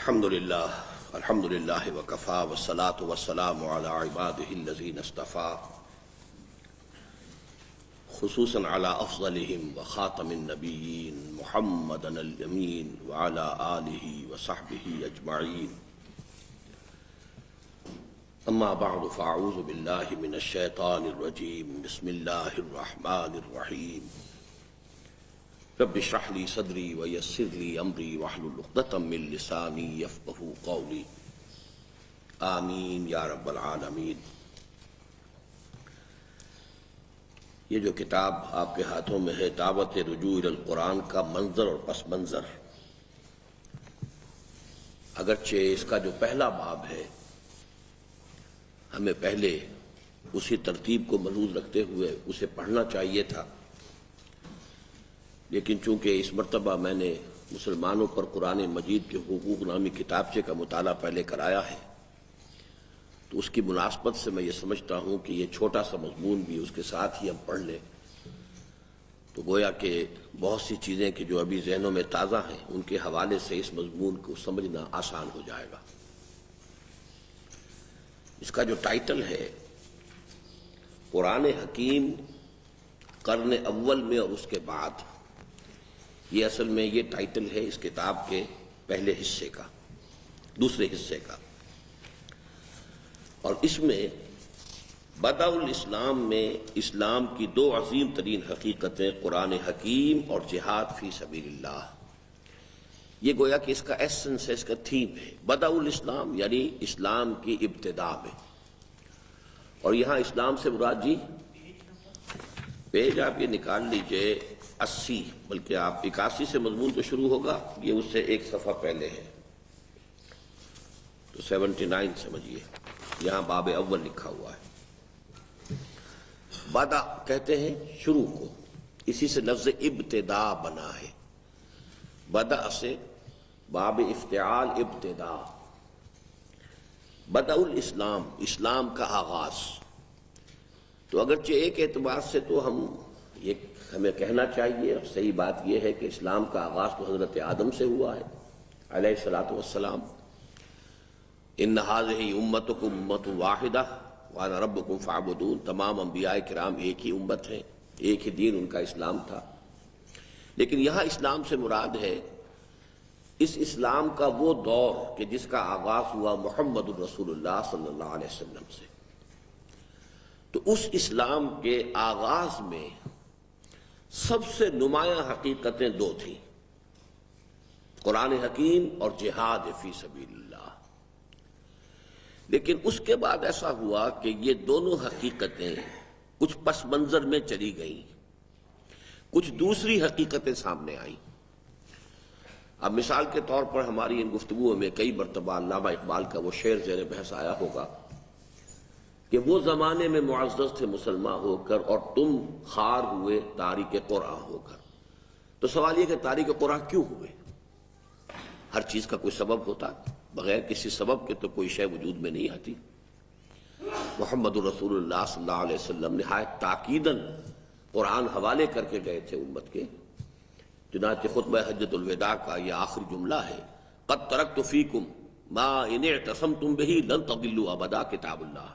الحمد للہ وکفا والصلاة والسلام علی عباده الذین اصطفیٰ خصوصاً علی افضلہم وخاتم النبیین محمد الامین وعلی آلہ وصحبہ اجمعین اما بعد فاعوذ باللہ من الشیطان الرجیم بسم اللہ الرحمن الرحیم رب اشرح لی صدری ویسر لی امری واحلل عقدۃ من لسانی یفقہوا قولی آمین یا رب العالمین۔ یہ جو کتاب آپ کے ہاتھوں میں ہے دعوت رجوع الی القرآن کا منظر اور پس منظر، اگرچہ اس کا جو پہلا باب ہے ہمیں پہلے اسی ترتیب کو ملحوظ رکھتے ہوئے اسے پڑھنا چاہیے تھا، لیکن چونکہ اس مرتبہ میں نے مسلمانوں پر قرآن مجید کے حقوق نامی کتابچے کا مطالعہ پہلے کرایا ہے، تو اس کی مناسبت سے میں یہ سمجھتا ہوں کہ یہ چھوٹا سا مضمون بھی اس کے ساتھ ہی ہم پڑھ لیں تو گویا کہ بہت سی چیزیں کہ جو ابھی ذہنوں میں تازہ ہیں ان کے حوالے سے اس مضمون کو سمجھنا آسان ہو جائے گا۔ اس کا جو ٹائٹل ہے قرآن حکیم قرن اول میں اور اس کے بعد، یہ اصل میں یہ ٹائٹل ہے اس کتاب کے پہلے حصے کا، دوسرے حصے کا، اور اس میں بدء الاسلام میں اسلام کی دو عظیم ترین حقیقتیں قرآن حکیم اور جہاد فی سبیل اللہ، یہ گویا کہ اس کا ایسنس ہے، اس کا تھیم ہے۔ بدء الاسلام یعنی اسلام کی ابتدا میں، اور یہاں اسلام سے مراد جی پیج آپ یہ نکال لیجئے 80، بلکہ آپ 81 سے مضمون تو شروع ہوگا، یہ اس سے ایک صفحہ پہلے ہے تو 79 سمجھیے، یہاں باب اول لکھا ہوا ہے۔ بدء کہتے ہیں شروع کو، اسی سے لفظ ابتدا بنا ہے، بدء سے باب افتعال ابتدا، بدء الاسلام اسلام کا آغاز۔ تو اگرچہ ایک اعتبار سے تو ہمیں کہنا چاہیے، اور صحیح بات یہ ہے کہ اسلام کا آغاز تو حضرت آدم سے ہوا ہے علیہ الصلاۃ والسلام۔ ان ھذہ امتکم امۃ واحدہ وانا ربکم فاعبدون، تمام انبیاء کرام ایک ہی امت ہیں، ایک ہی دین ان کا اسلام تھا، لیکن یہاں اسلام سے مراد ہے اس اسلام کا وہ دور کہ جس کا آغاز ہوا محمد الرسول اللہ صلی اللہ علیہ وسلم سے۔ تو اس اسلام کے آغاز میں سب سے نمایاں حقیقتیں دو تھیں، قرآن حکیم اور جہاد فی سبیل اللہ، لیکن اس کے بعد ایسا ہوا کہ یہ دونوں حقیقتیں کچھ پس منظر میں چلی گئیں، کچھ دوسری حقیقتیں سامنے آئیں۔ اب مثال کے طور پر ہماری ان گفتگوؤں میں کئی مرتبہ علامہ اقبال کا وہ شعر زیر بحث آیا ہوگا کہ وہ زمانے میں معزز تھے مسلمان ہو کر اور تم خوار ہوئے تارک قرآن ہو کر۔ تو سوال یہ کہ تارک قرآن کیوں ہوئے؟ ہر چیز کا کوئی سبب ہوتا، بغیر کسی سبب کے تو کوئی شے وجود میں نہیں آتی۔ محمد الرسول اللہ صلی اللہ علیہ وسلم نہایت تاکیداً قرآن حوالے کر کے گئے تھے امت کے، چنانچہ خطبہ حجۃ الوداع کا یہ آخری جملہ ہے، قد ترکت فیکم ما ان اعتصمتم بہ لن تضلوا ابدا، کتاب اللہ۔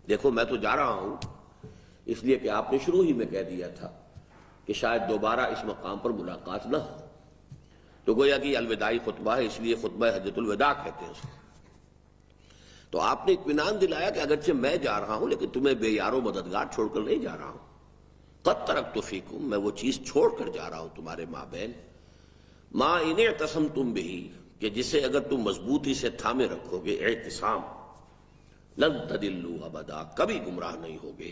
دیکھو میں تو جا رہا ہوں اس لیے کہ آپ نے شروع ہی میں کہہ دیا تھا کہ شاید دوبارہ اس مقام پر ملاقات نہ ہو، تو گویا کہ یہ الوداعی خطبہ ہے، اس لیے خطبہ حجۃ الوداع کہتے ہیں اس کو۔ تو آپ نے اطمینان دلایا کہ اگرچہ میں جا رہا ہوں لیکن تمہیں بے یار و مددگار چھوڑ کر نہیں جا رہا ہوں، قد ترکت فیکم، میں وہ چیز چھوڑ کر جا رہا ہوں تمہارے مابین، ما ان اعتصمتم بہ، کہ جسے اگر تم مضبوطی سے تھامے رکھو گے، اعتصام، لن تضلوا ابدا، کبھی گمراہ نہیں ہوگے،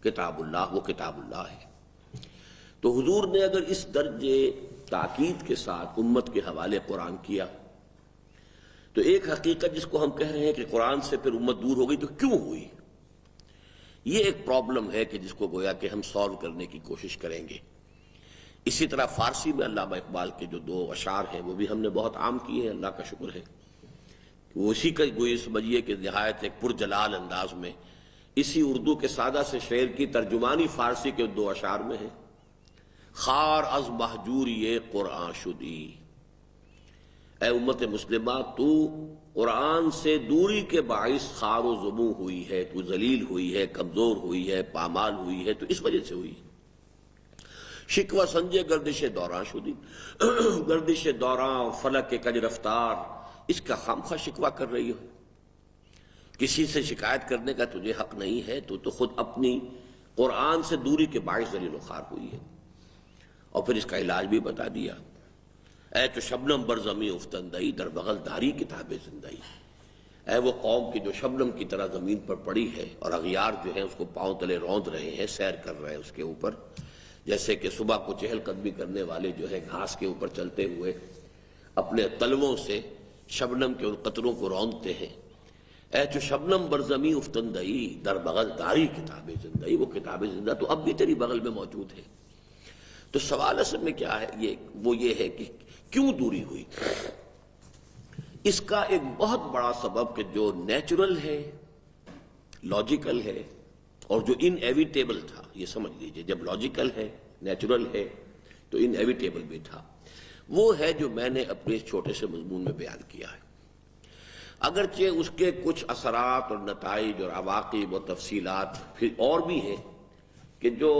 کتاب اللہ، وہ کتاب اللہ ہے۔ تو حضور نے اگر اس درجے تاکید کے ساتھ امت کے حوالے قرآن کیا تو ایک حقیقت جس کو ہم کہہ رہے ہیں کہ قرآن سے پھر امت دور ہو گئی، تو کیوں ہوئی؟ یہ ایک پرابلم ہے کہ جس کو گویا کہ ہم سالو کرنے کی کوشش کریں گے۔ اسی طرح فارسی میں علامہ اقبال کے جو دو اشعار ہیں وہ بھی ہم نے بہت عام کیے ہیں، اللہ کا شکر ہے، وہ اسی کا گوئی سمجھیے کہ نہایت ایک پرجلال انداز میں اسی اردو کے سادہ سے شعر کی ترجمانی فارسی کے دو اشعار میں ہے۔ خار از محجوری قرآن شدی، اے امت مسلمہ، تو قرآن سے دوری کے باعث خار و ضمو ہوئی ہے، تو ذلیل ہوئی ہے، کمزور ہوئی ہے، پامال ہوئی ہے، تو اس وجہ سے ہوئی۔ شکوہ سنجے گردش دوراں شدی، گردش دوراں فلک کج رفتار، اس کا خامخواہ شکوہ کر رہی ہو۔ کسی سے شکایت کرنے کا تجھے حق نہیں ہے، تو خود اپنی قرآن سے دوری کے باعث ذلیل و خوار ہوئی ہے۔ اور پھر اس کا علاج بھی بتا دیا، اے تو شبنم بر زمیں افتندئی، در بغل داری کتاب زندئی۔ اے وہ قوم کی جو شبنم کی طرح زمین پر پڑی ہے اور اغیار جو ہیں اس کو پاؤں تلے روند رہے ہیں، سیر کر رہے ہیں اس کے اوپر، جیسے کہ صبح کو چہل قدمی کرنے والے جو ہے گھاس کے اوپر چلتے ہوئے اپنے تلووں سے شبنم کے ان قطروں کو روندتے ہیں۔ اے تو شبنم بر زمیں افتندئی، در بغل داری کتاب زندئی، وہ کتاب زندہ تو اب بھی تیری بغل میں موجود ہے۔ تو سوال اصل میں کیا ہے، وہ یہ ہے کہ کیوں دوری ہوئی؟ اس کا ایک بہت بڑا سبب کہ جو نیچرل ہے، لاجیکل ہے، اور جو ان ایویٹیبل تھا، یہ سمجھ لیجئے، جب لاجیکل ہے، نیچرل ہے، تو ان ایویٹیبل بھی تھا، وہ ہے جو میں نے اپنے اس چھوٹے سے مضمون میں بیان کیا ہے۔ اگرچہ اس کے کچھ اثرات اور نتائج اور عواقب اور تفصیلات پھر اور بھی ہیں کہ جو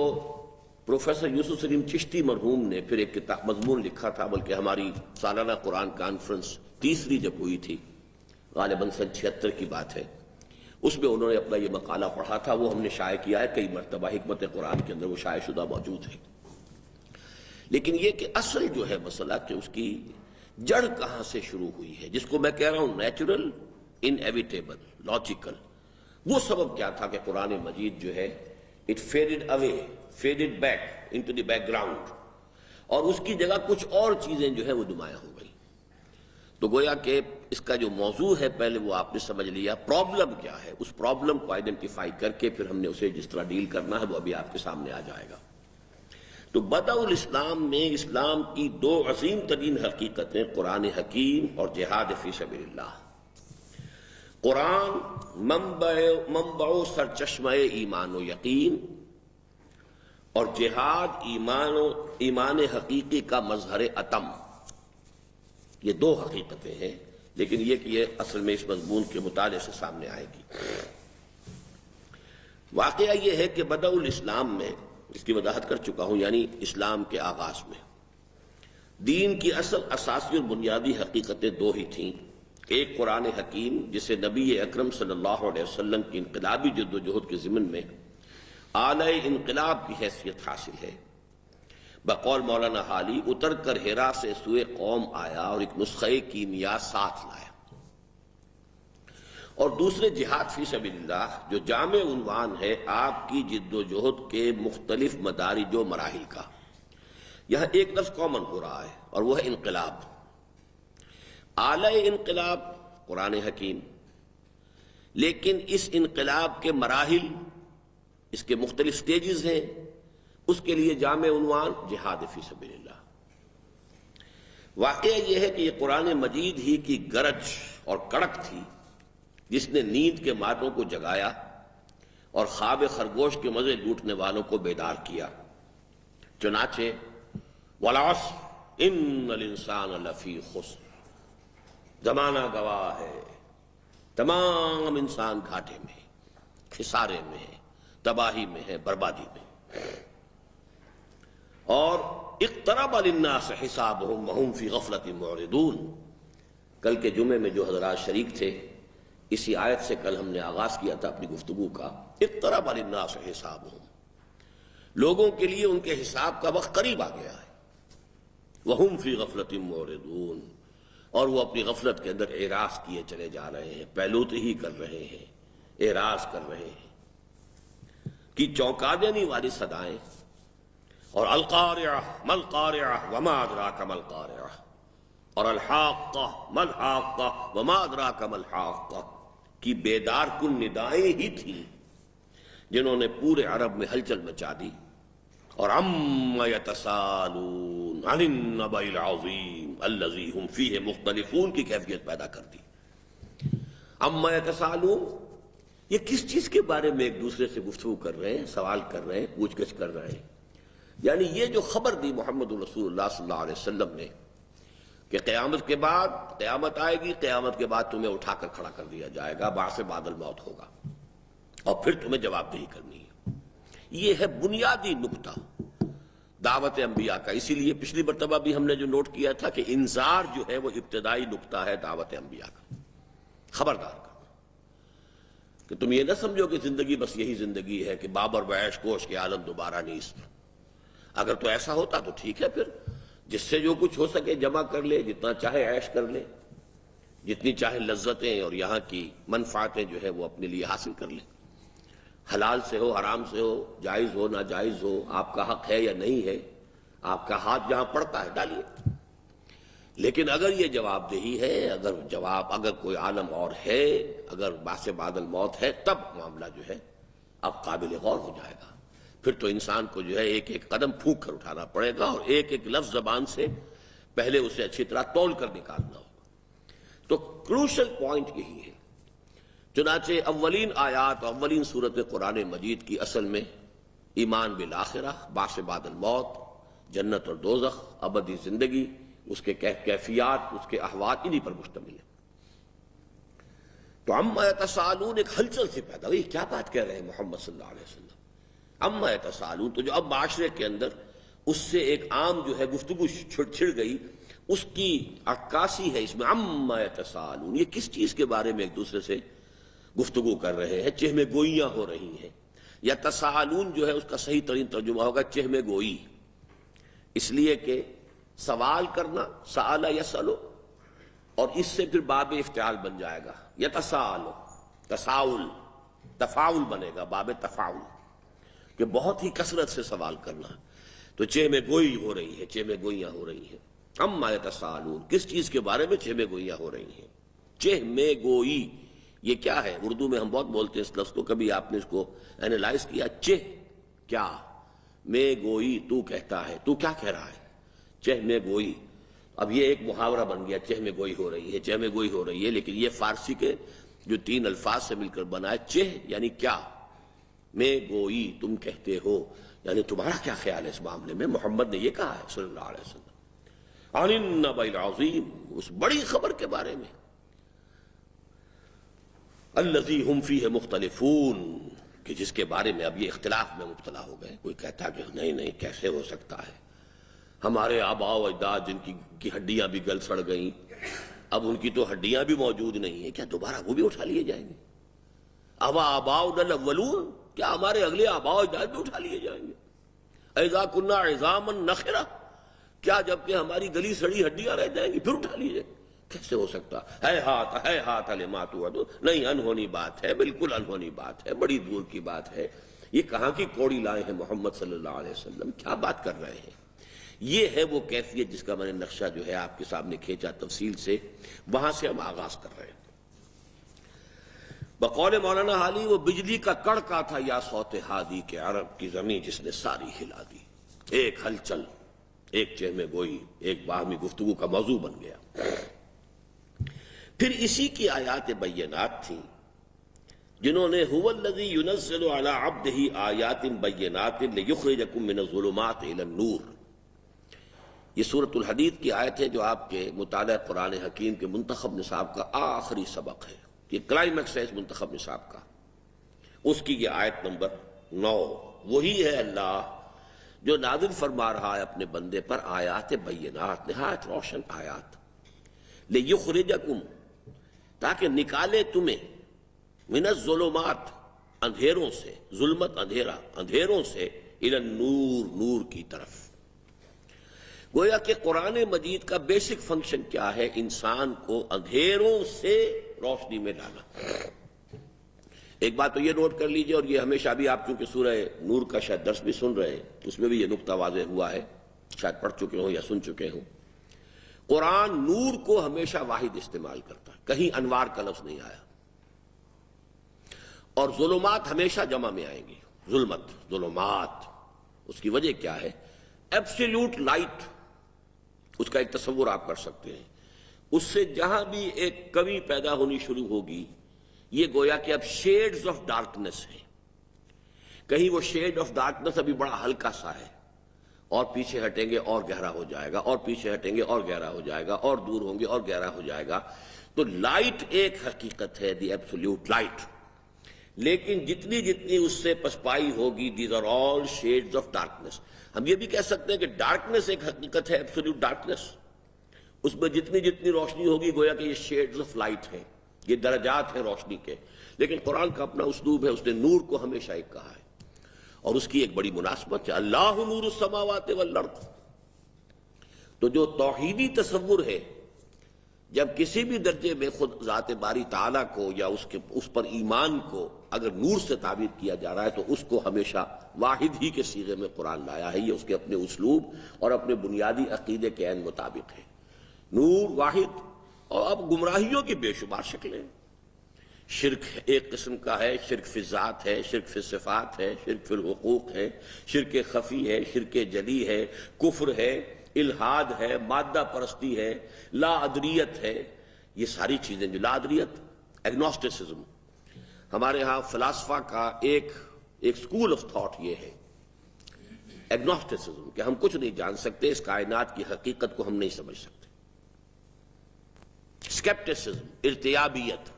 پروفیسر یوسف سلیم چشتی مرحوم نے پھر ایک کتاب مضمون لکھا تھا، بلکہ ہماری سالانہ قرآن کانفرنس تیسری جب ہوئی تھی، غالباً سن 76 کی بات ہے، اس میں انہوں نے اپنا یہ مقالہ پڑھا تھا، وہ ہم نے شائع کیا ہے کئی مرتبہ، حکمت قرآن کے اندر وہ شائع شدہ موجود ہے۔ لیکن یہ کہ اصل جو ہے مسئلہ کہ اس کی جڑ کہاں سے شروع ہوئی ہے، جس کو میں کہہ رہا ہوں نیچرل، انیویٹیبل، لاجیکل، وہ سبب کیا تھا کہ قرآن مجید جو ہے it faded away, faded back into the back ground, اور اس کی جگہ کچھ اور چیزیں جو ہے وہ نمایاں ہو گئی۔ تو گویا کہ اس کا جو موضوع ہے پہلے وہ آپ نے سمجھ لیا، پرابلم کیا ہے، اس پرابلم کو آئیڈینٹیفائی کر کے پھر ہم نے اسے جس طرح ڈیل کرنا ہے وہ ابھی آپ کے سامنے آ جائے گا۔ تو بدء الاسلام میں اسلام کی دو عظیم ترین حقیقتیں، قرآن حکیم اور جہاد فی سبیل اللہ۔ قرآن منبع و سرچشمہ ایمان و یقین، اور جہاد ایمان حقیقی کا مظہر اتم۔ یہ دو حقیقتیں ہیں، لیکن یہ کہ یہ اصل میں اس مضمون کے مطالعے سے سامنے آئے گی۔ واقعہ یہ ہے کہ بدء الاسلام میں، اس کی وضاحت کر چکا ہوں، یعنی اسلام کے آغاز میں دین کی اصل اساسی اور بنیادی حقیقتیں دو ہی تھیں۔ ایک قرآن حکیم، جسے نبی اکرم صلی اللہ علیہ وسلم کی انقلابی جد و جہد کے ضمن میں آلہ انقلاب کی حیثیت حاصل ہے۔ بقول مولانا حالی، اتر کر ہیرا سے سوئے قوم آیا اور ایک نسخہ کیمیا ساتھ لایا۔ اور دوسرے جہاد فی سبیل اللہ، جو جامع عنوان ہے آپ کی جد و جہد کے مختلف مدارج و مراحل کا۔ یہاں ایک لفظ کامن ہو رہا ہے اور وہ ہے انقلاب۔ اعلی انقلاب قرآن حکیم، لیکن اس انقلاب کے مراحل، اس کے مختلف سٹیجز ہیں، اس کے لیے جامع عنوان جہاد فی سبیل اللہ۔ واقعہ یہ ہے کہ یہ قرآن مجید ہی کی گرج اور کڑک تھی جس نے نیند کے ماتوں کو جگایا اور خواب خرگوش کے مزے لوٹنے والوں کو بیدار کیا۔ چنانچہ وَالْعَصْرِ إِنَّ الْإِنسَانَ لَفِي خُسْرٍ، زمانہ گواہ ہے، تمام انسان گھاٹے میں، خسارے میں ہے، تباہی میں ہے، بربادی میں۔ اور اقترب للناس حسابهم وهم في غفلة معرضون، کل کے جمعے میں جو حضرات شریک تھے، اسی آیت سے کل ہم نے آغاز کیا تھا اپنی گفتگو کا۔ اقترب للناس حسابهم، لوگوں کے لیے ان کے حساب کا وقت قریب آ گیا ہے۔ وهم في غفلة معرضون، اور وہ اپنی غفلت کے اندر اعراض کیے چلے جا رہے ہیں، پہلوت ہی کر رہے ہیں، اعراض کر رہے ہیں، کہ چونکا دینے والی صدائیں، اور القارعہ ما القارعہ وما ادراک ما القارعہ، اور الحاقہ ما الحاقہ وما ادراک ما الحاقہ کی بیدار کن ندائیں ہی تھیں جنہوں نے پورے عرب میں ہلچل مچا دی۔ اور عما یتساءلون عن النبأ العظیم الذی هم فیہ مختلفون کی کیفیت پیدا کر دی۔ عما یتساءلون، یہ کس چیز کے بارے میں ایک دوسرے سے گفتگو کر رہے ہیں، سوال کر رہے ہیں، پوچھ گچھ کر رہے ہیں؟ یعنی یہ جو خبر دی محمد رسول اللہ صلی اللہ علیہ وسلم نے کہ قیامت کے بعد قیامت آئے گی، قیامت کے بعد تمہیں اٹھا کر کھڑا کر دیا جائے گا، بعث بعد الموت ہوگا اور پھر تمہیں جواب دہی کرنی ہے۔ یہ ہے بنیادی نقطہ دعوت انبیاء کا۔ اسی لیے پچھلی مرتبہ بھی ہم نے جو نوٹ کیا تھا کہ انذار جو ہے وہ ابتدائی نقطہ ہے دعوت انبیاء کا، خبردار کا، کہ تم یہ نہ سمجھو کہ زندگی بس یہی زندگی ہے کہ بابر و عیش کوش کے عالم دوبارہ نیست۔ اگر تو ایسا ہوتا تو ٹھیک ہے، پھر جس سے جو کچھ ہو سکے جمع کر لے، جتنا چاہے عیش کر لے، جتنی چاہے لذتیں اور یہاں کی منفعتیں جو ہے وہ اپنے لیے حاصل کر لے، حلال سے ہو، حرام سے ہو، جائز ہو، ناجائز ہو، آپ کا حق ہے یا نہیں ہے، آپ کا ہاتھ جہاں پڑتا ہے ڈالیے۔ لیکن اگر یہ جواب دہی ہے، اگر کوئی عالم اور ہے، اگر بعث بعد الموت ہے، تب معاملہ جو ہے اب قابل غور ہو جائے گا۔ پھر تو انسان کو جو ہے ایک ایک قدم پھونک کر اٹھانا پڑے گا اور ایک ایک لفظ زبان سے پہلے اسے اچھی طرح تول کر نکالنا ہوگا۔ تو کروشل پوائنٹ یہی ہے۔ چنانچہ اولین آیات اور اولین سورت قرآن مجید کی اصل میں ایمان بالآخرہ، بعث بعد الموت، جنت اور دوزخ، ابدی زندگی، اس کے کیفیات، اس کے احوال، انہی پر مشتمل ہے۔ تو عما یتساءلون ایک ہلچل سے پیدا ہوئی، کیا بات کہہ رہے ہیں محمد صلی اللہ علیہ وسلم، عما یتساءلون، تو جو اب معاشرے کے اندر اس سے ایک عام جو ہے گفتگو چھڑ گئی، اس کی عکاسی ہے اس میں۔ عما یتساءلون، یہ کس چیز کے بارے میں ایک دوسرے سے گفتگو کر رہے ہیں، چہمے گوئیاں ہو رہی ہیں۔ یا تساءلون جو ہے اس کا صحیح ترین ترجمہ ہوگا چہمے گوئی، اس لیے کہ سوال کرنا، سآل یسألو، اور اس سے پھر باب افتعال بن جائے گا، یتساءلو، تساؤل، تفاعل بنے گا، باب تفاعل، کہ بہت ہی کثرت سے سوال کرنا۔ تو چہمے گوئی ہو رہی ہے، چہمے گوئیاں ہو رہی ہیں۔ عما یتساءلون، کس چیز کے بارے میں چہمے گوئیاں ہو رہی ہیں؟ چہمے گوئی یہ کیا ہے؟ اردو میں ہم بہت بولتے ہیں اس لفظ کو، کبھی آپ نے اس کو اینالائز کیا؟ چہ کیا، میں گوئی تو کہتا ہے، تو کیا کہہ رہا ہے؟ چہمے گوئی۔ اب یہ ایک محاورہ بن گیا، چہمے گوئی ہو رہی ہے، چہمے گوئی ہو رہی ہے، لیکن یہ فارسی کے جو تین الفاظ سے مل کر بنا ہے۔ چہ یعنی کیا، میں گوئی تم کہتے ہو، یعنی تمہارا کیا خیال ہے اس معاملے میں؟ محمد نے یہ کہا ہے صلی اللہ علیہ وسلم، عن النبأ العظیم، اس بڑی خبر کے بارے میں، الذی ہم فیہ مختلفون، کہ جس کے بارے میں اب یہ اختلاف میں مبتلا ہو گئے۔ کوئی کہتا کہ نہیں کیسے ہو سکتا ہے، ہمارے آباء و اجداد جن کی ہڈیاں بھی گل سڑ گئیں، اب ان کی تو ہڈیاں بھی موجود نہیں ہیں، کیا دوبارہ وہ بھی اٹھا لیے جائیں گے؟ اوا آباؤنا الاولون، کیا ہمارے اگلے آباء و اجداد بھی اٹھا لیے جائیں گے؟ اذا کنا عظاما نخرہ، کیا جب کہ ہماری گلی سڑی ہڈیاں رہ جائیں گی پھر اٹھا لیے جائیں؟ کیسے ہو سکتا ہے؟ ہاتھ لما توعدون، نہیں، انہونی بات ہے، بالکل انہونی بات ہے، بڑی دور کی بات ہے۔ یہ کہاں کی کوڑی لائے ہیں محمد صلی اللہ علیہ وسلم، کیا بات کر رہے ہیں؟ یہ ہے وہ کیفیت جس کا میں نے نقشہ جو ہے آپ کے سامنے کھینچا تفصیل سے، وہاں سے ہم آغاز کر رہے ہیں۔ بقول مولانا حالی، وہ بجلی کا کڑکا تھا یا صوت ہادی کے عرب کی زمین جس نے ساری ہلا دی۔ ایک ہلچل، ایک چہمے گوئی، ایک باہمی گفتگو کا موضوع بن گیا۔ پھر اسی کی آیات بینات تھیں، جنہوں نے هو الذی ينزل علی عبدہ آیات بینات لیخرجکم من الظلمات الی النور، یہ سورۃ الحدید کی آیت ہے جو آپ کے مطالعہ قرآن حکیم کے منتخب نصاب کا آخری سبق ہے، یہ کلائمیکس ہے اس منتخب نصاب کا، اس کی یہ آیت نمبر 9۔ وہی ہے اللہ جو نازل فرما رہا ہے اپنے بندے پر آیات بینات، نہایت روشن آیات، لیخرجکم، تاکہ نکالے تمہیں، من الظلمات، اندھیروں سے، ظلمت اندھیرا، اندھیروں سے، الی النور، نور کی طرف۔ گویا کہ قرآن مجید کا بیسک فنکشن کیا ہے؟ انسان کو اندھیروں سے روشنی میں لانا۔ ایک بات تو یہ نوٹ کر لیجئے، اور یہ ہمیشہ بھی آپ چونکہ سورہ نور کا شاید درس بھی سن رہے ہیں، اس میں بھی یہ نقطہ واضح ہوا ہے، شاید پڑھ چکے ہوں یا سن چکے ہوں، قرآن نور کو ہمیشہ واحد استعمال کرتا ہے، کہیں انوار کا لفظ نہیں آیا، اور ظلمات ہمیشہ جمع میں آئیں گی، ظلمت، ظلمات۔ اس کی وجہ کیا ہے؟ ایبسلیوٹ لائٹ، اس کا ایک تصور آپ کر سکتے ہیں، اس سے جہاں بھی ایک کمی پیدا ہونی شروع ہوگی، یہ گویا کہ اب شیڈز آف ڈارکنس ہے، کہیں وہ شیڈ آف ڈارکنس ابھی بڑا ہلکا سا ہے، اور پیچھے ہٹیں گے اور گہرا ہو جائے گا، اور پیچھے ہٹیں گے اور گہرا ہو جائے گا، اور دور ہوں گے اور گہرا ہو جائے گا۔ تو لائٹ ایک حقیقت ہے، دی ایبسولوٹ لائٹ، لیکن جتنی جتنی اس سے پسپائی ہوگی، these are all shades of darkness. ہم یہ بھی کہہ سکتے ہیں کہ ڈارکنیس ایک حقیقت ہے، ایبسولوٹ ڈارکنیس، اس میں جتنی جتنی روشنی ہوگی گویا کہ یہ شیڈز آف لائٹ ہیں، یہ درجات ہیں روشنی کے۔ لیکن قرآن کا اپنا اسلوب ہے، اس نے نور کو ہمیشہ ایک کہا ہے، اور اس کی ایک بڑی مناسبت ہے، اللہ نور السماوات والارض۔ تو جو توحیدی تصور ہے، جب کسی بھی درجے میں خود ذات باری تعالیٰ کو یا اس پر ایمان کو اگر نور سے تعبیر کیا جا رہا ہے تو اس کو ہمیشہ واحد ہی کے صیغے میں قرآن لایا ہے۔ یہ اس کے اپنے اسلوب اور اپنے بنیادی عقیدے کے عین مطابق ہے۔ نور واحد، اور اب گمراہیوں کی بے شمار شکلیں۔ شرک ایک قسم کا ہے، شرک فی ذات ہے، شرک فی صفات ہے، شرک فی الحقوق ہے، شرک خفی ہے، شرک جلی ہے، کفر ہے، الحاد ہے، مادہ پرستی ہے، لا ادریت ہے۔ یہ ساری چیزیں جو لا ادریت، ایگنوسٹسزم، ہمارے ہاں فلاسفہ کا ایک اسکول آف تھاٹ یہ ہے، ایگنوسٹسزم، کہ ہم کچھ نہیں جان سکتے، اس کائنات کی حقیقت کو ہم نہیں سمجھ سکتے۔ اسکیپٹسزم، ارتیابیت،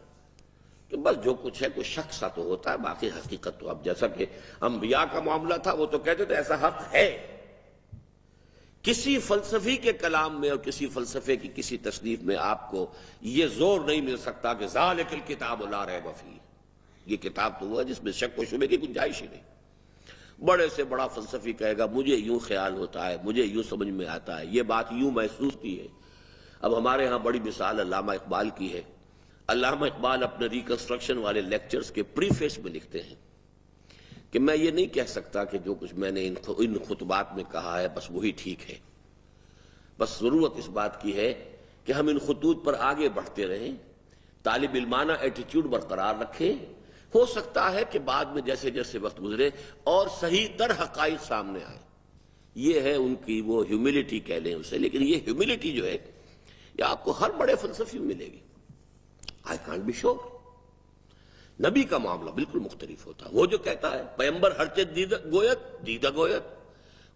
کہ بس جو کچھ ہے کوئی شک سا تو ہوتا ہے، باقی حقیقت تو اب جیسا کہ انبیاء کا معاملہ تھا، وہ تو کہتے تھے ایسا حق ہے۔ کسی فلسفی کے کلام میں اور کسی فلسفے کی کسی تصنیف میں آپ کو یہ زور نہیں مل سکتا کہ ذالک الکتاب لا ریب فیہ، یہ کتاب تو وہ ہے جس میں شک و شبہ کی گنجائش ہی نہیں۔ بڑے سے بڑا فلسفی کہے گا مجھے یوں خیال ہوتا ہے، مجھے یوں سمجھ میں آتا ہے، یہ بات یوں محسوس کی ہے۔ اب ہمارے ہاں بڑی مثال علامہ اقبال کی ہے۔ علامہ اقبال اپنے ریکنسٹرکشن والے لیکچرز کے پریفیس میں لکھتے ہیں کہ میں یہ نہیں کہہ سکتا کہ جو کچھ میں نے ان خطبات میں کہا ہے بس وہی ٹھیک ہے، بس ضرورت اس بات کی ہے کہ ہم ان خطوط پر آگے بڑھتے رہیں، طالب علمانہ ایٹیچیوڈ برقرار رکھیں۔ ہو سکتا ہے کہ بعد میں جیسے جیسے وقت گزرے اور صحیح تر حقائق سامنے آئے، یہ ہے ان کی وہ ہیوملٹی کہہ لیں اسے۔ لیکن یہ ہیوملٹی جو ہے یہ آپ کو ہر بڑے فلسفی میں ملے گی، آئی کانٹ بی شور۔ نبی کا معاملہ بالکل مختلف ہوتا ہے، وہ جو کہتا ہے پیغمبر ہر چیز دیدہ گویت،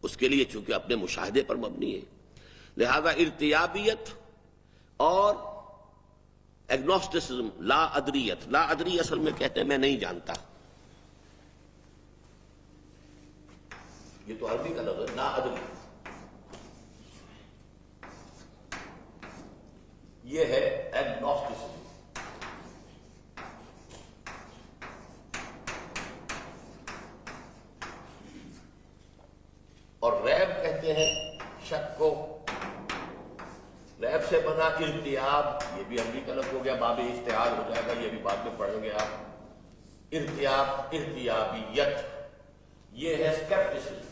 اس کے لیے چونکہ اپنے مشاہدے پر مبنی ہے، لہذا ارتیابیت اور ایگنوسٹسزم، لا ادریت، لا ادری اصل میں کہتے ہیں میں نہیں جانتا، یہ تو عربی کا لفظ ہے لا ادری، یہ ہے ایگنوسٹسزم۔ اور ریب کہتے ہیں شک کو، ریب سے بنا ارتیاب، یہ بھی عربی کا لفظ ہو گیا، باب افتعال ہو جائے گا، یہ بھی بعد میں پڑھیں گے آپ۔ ارتیاب، ارتیابیت، یہ ہے scepticism.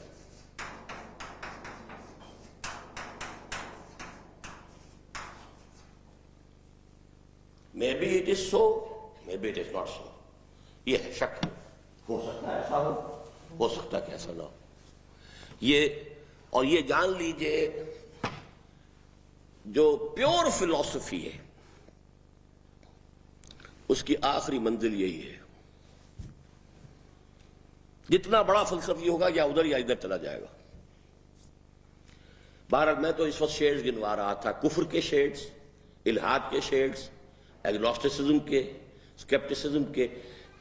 Maybe it is so, maybe it is not so، یہ ہے شک، ہو سکتا ہے ایسا ہو سکتا ہے کہ ایسا نہ ہو۔ یہ اور یہ جان لیجئے جو پیور فلسفی ہے اس کی آخری منزل یہی ہے، جتنا بڑا فلسفی ہوگا یا ادھر یا ادھر چلا جائے گا۔ بہرحال میں تو اس وقت شیڈز گنوا رہا تھا، کفر کے شیڈز، الحاد کے شیڈز، ایگنوسٹسزم کے، اسکیپٹسزم کے،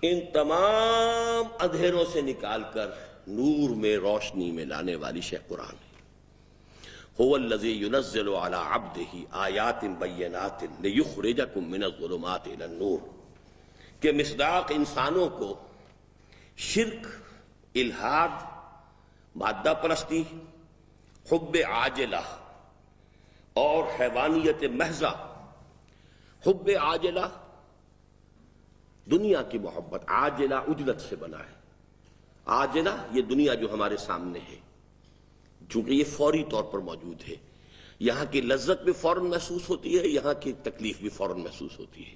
ان تمام اندھیروں سے نکال کر نور میں، روشنی میں لانے والی شے قرآن ہے۔ هو الذی ينزل على عبده آیات بینات لیخرجکم من الظلمات الى النور، کہ مصداق انسانوں کو شرک، الحاد، مادہ پرستی، حب عاجلہ اور حیوانیت محضہ۔ حب عاجلہ دنیا کی محبت، عاجلہ عجلت سے بنا ہے۔ عاجلہ یہ دنیا جو ہمارے سامنے ہے، چونکہ یہ فوری طور پر موجود ہے، یہاں کی لذت بھی فوراً محسوس ہوتی ہے، یہاں کی تکلیف بھی فوراً محسوس ہوتی ہے۔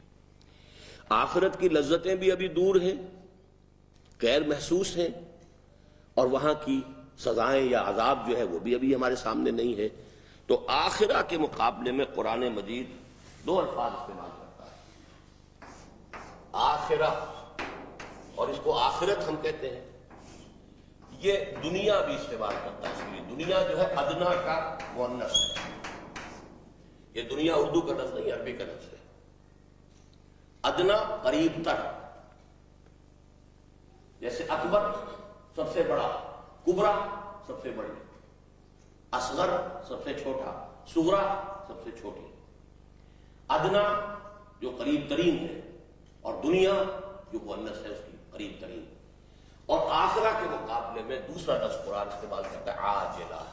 آخرت کی لذتیں بھی ابھی دور ہیں، غیر محسوس ہیں، اور وہاں کی سزائیں یا عذاب جو ہے وہ بھی ابھی ہمارے سامنے نہیں ہے۔ تو آخرہ کے مقابلے میں قرآن مجید دو الفاظ استعمال کرتا ہے، آخرہ، اور اس کو آخرت ہم کہتے ہیں۔ یہ دنیا بھی استعمال کرتا ہے اس کے لیے. دنیا جو ہے ادنا کا مؤنث ہے. یہ دنیا اردو کا لفظ نہیں، عربی کا لفظ ہے. ادنا قریب تر، جیسے اکبر سب سے بڑا، کبرا سب سے بڑی، اصغر سب سے چھوٹا، صغرا سب سے چھوٹی. ادنا جو قریب ترین ہے، اور دنیا جو مؤنث ہے اس کی قریب ترین. اور آخرہ کے مقابلے میں دوسرا لفظ قرآن استعمال کرتا ہے عاجلہ.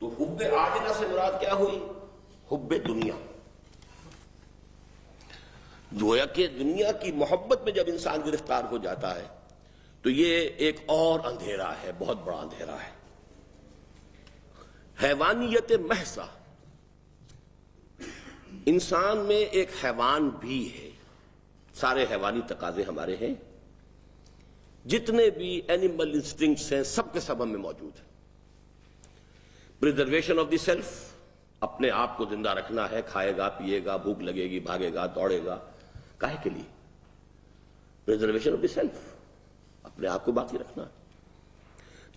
تو حب عاجلہ سے مراد کیا ہوئی؟ حب دنیا. گویا کہ دنیا کی محبت میں جب انسان گرفتار ہو جاتا ہے تو یہ ایک اور اندھیرا ہے، بہت بڑا اندھیرا ہے. حیوانیت محضہ، انسان میں ایک حیوان بھی ہے. سارے حیوانی تقاضے ہمارے ہیں، جتنے بھی اینیمل انسٹنکٹس ہیں سب کے سب ہم میں موجود ہیں. پریزرویشن آف دی سیلف، اپنے آپ کو زندہ رکھنا ہے، کھائے گا، پیے گا، بھوک لگے گی، بھاگے گا، دوڑے گا. کاہے کے لیے؟ پریزرویشن آف دی سیلف، اپنے آپ کو باقی رکھنا.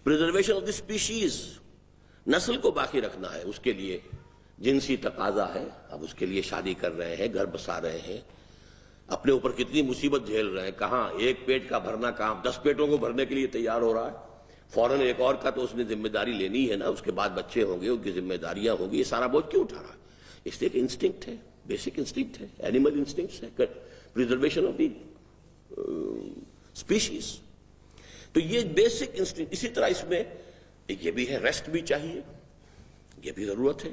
پریزرویشن آف دی اسپیشیز، نسل کو باقی رکھنا ہے، اس کے لیے جنسی تقاضا ہے. اب اس کے لیے شادی کر رہے ہیں، گھر بسا رہے ہیں، اپنے اوپر کتنی مصیبت جھیل رہے ہیں. کہاں ایک پیٹ کا بھرنا، کہاں 10 پیٹوں کو بھرنے کے لیے تیار ہو رہا ہے. فوراً ایک اور کا تو اس نے ذمہ داری لینی ہے نا، اس کے بعد بچے ہوں گے، ان کی ذمہ داریاں ہوں گی. یہ سارا بوجھ کیوں اٹھا رہا ہے؟ اس لیے کہ انسٹنکٹ ہے، بیسک انسٹنکٹ ہے، اینیمل انسٹنکٹس ہے، پریزرویشن آف دی اسپیشیز. تو یہ بیسک انسٹنکٹ. اسی طرح اس میں یہ بھی ہے، ریسٹ بھی چاہیے، یہ بھی ضرورت ہے.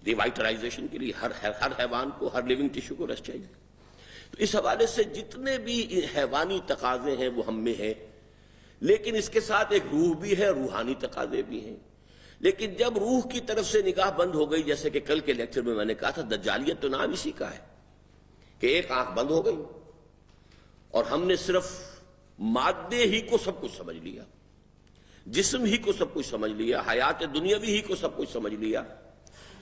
ریوائٹلائزیشن کے لیے ہر حیوان کو، ہر لیونگ ٹیشو کو ریسٹ چاہیے. تو اس حوالے سے جتنے بھی حیوانی تقاضے ہیں وہ ہم میں ہیں، لیکن اس کے ساتھ ایک روح بھی ہے، روحانی تقاضے بھی ہیں. لیکن جب روح کی طرف سے نگاہ بند ہو گئی، جیسے کہ کل کے لیکچر میں نے کہا تھا، دجالیت تو نام اسی کا ہے کہ ایک آنکھ بند ہو گئی اور ہم نے صرف مادے ہی کو سب کچھ سمجھ لیا، جسم ہی کو سب کچھ سمجھ لیا، حیات دنیاوی ہی کو سب کچھ سمجھ لیا،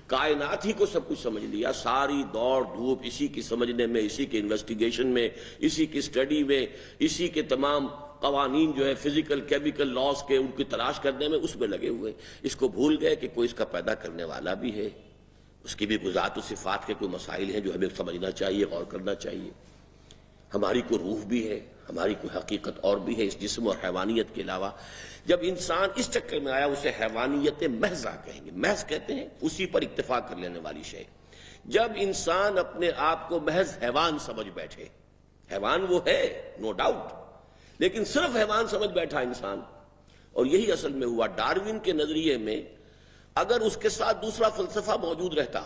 کائنات ہی کو سب کچھ سمجھ لیا. ساری دوڑ دھوپ اسی کی سمجھنے میں، اسی کے انویسٹیگیشن میں، اسی کی اسٹڈی میں، اسی کے تمام قوانین جو ہے فزیکل کیمیکل لاز کے، ان کی تلاش کرنے میں اس میں لگے ہوئے. اس کو بھول گئے کہ کوئی اس کا پیدا کرنے والا بھی ہے، اس کی بھی ذات و صفات کے کوئی مسائل ہیں جو ہمیں سمجھنا چاہیے، غور کرنا چاہیے. ہماری کوئی روح بھی ہے، ہماری کوئی حقیقت اور بھی ہے اس جسم اور حیوانیت کے علاوہ. جب انسان اس چکر میں آیا اسے حیوانیت محضہ کہیں گے. محض کہتے ہیں اسی پر اکتفا کر لینے والی شے. جب انسان اپنے آپ کو محض حیوان سمجھ بیٹھے، حیوان وہ ہے نو ڈاؤٹ، لیکن صرف حیوان سمجھ بیٹھا انسان، اور یہی اصل میں ہوا. ڈارون کے نظریے میں اگر اس کے ساتھ دوسرا فلسفہ موجود رہتا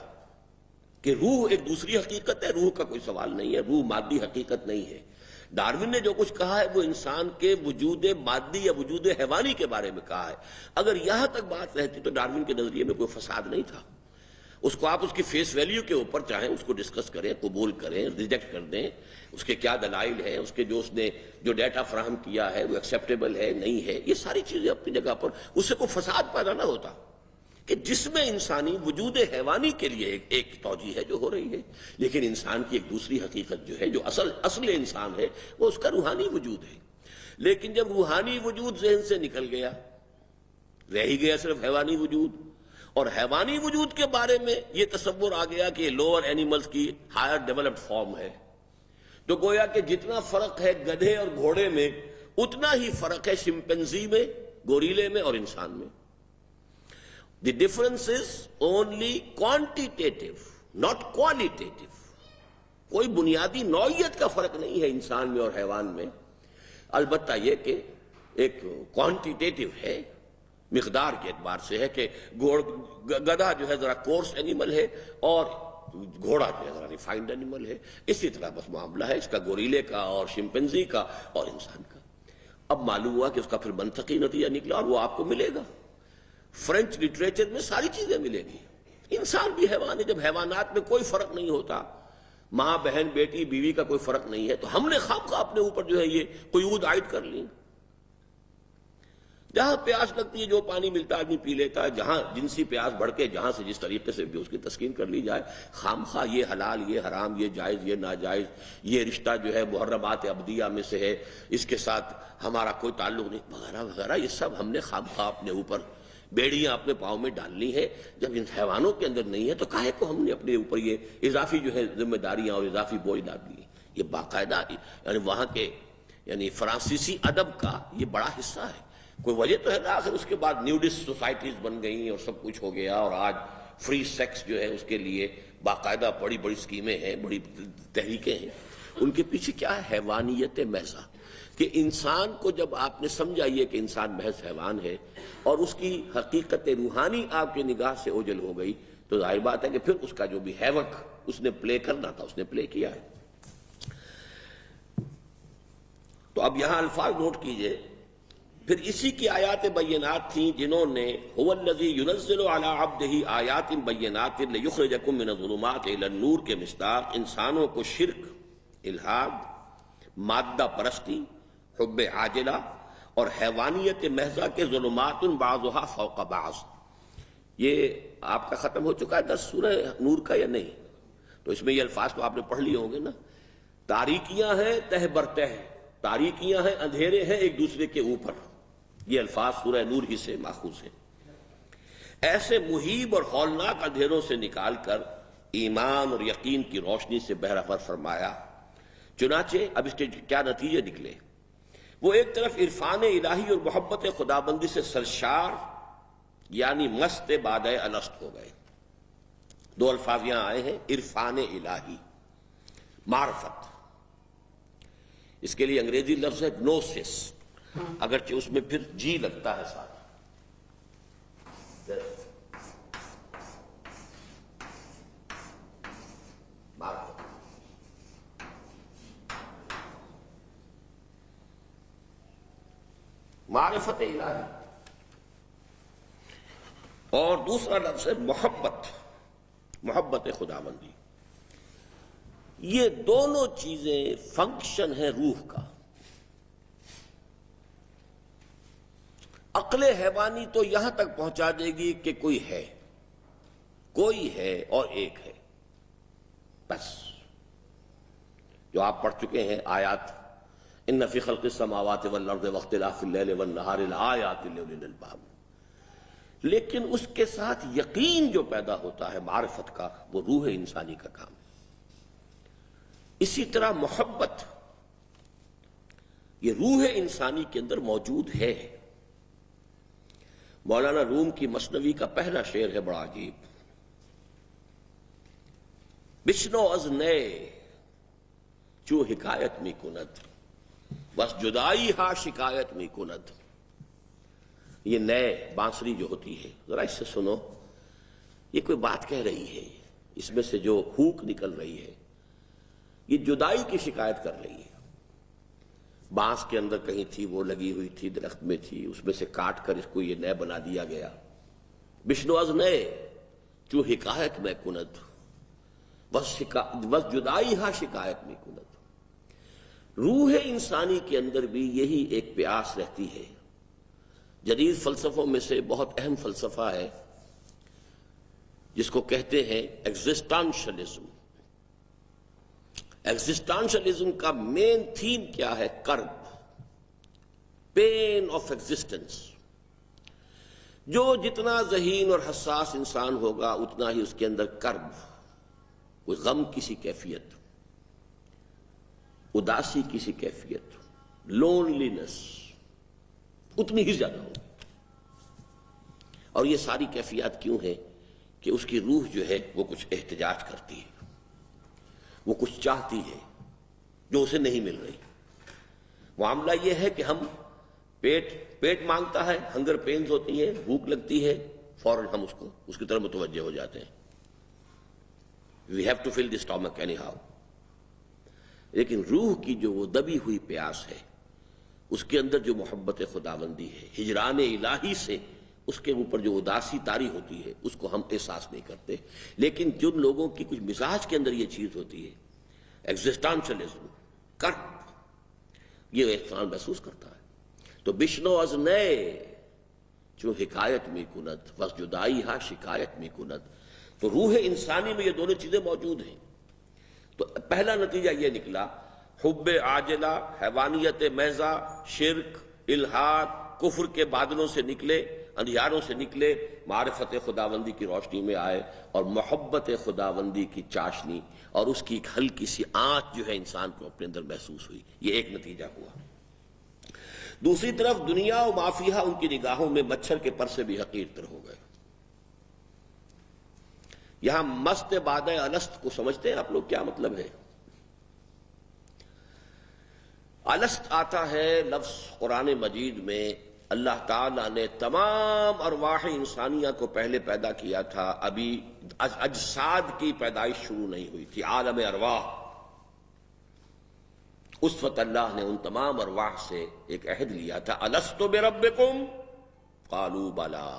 کہ روح ایک دوسری حقیقت ہے، روح کا کوئی سوال نہیں ہے، روح مادی حقیقت نہیں ہے. ڈارون نے جو کچھ کہا ہے وہ انسان کے وجود مادی یا وجود حیوانی کے بارے میں کہا ہے. اگر یہاں تک بات رہتی تو ڈارون کے نظریے میں کوئی فساد نہیں تھا. اس کو آپ اس کی فیس ویلیو کے اوپر چاہیں اس کو ڈسکس کریں، قبول کریں، ریجیکٹ کر دیں، اس کے کیا دلائل ہیں، اس کے جو اس نے جو ڈیٹا فراہم کیا ہے وہ ایکسیپٹیبل ہے نہیں ہے، یہ ساری چیزیں اپنی جگہ پر. اس سے کوئی فساد پیدا نہ ہوتا کہ جس میں انسانی وجود حیوانی کے لیے ایک توجہ ہے جو ہو رہی ہے، لیکن انسان کی ایک دوسری حقیقت جو ہے، جو اصل انسان ہے، وہ اس کا روحانی وجود ہے. لیکن جب روحانی وجود ذہن سے نکل گیا، رہ ہی گیا صرف حیوانی وجود، اور حیوانی وجود کے بارے میں یہ تصور آ گیا کہ لوور اینیملز کی ہائر ڈیولپڈ فارم ہے، تو گویا کہ جتنا فرق ہے گدھے اور گھوڑے میں اتنا ہی فرق ہے شمپینزی میں، گوریلے میں اور انسان میں. The difference is only quantitative, not qualitative. کوئی بنیادی نوعیت کا فرق نہیں ہے انسان میں اور حیوان میں. البتہ یہ کہ ایک کوانٹیٹیو ہے، مقدار کے اعتبار سے ہے کہ گدھا جو ہے ذرا کورس اینیمل ہے اور گھوڑا جو ہے ذرا ریفائنڈ اینیمل ہے. اسی طرح بس معاملہ ہے اس کا گوریلے کا اور شمپینزی کا اور انسان کا. اب معلوم ہوا کہ اس کا پھر منطقی نتیجہ نکلا اور وہ آپ کو ملے گا. فرینچ لٹریچر میں ساری چیزیں ملیں گی. انسان بھی حیوان ہے. جب حیوانات میں کوئی فرق نہیں ہوتا، ماں بہن بیٹی بیوی کا کوئی فرق نہیں ہے، تو ہم نے خواہ اپنے اوپر جو ہے یہ قیود عائد کر لی. جہاں پیاس لگتی ہے جو پانی ملتا ہے آدمی پی لیتا ہے، جہاں جنسی پیاس بڑھ کے جہاں سے جس طریقے سے بھی اس کی تسکین کر لی جائے، خام خواہ یہ حلال یہ حرام یہ جائز یہ ناجائز، یہ رشتہ جو ہے محرمات عبدیہ میں سے ہے، اس کے ساتھ ہمارا کوئی تعلق نہیں، وغیرہ وغیرہ، یہ سب ہم نے خام خواہ اپنے اوپر بیڑیاں اپنے پاؤں میں ڈال لی ہے۔ جب ان حیوانوں کے اندر نہیں ہے تو کاہے کو ہم نے اپنے اوپر یہ اضافی جو ہے ذمہ داریاں اور اضافی بوجھ ڈال دی؟ یہ باقاعدہ یعنی وہاں کے یعنی فرانسیسی ادب کا یہ بڑا حصہ ہے۔ کوئی وجہ تو ہے نا، آخر اس کے بعد نیوڈسٹ سوسائٹیز بن گئیں اور سب کچھ ہو گیا، اور آج فری سیکس جو ہے اس کے لیے باقاعدہ بڑی بڑی اسکیمیں ہیں، بڑی تحریکیں ہیں۔ ان کے پیچھے کیا ہے؟ حیوانیت محض، کہ انسان کو جب آپ نے سمجھا یہ کہ انسان محض حیوان ہے اور اس کی حقیقت روحانی آپ کی نگاہ سے اوجھل ہو گئی، تو ظاہر بات ہے کہ پھر اس کا جو بھی ہیوک اس نے پلے کرنا تھا اس نے پلے کیا ہے۔ تو اب یہاں الفاظ نوٹ کیجئے، پھر اسی کی آیات بینات تھیں جنہوں نے هو الذی ينزل علی عبدہ آیات بینات لیخرجکم من الظلمات الی النور کے مصداق انسانوں کو شرک، الحاد، مادہ پرستی، حب عاجلہ اور حیوانیت محضہ کے ظلمات بعضها فوق بعض۔ یہ آپ کا ختم ہو چکا ہے درس سورہ نور کا یا نہیں؟ تو اس میں یہ الفاظ تو آپ نے پڑھ لیے ہوں گے نا۔ تاریکیاں ہیں تہ برتہ، تاریکیاں ہیں اندھیرے ہیں ایک دوسرے کے اوپر، یہ الفاظ سورہ نور ہی سے ماخوذ ہیں۔ ایسے مہیب اور ہولناک اندھیروں سے نکال کر ایمان اور یقین کی روشنی سے بہرہ فرمایا۔ چنانچہ اب اس کے کیا نتیجے نکلے؟ وہ ایک طرف عرفان الہی اور محبت خدابندی سے سرشار یعنی مست بادہ الست ہو گئے۔ دو الفاظ یہاں آئے ہیں، عرفان الہی، معرفت، اس کے لیے انگریزی لفظ ہے گنوسس، اگرچہ اس میں پھر جی لگتا ہے ساتھ۔ معرفت الہی، اور دوسرا لفظ ہے محبت، محبت خداوندی۔ یہ دونوں چیزیں فنکشن ہے روح کا۔ عقل حیوانی تو یہاں تک پہنچا دے گی کہ کوئی ہے اور ایک ہے، بس جو آپ پڑھ چکے ہیں آیات، ان فی خلق السماوات والارض واختلاف اللیل والنہار لآیات لأولی الالباب۔ لیکن اس کے ساتھ یقین جو پیدا ہوتا ہے معرفت کا، وہ روح انسانی کا کام ہے۔ اسی طرح محبت یہ روح انسانی کے اندر موجود ہے۔ مولانا روم کی مثنوی کا پہلا شعر ہے بڑا عجیب، بشنو از نئے چو حکایت می کند بس جدائی ہا شکایت می کند۔ یہ نئے بانسری جو ہوتی ہے، ذرا اس سے سنو، یہ کوئی بات کہہ رہی ہے، اس میں سے جو ہوک نکل رہی ہے یہ جدائی کی شکایت کر رہی ہے۔ بانس کے اندر کہیں تھی، وہ لگی ہوئی تھی، درخت میں تھی، اس میں سے کاٹ کر اس کو یہ نئے بنا دیا گیا۔ بشنو از نئے چو حکایت میں کند بس جدائی ہا شکایت میں کند۔ روح انسانی کے اندر بھی یہی ایک پیاس رہتی ہے۔ جدید فلسفوں میں سے بہت اہم فلسفہ ہے جس کو کہتے ہیں ایگزسٹانشلزم۔ ایگزسٹانشلزم کا مین تھیم کیا ہے؟ کرب، پین آف ایگزسٹنس۔ جو جتنا ذہین اور حساس انسان ہوگا اتنا ہی اس کے اندر کرب، کوئی غم کسی کیفیت، اداسی کسی کیفیت، لونلینس اتنی ہی زیادہ ہوگی۔ اور یہ ساری کیفیات کیوں ہیں؟ کہ اس کی روح جو ہے وہ کچھ احتجاج کرتی ہے، وہ کچھ چاہتی ہے جو اسے نہیں مل رہی۔ معاملہ یہ ہے کہ ہم پیٹ مانگتا ہے، ہنگر پینز ہوتی ہے، بھوک لگتی ہے، فوراً ہم اس کی طرف متوجہ ہو جاتے ہیں، we have to fill the stomach anyhow۔ لیکن روح کی جو وہ دبی ہوئی پیاس ہے، اس کے اندر جو محبت خداوندی ہے، ہجران الہی سے اس کے اوپر جو اداسی طاری ہوتی ہے، اس کو ہم احساس نہیں کرتے۔ لیکن جن لوگوں کی کچھ مزاج کے اندر یہ چیز ہوتی ہے، ایگزسٹانشلزم، کرب، یہ احساس محسوس کرتا ہے۔ تو بشنو از نئے چو حکایت می کند وز جدائی ہا شکایت می کند. تو روح انسانی میں یہ دونوں چیزیں موجود ہیں. تو پہلا نتیجہ یہ نکلا حب عاجلہ، حیوانیت محضہ، شرک، الحاد، کفر کے بادلوں سے نکلے، اندھیاروں سے نکلے، معرفت خداوندی کی روشنی میں آئے اور محبت خداوندی کی چاشنی اور اس کی ایک ہلکی سی آنچ جو ہے انسان کو اپنے اندر محسوس ہوئی. یہ ایک نتیجہ ہوا. دوسری طرف دنیا و مافیہ ان کی نگاہوں میں مچھر کے پر سے بھی حقیر تر ہو گئے. یہاں مست بادہ الست کو سمجھتے ہیں آپ لوگ کیا مطلب ہے؟ الست آتا ہے لفظ قرآن مجید میں. اللہ تعالیٰ نے تمام ارواح انسانیہ کو پہلے پیدا کیا تھا، ابھی اجساد کی پیدائش شروع نہیں ہوئی تھی، عالم ارواح. اس وقت اللہ نے ان تمام ارواح سے ایک عہد لیا تھا، الست بربکم قالوا بلا.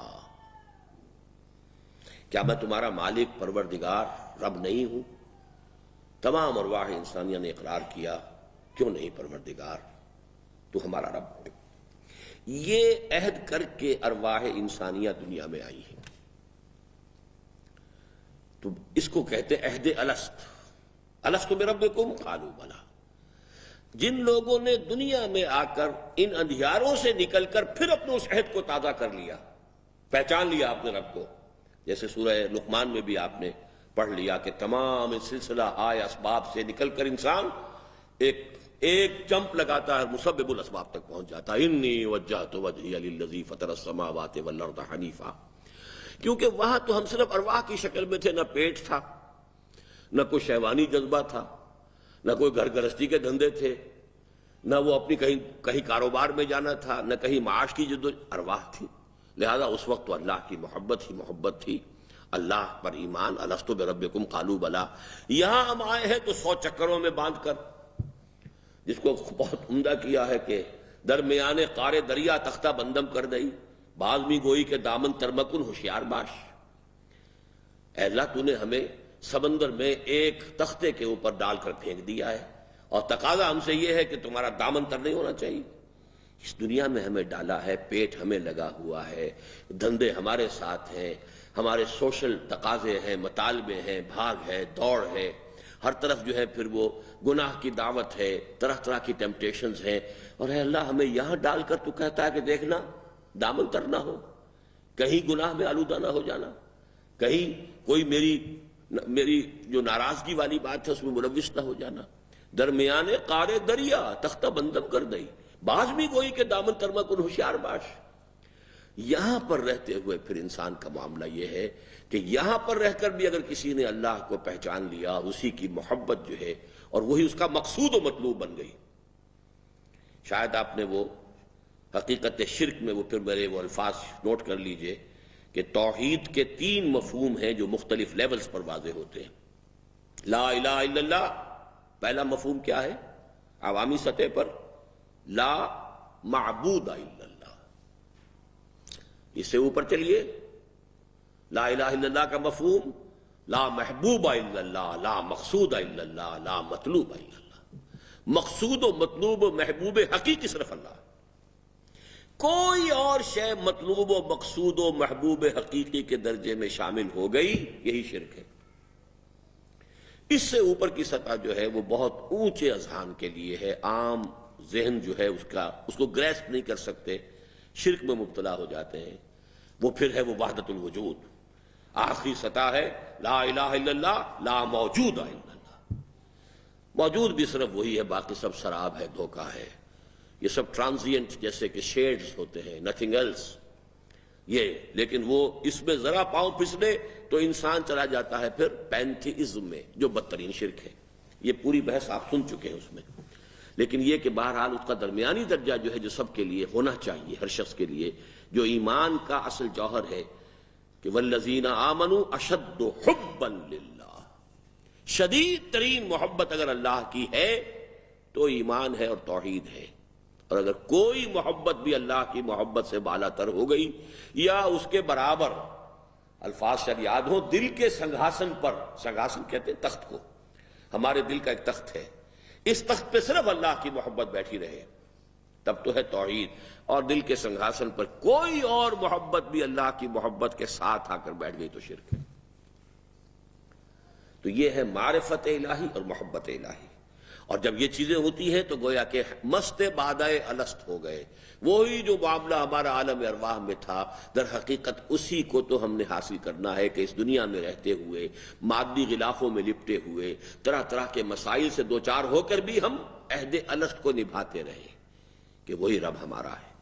کیا میں تمہارا مالک پروردگار رب نہیں ہوں؟ تمام ارواح انسانیہ نے اقرار کیا، کیوں نہیں پروردگار، تو ہمارا رب ہے. یہ عہد کر کے ارواح انسانیہ دنیا میں آئی ہے. تو اس کو کہتے عہد الست. الست بربکم قالوا بلا. جن لوگوں نے دنیا میں آ کر ان اندھیاروں سے نکل کر پھر اپنے اس عہد کو تازہ کر لیا، پہچان لیا اپنے رب کو، جیسے سورہ لقمان میں بھی آپ نے پڑھ لیا کہ تمام سلسلہ آئے اسباب سے نکل کر انسان ایک جمپ لگاتا ہے، مسبب الاسباب تک پہنچ جاتا ہے. انی وجہت وجہی للذی فطر السماوات والارض حنیفا. کیونکہ وہاں تو ہم صرف ارواح کی شکل میں تھے، نہ پیٹ تھا، نہ کوئی شہوانی جذبہ تھا، نہ کوئی گھر گرستی کے دھندے تھے، نہ وہ اپنی کہیں کاروبار میں جانا تھا، نہ کہیں معاش کی جد ارواح تھی. لہذا اس وقت تو اللہ کی محبت ہی محبت تھی، اللہ پر ایمان. الست بربکم قالوا بلا. یہاں ہم آئے ہیں تو 100 چکروں میں باندھ کر، جس کو بہت عمدہ کیا ہے کہ درمیان قار دریا تختہ بندم کر دئی، باز می گوئی کے دامن ترمکن ہوشیار باش. اے اللہ تو نے ہمیں سمندر میں ایک تختے کے اوپر ڈال کر پھینک دیا ہے، اور تقاضا ہم سے یہ ہے کہ تمہارا دامن تر نہیں ہونا چاہیے. اس دنیا میں ہمیں ڈالا ہے، پیٹ ہمیں لگا ہوا ہے، دھندے ہمارے ساتھ ہیں، ہمارے سوشل تقاضے ہیں، مطالبے ہیں، بھاگ ہے، دوڑ ہے، ہر طرف جو ہے پھر وہ گناہ کی دعوت ہے، طرح طرح کی ٹیمپٹیشنز ہیں. اور اے اللہ ہمیں یہاں ڈال کر تو کہتا ہے کہ دیکھنا دامن تر نہ ہو، کہیں گناہ میں آلودہ نہ ہو جانا، کہیں کوئی میری جو ناراضگی والی بات ہے اس میں ملوث نہ ہو جانا. درمیان قار دریا تختہ بندم کر دئی، باز بھی گوئی کہ دامن ترما کن ہوشیار باش. یہاں پر رہتے ہوئے پھر انسان کا معاملہ یہ ہے کہ یہاں پر رہ کر بھی اگر کسی نے اللہ کو پہچان لیا، اسی کی محبت جو ہے اور وہی اس کا مقصود و مطلوب بن گئی. شاید آپ نے وہ حقیقت شرک میں وہ پھر میرے وہ الفاظ نوٹ کر لیجئے کہ توحید کے 3 مفہوم ہیں جو مختلف لیولز پر واضح ہوتے ہیں. لا الہ الا اللہ پہلا مفہوم کیا ہے عوامی سطح پر؟ لا معبود الا اللہ. اس سے اوپر چلیے، لا الہ الا اللہ کا مفہوم لا محبوب الا اللہ، لا مقصود الا اللہ، لا مطلوب الا اللہ. مقصود و مطلوب و محبوب حقیقی صرف اللہ. کوئی اور شے مطلوب و مقصود و محبوب حقیقی کے درجے میں شامل ہو گئی، یہی شرک ہے. اس سے اوپر کی سطح جو ہے وہ بہت اونچے اذہان کے لیے ہے، عام ذہن جو ہے اس کو گریسپ نہیں کر سکتے، شرک میں مبتلا ہو جاتے ہیں. وہ پھر ہے وہ وحدت الوجود. آخری سطح ہے لا الہ الا اللہ، لا موجود الا اللہ. موجود بھی صرف وہی ہے، باقی سب سراب ہے، دھوکہ ہے. یہ سب ٹرانزینٹ جیسے کہ شیڈز ہوتے ہیں، نتھنگ ایلس. یہ لیکن وہ اس میں ذرا پاؤں پھسلے تو انسان چلا جاتا ہے پھر پینتھیزم میں، جو بدترین شرک ہے. یہ پوری بحث آپ سن چکے ہیں اس میں. لیکن یہ کہ بہرحال اس کا درمیانی درجہ جو ہے جو سب کے لیے ہونا چاہیے، ہر شخص کے لیے، جو ایمان کا اصل جوہر ہے کہ والذین آمنوا اشد حبا للہ. شدید ترین محبت اگر اللہ کی ہے تو ایمان ہے اور توحید ہے. اور اگر کوئی محبت بھی اللہ کی محبت سے بالا تر ہو گئی یا اس کے برابر، الفاظ شاید یاد ہو، دل کے سنگھاسن پر، سنگھاسن کہتے ہیں تخت کو، ہمارے دل کا ایک تخت ہے، اس تخت پہ صرف اللہ کی محبت بیٹھی رہے تب تو ہے توحید. اور دل کے سنگھاسن پر کوئی اور محبت بھی اللہ کی محبت کے ساتھ آ کر بیٹھ گئی تو شرک ہے. تو یہ ہے معرفت الہی اور محبت الہی. اور جب یہ چیزیں ہوتی ہیں تو گویا کہ مست بادائے الست ہو گئے. وہی جو معاملہ ہمارا عالم ارواح میں تھا، در حقیقت اسی کو تو ہم نے حاصل کرنا ہے کہ اس دنیا میں رہتے ہوئے، مادی غلافوں میں لپٹے ہوئے، طرح طرح کے مسائل سے دوچار ہو کر بھی ہم عہد الست کو نبھاتے رہیں کہ وہی رب ہمارا ہے.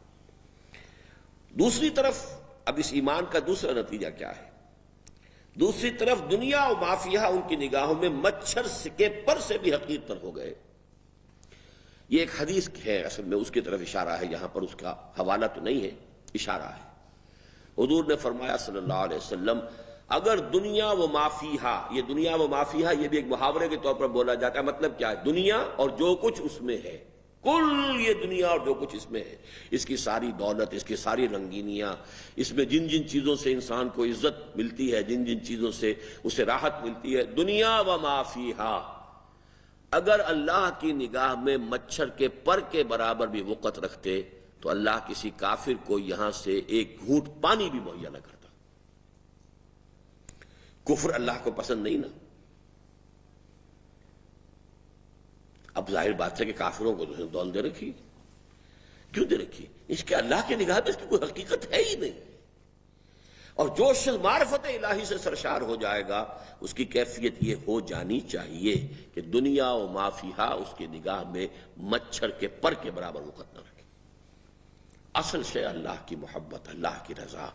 دوسری طرف اب اس ایمان کا دوسرا نتیجہ کیا ہے؟ دوسری طرف دنیا و ما فیہا ان کی نگاہوں میں مچھر کے پر سے بھی حقیر تر ہو گئے. یہ ایک حدیث ہے، اصل میں اس کی طرف اشارہ ہے، یہاں پر اس کا حوالہ تو نہیں ہے، اشارہ ہے. حضور نے فرمایا صلی اللہ علیہ وسلم، اگر دنیا و ما فیہا، یہ دنیا و ما فیہا یہ بھی ایک محاورے کے طور پر بولا جاتا ہے. مطلب کیا ہے؟ دنیا اور جو کچھ اس میں ہے، کل یہ دنیا اور جو کچھ اس میں ہے، اس کی ساری دولت، اس کی ساری رنگینیاں، اس میں جن جن چیزوں سے انسان کو عزت ملتی ہے، جن جن چیزوں سے اسے راحت ملتی ہے، دنیا و ما فیہا اگر اللہ کی نگاہ میں مچھر کے پر کے برابر بھی وقت رکھتے تو اللہ کسی کافر کو یہاں سے ایک گھونٹ پانی بھی مہیا نہ کرتا. کفر اللہ کو پسند نہیں نا. اب ظاہر بات ہے کہ کافروں کو تو دول دے رکھی. کیوں دے رکھی؟ اس کے اللہ کی نگاہ میں اس کی کوئی حقیقت ہے ہی نہیں. اور جو شخص معرفت الہی سے سرشار ہو جائے گا اس کی کیفیت یہ ہو جانی چاہیے کہ دنیا و ما فیہا اس کی نگاہ میں مچھر کے پر کے برابر وقت نہ رکھے. اصل شے اللہ کی محبت، اللہ کی رضا،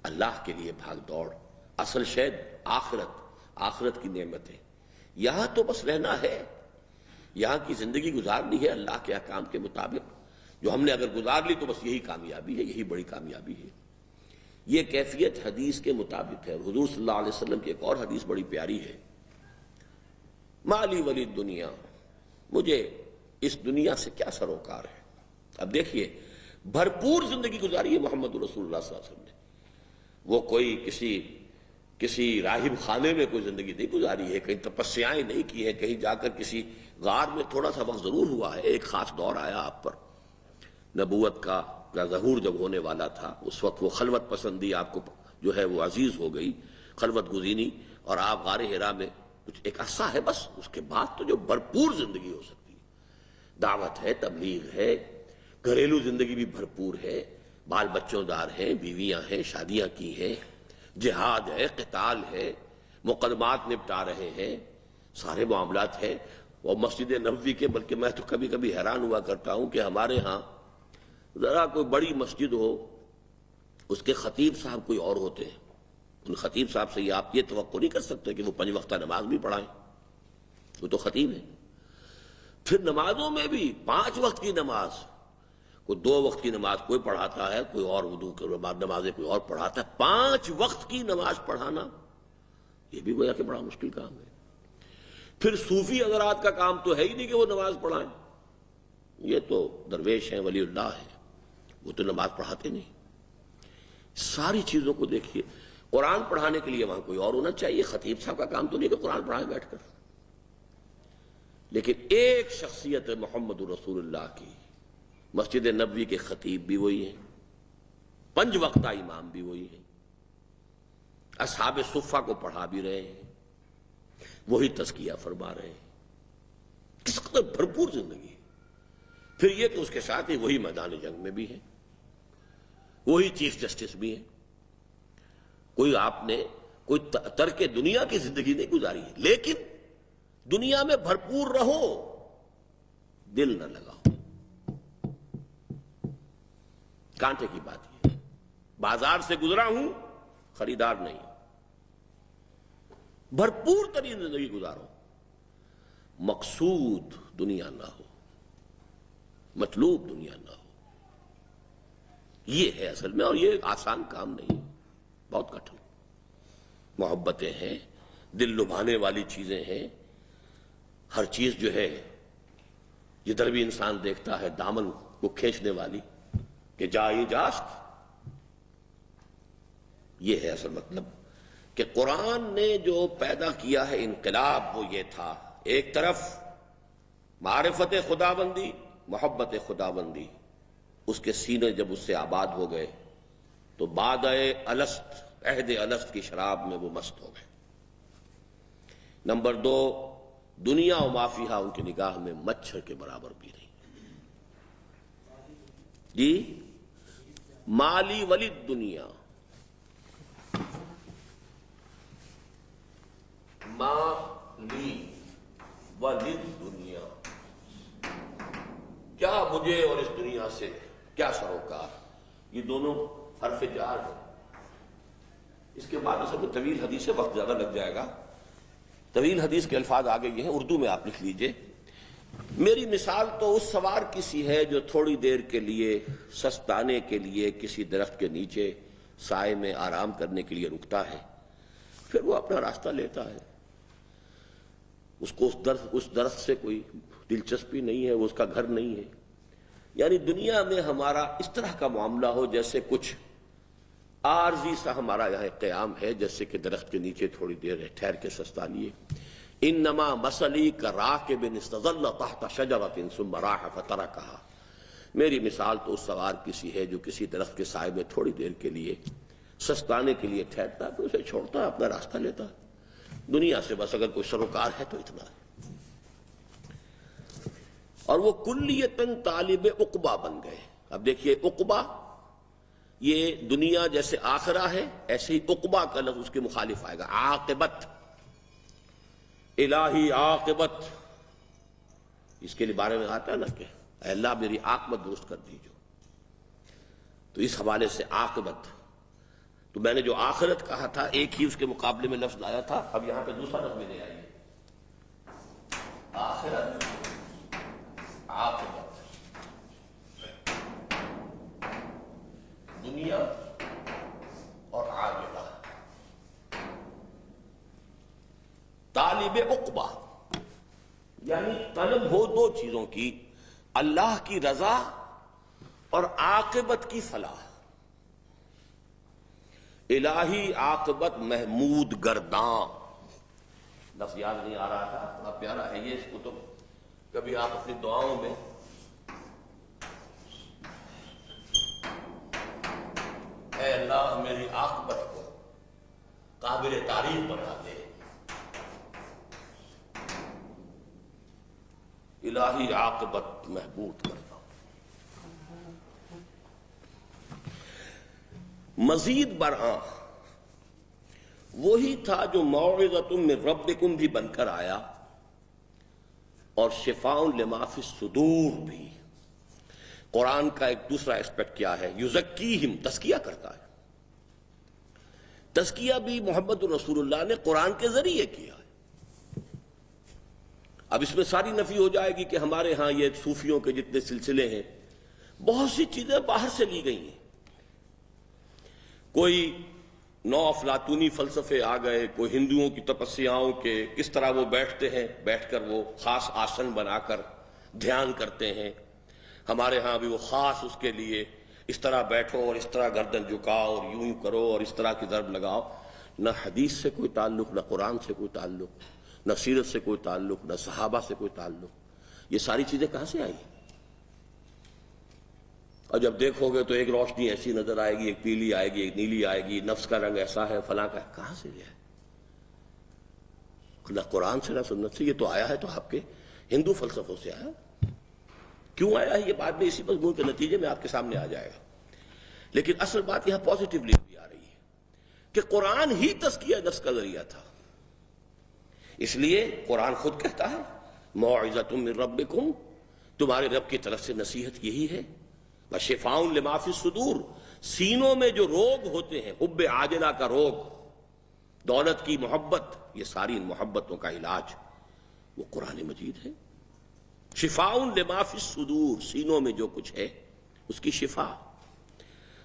اللہ کے لیے بھاگ دوڑ. اصل شے آخرت کی نعمتیں. یہاں تو بس رہنا ہے، یہاں کی زندگی گزارنی ہے اللہ کے احکام کے مطابق. جو ہم نے اگر گزار لی تو بس یہی کامیابی ہے، یہی بڑی کامیابی ہے. یہ کیفیت حدیث کے مطابق ہے. حضور صلی اللہ علیہ وسلم کی ایک اور حدیث بڑی پیاری ہے، مالی ولی دنیا، مجھے اس دنیا سے کیا سروکار ہے. اب دیکھیے بھرپور زندگی گزاری ہے محمد رسول اللہ صلی اللہ علیہ وسلم نے. وہ کوئی کسی راہب خانے میں کوئی زندگی نہیں گزاری ہے، کہیں تپسیائیں نہیں کی ہیں، کہیں جا کر کسی غار میں تھوڑا سا وقت ضرور ہوا ہے. ایک خاص دور آیا آپ پر، نبوت کا ظہور جب ہونے والا تھا، اس وقت وہ خلوت پسندی آپ کو جو ہے وہ عزیز ہو گئی، خلوت گزینی، اور آپ غار حرا میں کچھ ایک عرصہ ہے بس. اس کے بعد تو جو بھرپور زندگی ہو سکتی ہے، دعوت ہے، تبلیغ ہے، گھریلو زندگی بھی بھرپور ہے، بال بچوں دار ہیں، بیویاں ہیں، شادیاں کی ہیں، جہاد ہے، قتال ہے، مقدمات نپٹا رہے ہیں، سارے معاملات ہیں. وہ مسجد نبوی کے، بلکہ میں تو کبھی کبھی حیران ہوا کرتا ہوں کہ ہمارے ہاں ذرا کوئی بڑی مسجد ہو، اس کے خطیب صاحب کوئی اور ہوتے ہیں. ان خطیب صاحب سے آپ یہ توقع نہیں کر سکتے کہ وہ 5 وقتہ نماز بھی پڑھائیں، وہ تو خطیب ہیں. پھر نمازوں میں بھی 5 وقت کی نماز، کوئی 2 وقت کی نماز کوئی پڑھاتا ہے، کوئی اور وضو کے بعد نمازیں کوئی اور پڑھاتا ہے. 5 وقت کی نماز پڑھانا یہ بھی گویا کہ بڑا مشکل کام ہے. پھر صوفی حضرات کا کام تو ہے ہی نہیں کہ وہ نماز پڑھائیں. یہ تو درویش ہیں، ولی اللہ ہیں، وہ تو نماز پڑھاتے نہیں. ساری چیزوں کو دیکھیے. قرآن پڑھانے کے لیے وہاں کوئی اور ہونا چاہیے. خطیب صاحب کا کام تو نہیں کہ قرآن پڑھائیں بیٹھ کر. لیکن ایک شخصیت محمد رسول اللہ کی، مسجد نبوی کے خطیب بھی وہی ہیں، 5 وقتہ امام بھی وہی ہیں، اصحاب صفہ کو پڑھا بھی رہے ہیں، وہی تزکیہ فرما رہے ہیں. کس قدر بھرپور زندگی ہے. پھر یہ کہ اس کے ساتھ ہی وہی میدان جنگ میں بھی ہے، وہی چیف جسٹس بھی ہے. کوئی آپ نے کوئی ترک دنیا کی زندگی نہیں گزاری ہے، لیکن دنیا میں بھرپور رہو، دل نہ لگاؤ. کانٹے کی بات یہ، بازار سے گزرا ہوں، خریدار نہیں. بھرپور ترین زندگی گزارو، مقصود دنیا نہ ہو، مطلوب دنیا نہ ہو. یہ ہے اصل میں، اور یہ آسان کام نہیں، بہت کٹھن. محبتیں ہیں، دل لبھانے والی چیزیں ہیں. ہر چیز جو ہے جدھر بھی انسان دیکھتا ہے دامن کو کھینچنے والی کہ جائے جاست. یہ ہے اصل مطلب کہ قرآن نے جو پیدا کیا ہے انقلاب، وہ یہ تھا، ایک طرف معرفت خداوندی، محبت خداوندی، اس کے سینے جب اس سے آباد ہو گئے تو بعد الست، عہد الست کی شراب میں وہ مست ہو گئے۔ نمبر 2، دنیا و ما فیہا ان کی نگاہ میں مچھر کے برابر بھی نہیں۔ جی، مالی ولد دنیا، مالی ولد دنیا، کیا مجھے اور اس دنیا سے کیا سروکار؟ یہ دونوں حرف جار ہیں۔ اس کے بعد اصل میں طویل حدیث ہے، وقت زیادہ لگ جائے گا۔ طویل حدیث کے الفاظ آگے یہ ہیں، اردو میں آپ لکھ لیجئے۔ میری مثال تو اس سوار کی سی ہے جو تھوڑی دیر کے لیے سستانے کے لیے کسی درخت کے نیچے سائے میں آرام کرنے کے لیے رکتا ہے، پھر وہ اپنا راستہ لیتا ہے۔ اس کو اس درخت سے کوئی دلچسپی نہیں ہے، وہ اس کا گھر نہیں ہے۔ یعنی دنیا میں ہمارا اس طرح کا معاملہ ہو جیسے کچھ عارضی سا ہمارا یہاں قیام ہے، جیسے کہ درخت کے نیچے تھوڑی دیر ٹھہر کے سستا لیے۔ انما مثلی کراکب استظل تحت شجرۃ ثم راح فترکھا، میری مثال تو اس سوار کی سی ہے جو کسی درخت کے سائے میں تھوڑی دیر کے لیے سستانے کے لیے ٹھہرتا ہے، پھر اسے چھوڑتا ہے، اپنا راستہ لیتا ہے۔ دنیا سے بس اگر کوئی سروکار ہے تو اتنا ہے۔ اور وہ کلیتاً طالب عقبہ بن گئے۔ اب دیکھیے، عقبہ یہ دنیا جیسے آخرہ ہے، ایسے ہی عقبہ کا لفظ اس کے مخالف آئے گا، عاقبت، الہی عاقبت۔ اس کے بارے میں آتا ہے نا کہ اے اللہ میری عاقبت درست کر دیجو، تو اس حوالے سے عاقبت۔ تو میں نے جو آخرت کہا تھا ایک ہی اس کے مقابلے میں لفظ لایا تھا، اب یہاں پہ دوسرا لفظ لے آئیے، آخرت، عاقبت، دنیا اور عاجلہ۔ طالب عقبہ یعنی طلب ہو دو چیزوں کی، اللہ کی رضا اور عاقبت کی فلاح۔ الہی عاقبت محمود گرداں، لفظ یاد نہیں آ رہا تھا، بڑا پیارا ہے یہ، اس کو تو کبھی آپ اپنی دعاؤں میں اے اللہ میری عاقبت کو قابل تعریف بنا دے، الہی عاقبت محمود کرتا۔ مزید برآں وہی تھا جو موعظۃ من ربکم بھی بن کر آیا، اور شفاء لما فی الصدور بھی۔ قرآن کا ایک دوسرا اسپیکٹ کیا ہے؟ یزکیہم، تزکیہ کرتا ہے۔ تزکیہ بھی محمد رسول اللہ نے قرآن کے ذریعے کیا ہے۔ اب اس میں ساری نفی ہو جائے گی کہ ہمارے ہاں یہ صوفیوں کے جتنے سلسلے ہیں، بہت سی چیزیں باہر سے لی گئی ہیں۔ کوئی نو افلاطونی فلسفے آ گئے، کوئی ہندوؤں کی تپسیاؤں کے کس طرح وہ بیٹھتے ہیں، بیٹھ کر وہ خاص آسن بنا کر دھیان کرتے ہیں، ہمارے ہاں بھی وہ خاص اس کے لیے اس طرح بیٹھو اور اس طرح گردن جھکاؤ اور یوں کرو اور اس طرح کی ضرب لگاؤ۔ نہ حدیث سے کوئی تعلق، نہ قرآن سے کوئی تعلق، نہ سیرت سے کوئی تعلق، نہ صحابہ سے کوئی تعلق۔ یہ ساری چیزیں کہاں سے آئی؟ اور جب دیکھو گے تو ایک روشنی ایسی نظر آئے گی، ایک پیلی آئے گی، ایک نیلی آئے گی، نفس کا رنگ ایسا ہے، فلاں کا ہے، کہاں سے لیا ہے؟ نہ قرآن سے نہ سنت سے، یہ تو آیا ہے تو آپ کے ہندو فلسفوں سے آیا۔ کیوں آیا ہے یہ بعد میں اسی مضمون کے نتیجے میں آپ کے سامنے آ جائے گا، لیکن اصل بات یہاں پازیٹیولی بھی آ رہی ہے کہ قرآن ہی تزکیہ نفس کا ذریعہ تھا۔ اس لیے قرآن خود کہتا ہے موعظۃ من ربکم، تمہارے رب کی طرف سے نصیحت یہی ہے، وشفاء لما فی الصدور، سینوں میں جو روگ ہوتے ہیں، حب عاجلہ کا روگ، دولت کی محبت، یہ ساری ان محبتوں کا علاج وہ قرآن مجید ہے۔ شفاء لما فی الصدور، سینوں میں جو کچھ ہے اس کی شفا۔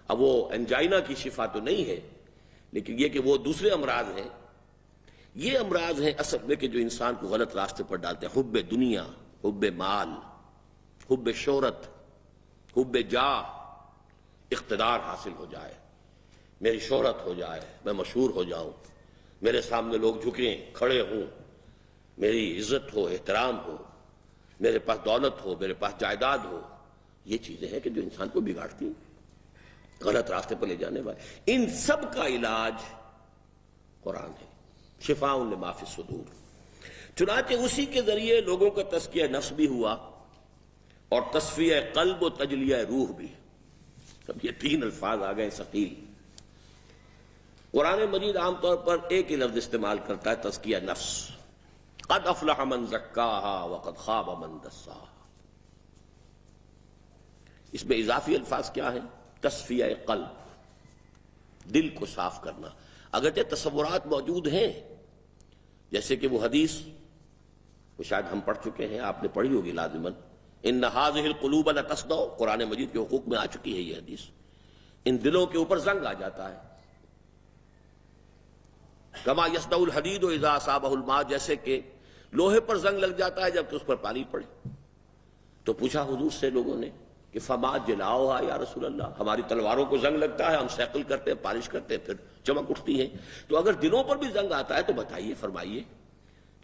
اب وہ انجائنا کی شفا تو نہیں ہے، لیکن یہ کہ وہ دوسرے امراض ہیں، یہ امراض ہیں اصل میں کہ جو انسان کو غلط راستے پر ڈالتے ہیں۔ حب دنیا، حب مال، حب شہرت، حب جاہ، اقتدار حاصل ہو جائے، میری شہرت ہو جائے، میں مشہور ہو جاؤں، میرے سامنے لوگ جھکیں، کھڑے ہوں، میری عزت ہو، احترام ہو، میرے پاس دولت ہو، میرے پاس جائیداد ہو، یہ چیزیں ہیں کہ جو انسان کو بگاڑتی ہیں، غلط راستے پر لے جانے والے. ان سب کا علاج قرآن ہے، شفاء لما فی الصدور. چنانچہ اسی کے ذریعے لوگوں کا تزکیہ نفس بھی ہوا اور تصفیہ قلب و تجلیہ روح بھی. اب یہ تین الفاظ آ گئے ثقیل. قرآن مجید عام طور پر ایک ہی لفظ استعمال کرتا ہے، تزکیہ نفس. قد افلح من زکاہا وقد خاب من دساہا. اس میں اضافی الفاظ کیا ہیں؟ تصفیہ قلب، دل کو صاف کرنا. اگرچہ تصورات موجود ہیں، جیسے کہ وہ حدیث وہ شاید ہم پڑھ چکے ہیں، آپ نے پڑھی ہوگی لازماً، ان هذه القلوب لتصدع. قرآن مجید کے حقوق میں آ چکی ہے یہ حدیث. ان دلوں کے اوپر زنگ آ جاتا ہے. کما یصدع الحدید اذا اصابہ الماء، جیسے کہ لوہے پر زنگ لگ جاتا ہے جب کہ اس پر پانی پڑے. تو پوچھا حضور سے لوگوں نے کہ فما جلاؤہا یا رسول اللہ، ہماری تلواروں کو زنگ لگتا ہے، ہم سیکل کرتے ہیں، پالش کرتے ہیں، پھر چمک اٹھتی ہیں. تو اگر دلوں پر بھی زنگ آتا ہے تو بتائیے، فرمائیے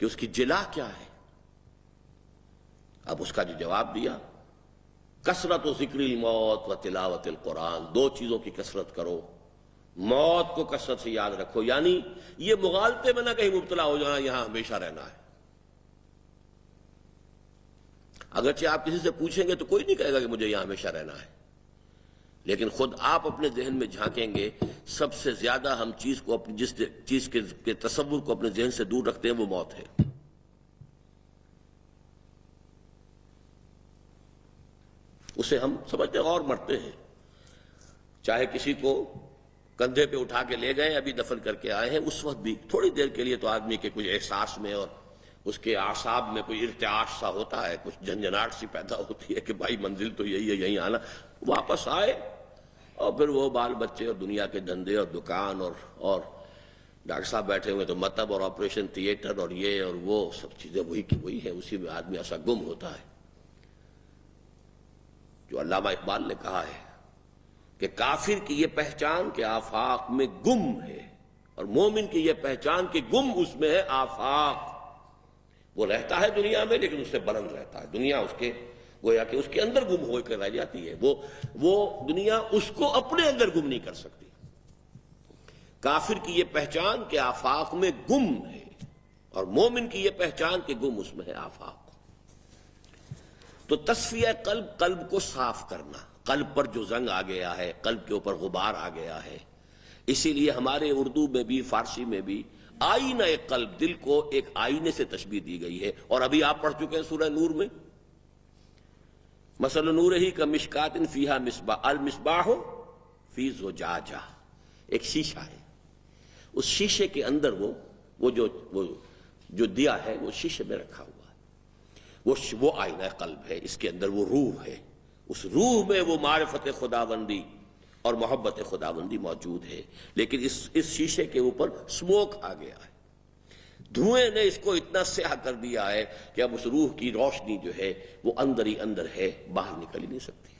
کہ اس کی جلا کیا ہے. اب اس کا جو جواب دیا، کثرت و ذکر الموت و تلاوت القرآن. دو چیزوں کی کثرت کرو، موت کو کثرت سے یاد رکھو، یعنی یہ مغالطے میں نہ کہیں مبتلا ہو جانا یہاں ہمیشہ رہنا ہے. اگرچہ آپ کسی سے پوچھیں گے تو کوئی نہیں کہے گا کہ مجھے یہاں ہمیشہ رہنا ہے، لیکن خود آپ اپنے ذہن میں جھانکیں گے، سب سے زیادہ ہم چیز کو اپنی جس چیز کے تصور کو اپنے ذہن سے دور رکھتے ہیں وہ موت ہے. اسے ہم سمجھتے ہیں اور مرتے ہیں. چاہے کسی کو کندھے پہ اٹھا کے لے گئے، ابھی دفن کر کے آئے ہیں، اس وقت بھی تھوڑی دیر کے لیے تو آدمی کے کچھ احساس میں اور اس کے اعصاب میں کوئی ارتعاش سا ہوتا ہے، کچھ جھنجھناہٹ سی پیدا ہوتی ہے کہ بھائی منزل تو یہی ہے، یہیں آنا. واپس آئے اور پھر وہ بال بچے اور دنیا کے دھندے اور دکان اور ڈاکٹر صاحب بیٹھے ہوئے تو مطب اور آپریشن تھیٹر اور یہ اور وہ سب چیزیں وہی کی وہی ہیں. اسی میں آدمی ایسا گم ہوتا ہے. جو علامہ اقبال نے کہا ہے کہ کافر کی یہ پہچان کہ آفاق میں گم ہے، اور مومن کی یہ پہچان کہ گم اس میں ہے آفاق. وہ رہتا ہے دنیا میں لیکن اس سے بلند رہتا ہے. دنیا اس کے گویا کہ اس کے اندر گم ہو کر رہ جاتی ہے. وہ دنیا اس کو اپنے اندر گم نہیں کر سکتی. کافر کی یہ پہچان کہ آفاق میں گم ہے، اور مومن کی یہ پہچان کہ گم اس میں ہے آفاق. تو تصفیہ قلب، قلب کو صاف کرنا. قلب پر جو زنگ آ گیا ہے، قلب کے اوپر غبار آ گیا ہے. اسی لیے ہمارے اردو میں بھی فارسی میں بھی آئینہ قلب، دل کو ایک آئینے سے تشبیہ دی گئی ہے. اور ابھی آپ پڑھ چکے ہیں سورہ نور میں، مثل نورہ کمشکات فیہا مصباح، المصباح فی زجاجہ. ایک شیشہ ہے، اس شیشے کے اندر وہ جو دیا ہے وہ شیشے میں رکھا ہوا ہے. وہ آئینہ قلب ہے. اس کے اندر وہ روح ہے. اس روح میں وہ معرفت خداوندی اور محبت خداوندی موجود ہے. لیکن اس شیشے کے اوپر سموک آ گیا ہے. دھوئیں نے اس کو اتنا سیاہ کر دیا ہے کہ اب اس روح کی روشنی جو ہے وہ اندر ہی اندر ہے، باہر نکل ہی نہیں سکتی.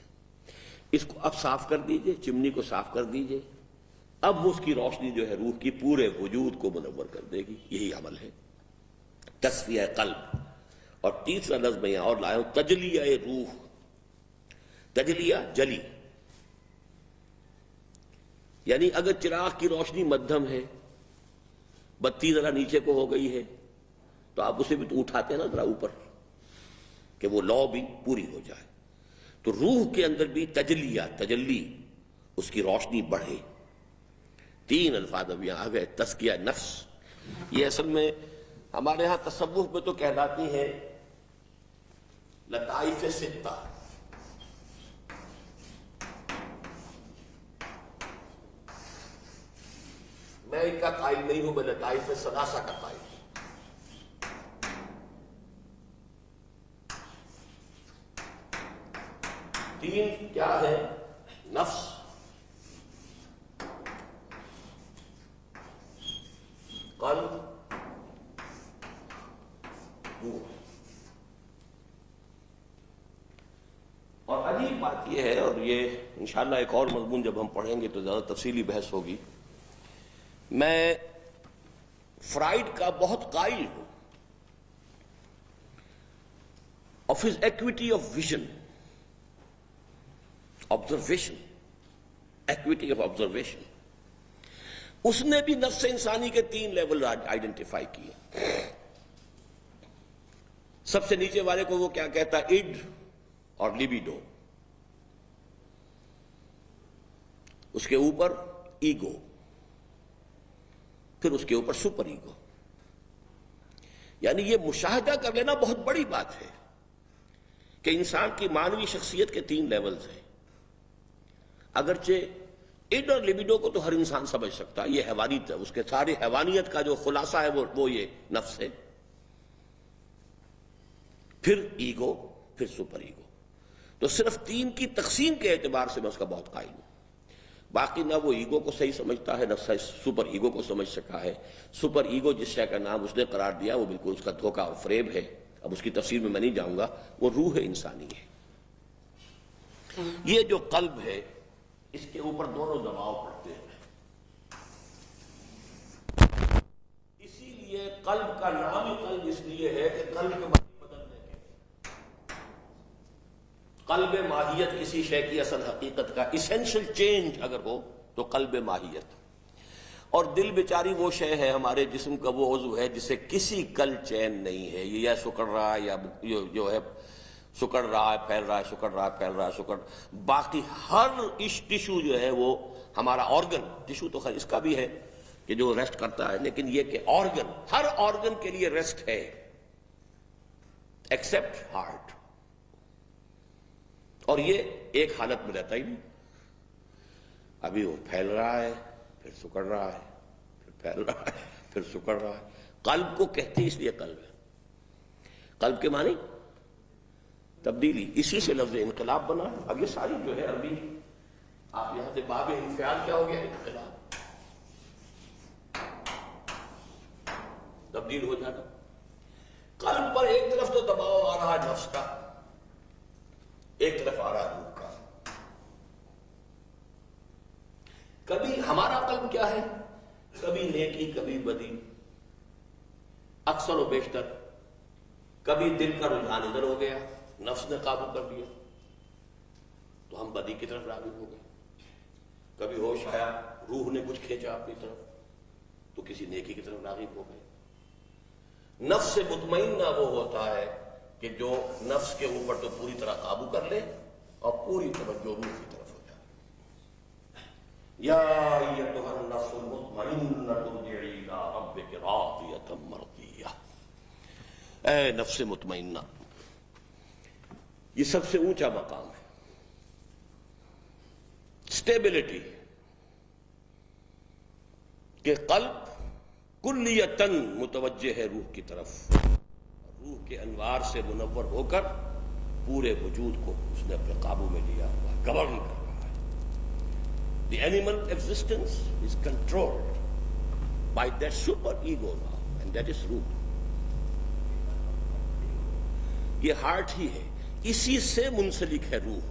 اس کو اب صاف کر دیجئے، چمنی کو صاف کر دیجئے. اب اس کی روشنی جو ہے روح کی پورے وجود کو منور کر دے گی. یہی عمل ہے تصفیہ قلب. اور تیسرا لفظ میں یہاں اور لایا ہوں، تجلیہ روح. تجلیہ جلی، یعنی اگر چراغ کی روشنی مدھم ہے، بتی ذرا نیچے کو ہو گئی ہے، تو آپ اسے بھی تو اٹھاتے ہیں نا ذرا اوپر کہ وہ لو بھی پوری ہو جائے. تو روح کے اندر بھی تجلی، اس کی روشنی بڑھے. تین الفاظ اب یہاں آ گئے. تزکیہ نفس، یہ اصل میں ہمارے ہاں تصوف میں تو کہلاتی ہے لطائف ستہ. میں ان کا قائل نہیں ہوں، میں لطائف ثلاثہ کا قائل ہوں. تین کیا ہے؟ نفس، قلب، روح. اور عجیب بات یہ ہے، اور یہ انشاءاللہ ایک اور مضمون جب ہم پڑھیں گے تو زیادہ تفصیلی بحث ہوگی. میں فرائڈ کا بہت قائل ہوں of his equity of vision. Observation, equity of observation. اس نے بھی نفس انسانی کے 3 لیول آئیڈینٹیفائی کیے. سب سے نیچے والے کو وہ کیا کہتا ہے؟ اڈ اور لیبیڈو. اس کے اوپر ایگو، پھر اس کے اوپر سپر ایگو. یعنی یہ مشاہدہ کر لینا بہت بڑی بات ہے کہ انسان کی مانوی شخصیت کے 3 لیولز ہیں. اگرچہ اڈ اور لیبیڈو کو تو ہر انسان سمجھ سکتا ہے، یہ حیوانیت ہے، اس کے سارے حیوانیت کا جو خلاصہ ہے وہ یہ نفس ہے. پھر ایگو، پھر سپر ایگو. تو صرف 3 کی تقسیم کے اعتبار سے میں اس کا بہت قائل ہوں. باقی نہ وہ ایگو کو صحیح سمجھتا ہے، نہ سپر ایگو کو سمجھ سکا ہے. سپر ایگو جس شے کا نام اس نے قرار دیا وہ بالکل اس کا دھوکہ اور فریب ہے. اب اس کی تفسیر میں نہیں جاؤں گا. وہ روح انسانی ہے. یہ جو قلب ہے اس کے اوپر دونوں دباؤ پڑتے ہیں. اسی لیے قلب کا نام ہی قلب اس لیے ہے کہ قلب کے بدلنے کے قلب ماہیت کسی شے کی اصل حقیقت کا ایسنشل چینج اگر ہو تو قلب ماہیت. اور دل بیچاری وہ شے ہے ہمارے جسم کا وہ عضو ہے جسے کسی کل چین نہیں ہے. یہ یا سکڑ رہا ہے یا جو ہے سکڑ رہا ہے پھیل رہا ہے، سکڑ رہا ہے پھیل رہا ہے، سکڑ. باقی ہر ٹشو جو ہے وہ ہمارا آرگن، ٹشو تو خیر اس کا بھی ہے کہ جو ریسٹ کرتا ہے، لیکن یہ کہ آرگن، ہر آرگن کے لیے ریسٹ ہے ایکسپٹ ہارٹ. اور یہ ایک حالت میں رہتا ہی نہیں. ابھی وہ پھیل رہا ہے، پھر سکڑ رہا ہے، پھر پھیل رہا ہے، پھر سکڑ رہا ہے. قلب کو کہتے اس لیے قلب ہے. قلب کے معنی تبدیلی، اسی سے لفظ انقلاب بنا. اب یہ ساری جو ہے عربی، آپ یہاں سے باب انفعال کیا ہو گیا؟ انقلاب، تبدیل ہو جانا. قلب پر ایک طرف تو دباؤ آ رہا نفس کا، ایک طرف آ رہا روح کا. کبھی ہمارا قلب کیا ہے؟ کبھی نیکی، کبھی بدی، اکثر و بیشتر. کبھی دل کا رجحان ادھر ہو گیا، نفس نے قابو کر دیا تو ہم بدی کی طرف راغب ہو گئے. کبھی ہوش آیا، روح نے کچھ کھینچا اپنی طرف تو کسی نیکی کی طرف راغب ہو گئے. نفس سے مطمئنہ وہ ہوتا ہے کہ جو نفس کے اوپر تو پوری طرح قابو کر لے اور پوری توجہ روح کی طرف ہو جائے. یا ایتھا النفس المطمئنہ ارجعی الی ربک راضیۃ مرضیہ. اے نفس مطمئنہ، یہ سب سے اونچا مقام ہے. اسٹیبلٹی کہ قلب کلیتاً متوجہ ہے روح کی طرف، روح کے انوار سے منور ہو کر پورے وجود کو اس نے اپنے قابو میں لیا ہوا، گورن کر رہا ہے. The animal existence is controlled by that super ego now, and that is روح. یہ ہارٹ ہی ہے، اسی سے منسلک ہے روح.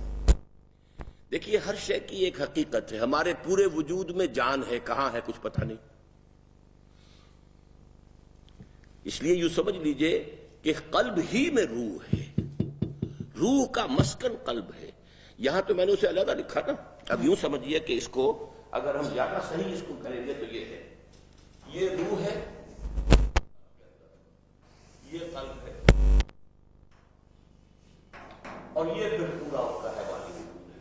دیکھیے ہر شے کی ایک حقیقت ہے. ہمارے پورے وجود میں جان ہے، کہاں ہے کچھ پتہ نہیں. اس لیے یوں سمجھ لیجئے کہ قلب ہی میں روح ہے، روح کا مسکن قلب ہے. یہاں تو میں نے اسے علیحدہ لکھا نا. اب یوں سمجھیے کہ اس کو اگر ہم زیادہ صحیح اس کو کریں گے تو یہ ہے، یہ روح ہے، یہ قلب ہے، اور یہ پھر پورا اس کا حیوانی وجود ہے.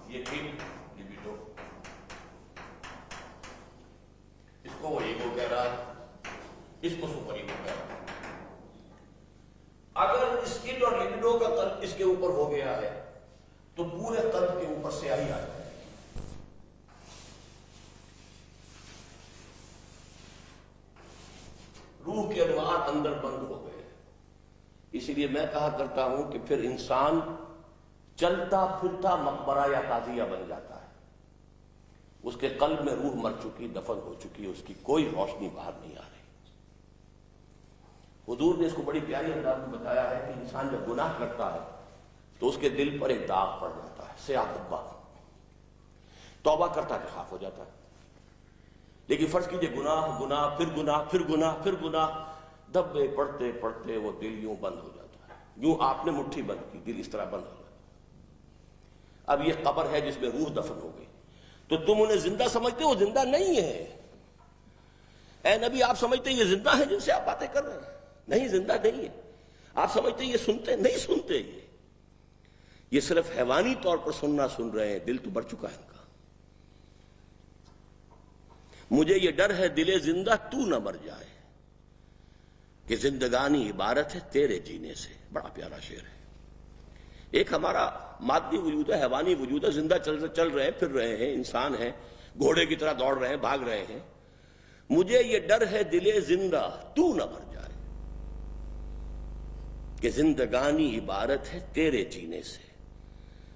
یہ ٹھیک لبیڈو، اس کو وہ ایگو کہہ رہا ہے، اس کو سپر ایگو کہہ رہا ہے. اگر اس اڈ اور لبیڈو کا قلب اس کے اوپر ہو گیا ہے تو پورے قلب کے اوپر سیاہی آ جائے. روح کے انوار اندر بند ہو گئے. اسی لیے میں کہا کرتا ہوں کہ پھر انسان چلتا پھرتا مقبرہ یا قاضیہ بن جاتا ہے. اس کے قلب میں روح مر چکی، دفن ہو چکی، اس کی کوئی روشنی باہر نہیں آ رہی. حضور نے اس کو بڑی پیاری انداز میں بتایا ہے کہ انسان جب گناہ کرتا ہے تو اس کے دل پر ایک داغ پڑ جاتا ہے، سیاہ دھبا. توبہ کرتا ہے صاف ہو جاتا ہے. لیکن فرض کیجئے گناہ، گناہ، پھر گناہ، پھر گناہ، پھر گناہ، دبے پڑتے پڑتے وہ دل یوں بند ہو جاتا ہے. یوں آپ نے مٹھی بند کی، دل اس طرح بند ہو گیا. اب یہ قبر ہے جس میں روح دفن ہو گئی، تو تم انہیں زندہ سمجھتے ہو؟ زندہ نہیں ہے. اے نبی آپ سمجھتے ہیں یہ زندہ ہے جن سے آپ باتیں کر رہے ہیں؟ نہیں، زندہ نہیں ہے. آپ سمجھتے ہیں یہ سنتے؟ نہیں سنتے. یہ صرف حیوانی طور پر سننا سن رہے ہیں، دل تو مر چکا ہے ان کا. مجھے یہ ڈر ہے دل زندہ تو نہ مر جائے، کہ زندگانی عبارت ہے تیرے جینے سے. بڑا پیارا شعر ہے. ایک ہمارا مادی وجود ہے، حیوانی وجود ہے، زندہ چل رہے ہیں، پھر رہے ہیں، انسان ہیں، گھوڑے کی طرح دوڑ رہے ہیں، بھاگ رہے ہیں. مجھے یہ ڈر ہے دل زندہ تو نہ مر جائے، کہ زندگانی عبارت ہے تیرے جینے سے.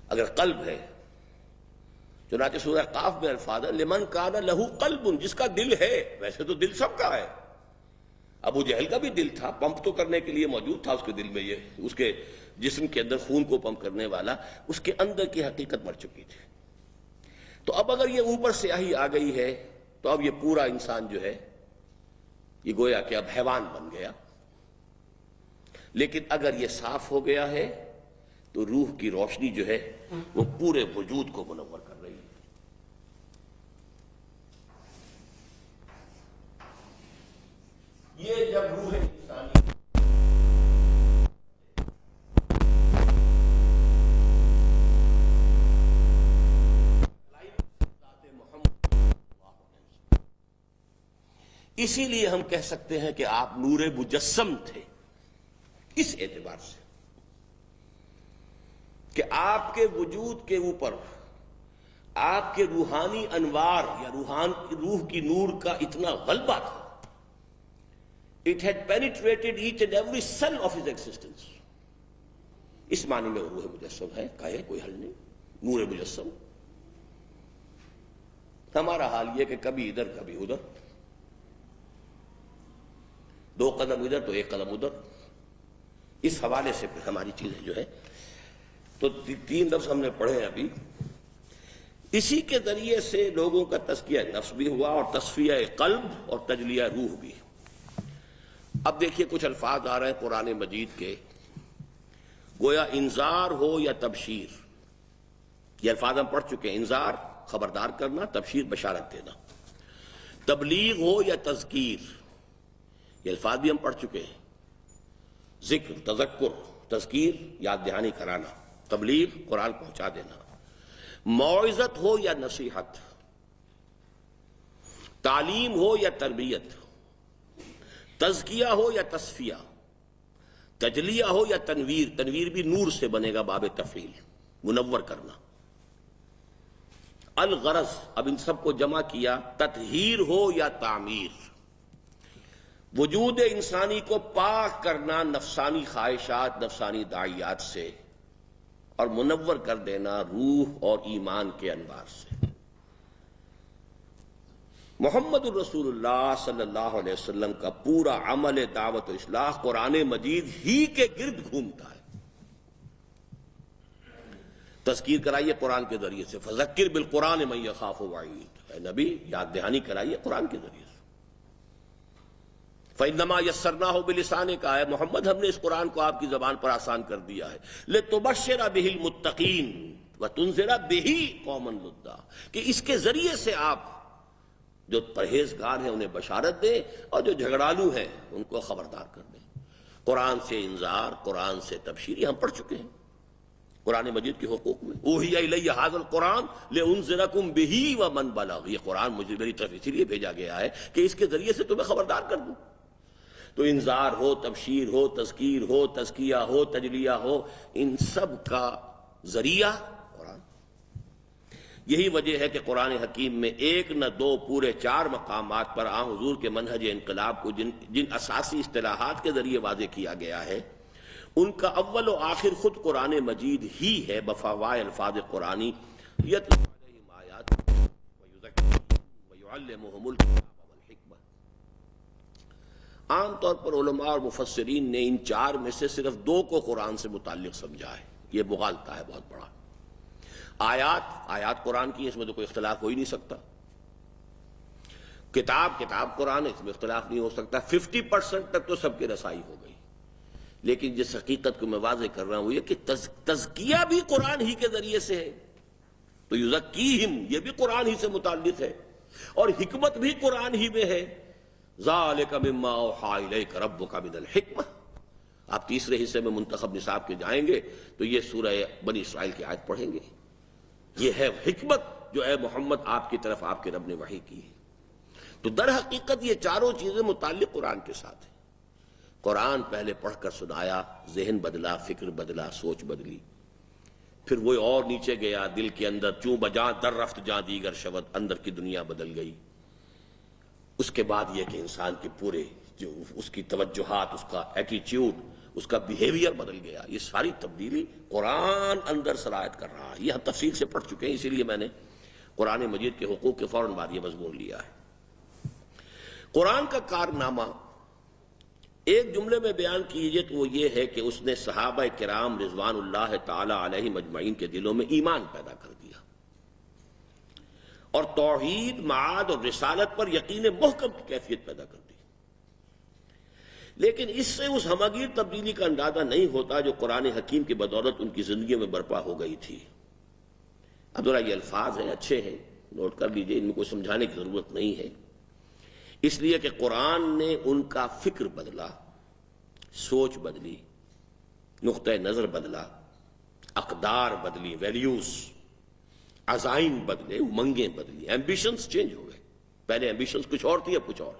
اگر قلب ہے، چنانچہ سورہ قاف میں الفاظ ہے لمن کان لہو قلب، جس کا دل ہے. ویسے تو دل سب کا ہے. ابو جہل کا بھی دل تھا، پمپ تو کرنے کے لیے موجود تھا اس کے دل میں، یہ اس کے جسم کے اندر خون کو پمپ کرنے والا، اس کے اندر کی حقیقت مر چکی تھی. تو اب اگر یہ اوپر سیاہی آ گئی ہے تو اب یہ پورا انسان جو ہے یہ گویا کہ اب حیوان بن گیا. لیکن اگر یہ صاف ہو گیا ہے تو روح کی روشنی جو ہے وہ پورے وجود کو منور کر رہی ہے. یہ جب روح انسانی اسی لیے ہم کہہ سکتے ہیں کہ آپ نور مجسم تھے، اس اعتبار سے کہ آپ کے وجود کے اوپر آپ کے روحانی انوار یا روح کی نور کا اتنا غلبہ تھا. It had penetrated each and every cell of his existence. اس معنی میں روح مجسم ہے، کہے کوئی حل نہیں. نور مجسم. ہمارا حال یہ کہ کبھی ادھر کبھی ادھر، دو قدم ادھر تو ایک قدم ادھر. اس حوالے سے پھر ہماری چیزیں جو ہے تو 3 لفظ ہم نے پڑھے ابھی. اسی کے ذریعے سے لوگوں کا تزکیہ نفس بھی ہوا اور تصفیہ قلب اور تجلیہ روح بھی. اب دیکھیے کچھ الفاظ آ رہے ہیں قرآن مجید کے، گویا انذار ہو یا تبشیر. یہ الفاظ ہم پڑھ چکے ہیں. انذار خبردار کرنا، تبشیر بشارت دینا. تبلیغ ہو یا تذکیر، یہ الفاظ بھی ہم پڑھ چکے ہیں. ذکر، تذکر، تذکیر یاد دہانی کرانا، تبلیغ قرآن پہنچا دینا. موعظت ہو یا نصیحت، تعلیم ہو یا تربیت، تزکیہ ہو یا تصفیہ، تجلیہ ہو یا تنویر. تنویر بھی نور سے بنے گا، باب تفعیل، منور کرنا. الغرض، اب ان سب کو جمع کیا، تطہیر ہو یا تعمیر، وجود انسانی کو پاک کرنا نفسانی خواہشات، نفسانی داعیات سے، اور منور کر دینا روح اور ایمان کے انوار سے. محمد الرسول اللہ صلی اللہ علیہ وسلم کا پورا عمل دعوت و اصلاح قرآن مجید ہی کے گرد گھومتا ہے. تذکیر کرائیے قرآن کے ذریعے سے، فذکر بالقرآن من یخاف وعید. اے نبی یاد دہانی کرائیے قرآن کے ذریعے سے. فإنما یسرناہ بلسانک، ہے محمد ہم نے اس قرآن کو آپ کی زبان پر آسان کر دیا ہے. لتبشر بہ المتقین وتنذر بہ قوما لدا، کہ اس کے ذریعے سے آپ جو پرہیزگار ہیں انہیں بشارت دیں اور جو جھگڑالو ہیں ان کو خبردار کر دیں. قرآن سے انذار، قرآن سے تبشیر، یہ ہم پڑھ چکے ہیں قرآن مجید کے حقوق میں. اوحی الی ھذا القرآن لانذرکم بہ ومن بلغ، یہ قرآن مجھے میری طرف اسی لیے بھیجا گیا ہے کہ اس کے ذریعے سے تمہیں خبردار کر دوں. تو انذار ہو، تبشیر ہو، تذکیر ہو، تزکیہ ہو، تجلیہ ہو، ان سب کا ذریعہ قرآن. یہی وجہ ہے کہ قرآن حکیم میں ایک نہ دو پورے 4 مقامات پر آن حضور کے منہج انقلاب کو جن اساسی اصطلاحات کے ذریعے واضح کیا گیا ہے، ان کا اول و آخر خود قرآن مجید ہی ہے. بفوائے الفاظ قرآنی یتلو علیہم آیات ویزکیہم ویعلمہم الکتاب والحکمہ. عام طور پر علماء اور مفسرین نے ان 4 میں سے صرف 2 کو قرآن سے متعلق سمجھا ہے. یہ مغالطہ ہے بہت بڑا. آیات قرآن کی، اس میں تو کوئی اختلاف ہو ہی نہیں سکتا. کتاب قرآن، اس میں اختلاف نہیں ہو سکتا. 50% تک تو سب کی رسائی ہو گئی. لیکن جس حقیقت کو میں واضح کر رہا ہوں یہ کہ تزکیہ بھی قرآن ہی کے ذریعے سے ہے، تو یزکیہم یہ بھی قرآن ہی سے متعلق ہے، اور حکمت بھی قرآن ہی میں ہے۔ ذالک مما اوحی الیک ربک من الحکمہ، آپ تیسرے حصے میں منتخب نصاب کے جائیں گے تو یہ سورہ بنی اسرائیل کی آیت پڑھیں گے، یہ ہے حکمت جو اے محمد آپ کی طرف آپ کے رب نے وحی کی ہے۔ تو در حقیقت یہ چاروں چیزیں متعلق قرآن کے ساتھ ہیں۔ قرآن پہلے پڑھ کر سنایا، ذہن بدلا، فکر بدلا، سوچ بدلی، پھر وہ اور نیچے گیا دل کے اندر، چوں بجاں در رفت جاں دیگر شود، اندر کی دنیا بدل گئی۔ اس کے بعد یہ کہ انسان کے پورے جو اس کی توجہات، اس کا ایٹیچیوڈ، اس کا بیہیویئر بدل گیا، یہ ساری تبدیلی قرآن اندر سرایت کر رہا ہے۔ یہ ہم تفصیل سے پڑھ چکے ہیں، اسی لیے میں نے قرآن مجید کے حقوق کے فوراً بعد یہ مضمون لیا ہے۔ قرآن کا کارنامہ ایک جملے میں بیان کیجئے تو وہ یہ ہے کہ اس نے صحابہ کرام رضوان اللہ تعالی علیہم اجمعین کے دلوں میں ایمان پیدا کر دیا، اور توحید، معاد اور رسالت پر یقین محکم کی کیفیت پیدا کر دی۔ لیکن اس سے اس ہمگیر تبدیلی کا اندازہ نہیں ہوتا جو قرآن حکیم کی بدولت ان کی زندگیوں میں برپا ہو گئی تھی۔ اب ذرا یہ الفاظ ہیں، اچھے ہیں، نوٹ کر لیجئے، ان میں کوئی سمجھانے کی ضرورت نہیں ہے، اس لیے کہ قرآن نے ان کا فکر بدلا، سوچ بدلی، نقطۂ نظر بدلا، اقدار بدلی، ویلیوز، عزائم بدلے، امنگیں بدلی، ایمبیشنز چینج ہو گئے۔ پہلے ایمبیشنز کچھ اور تھی، اب کچھ اور۔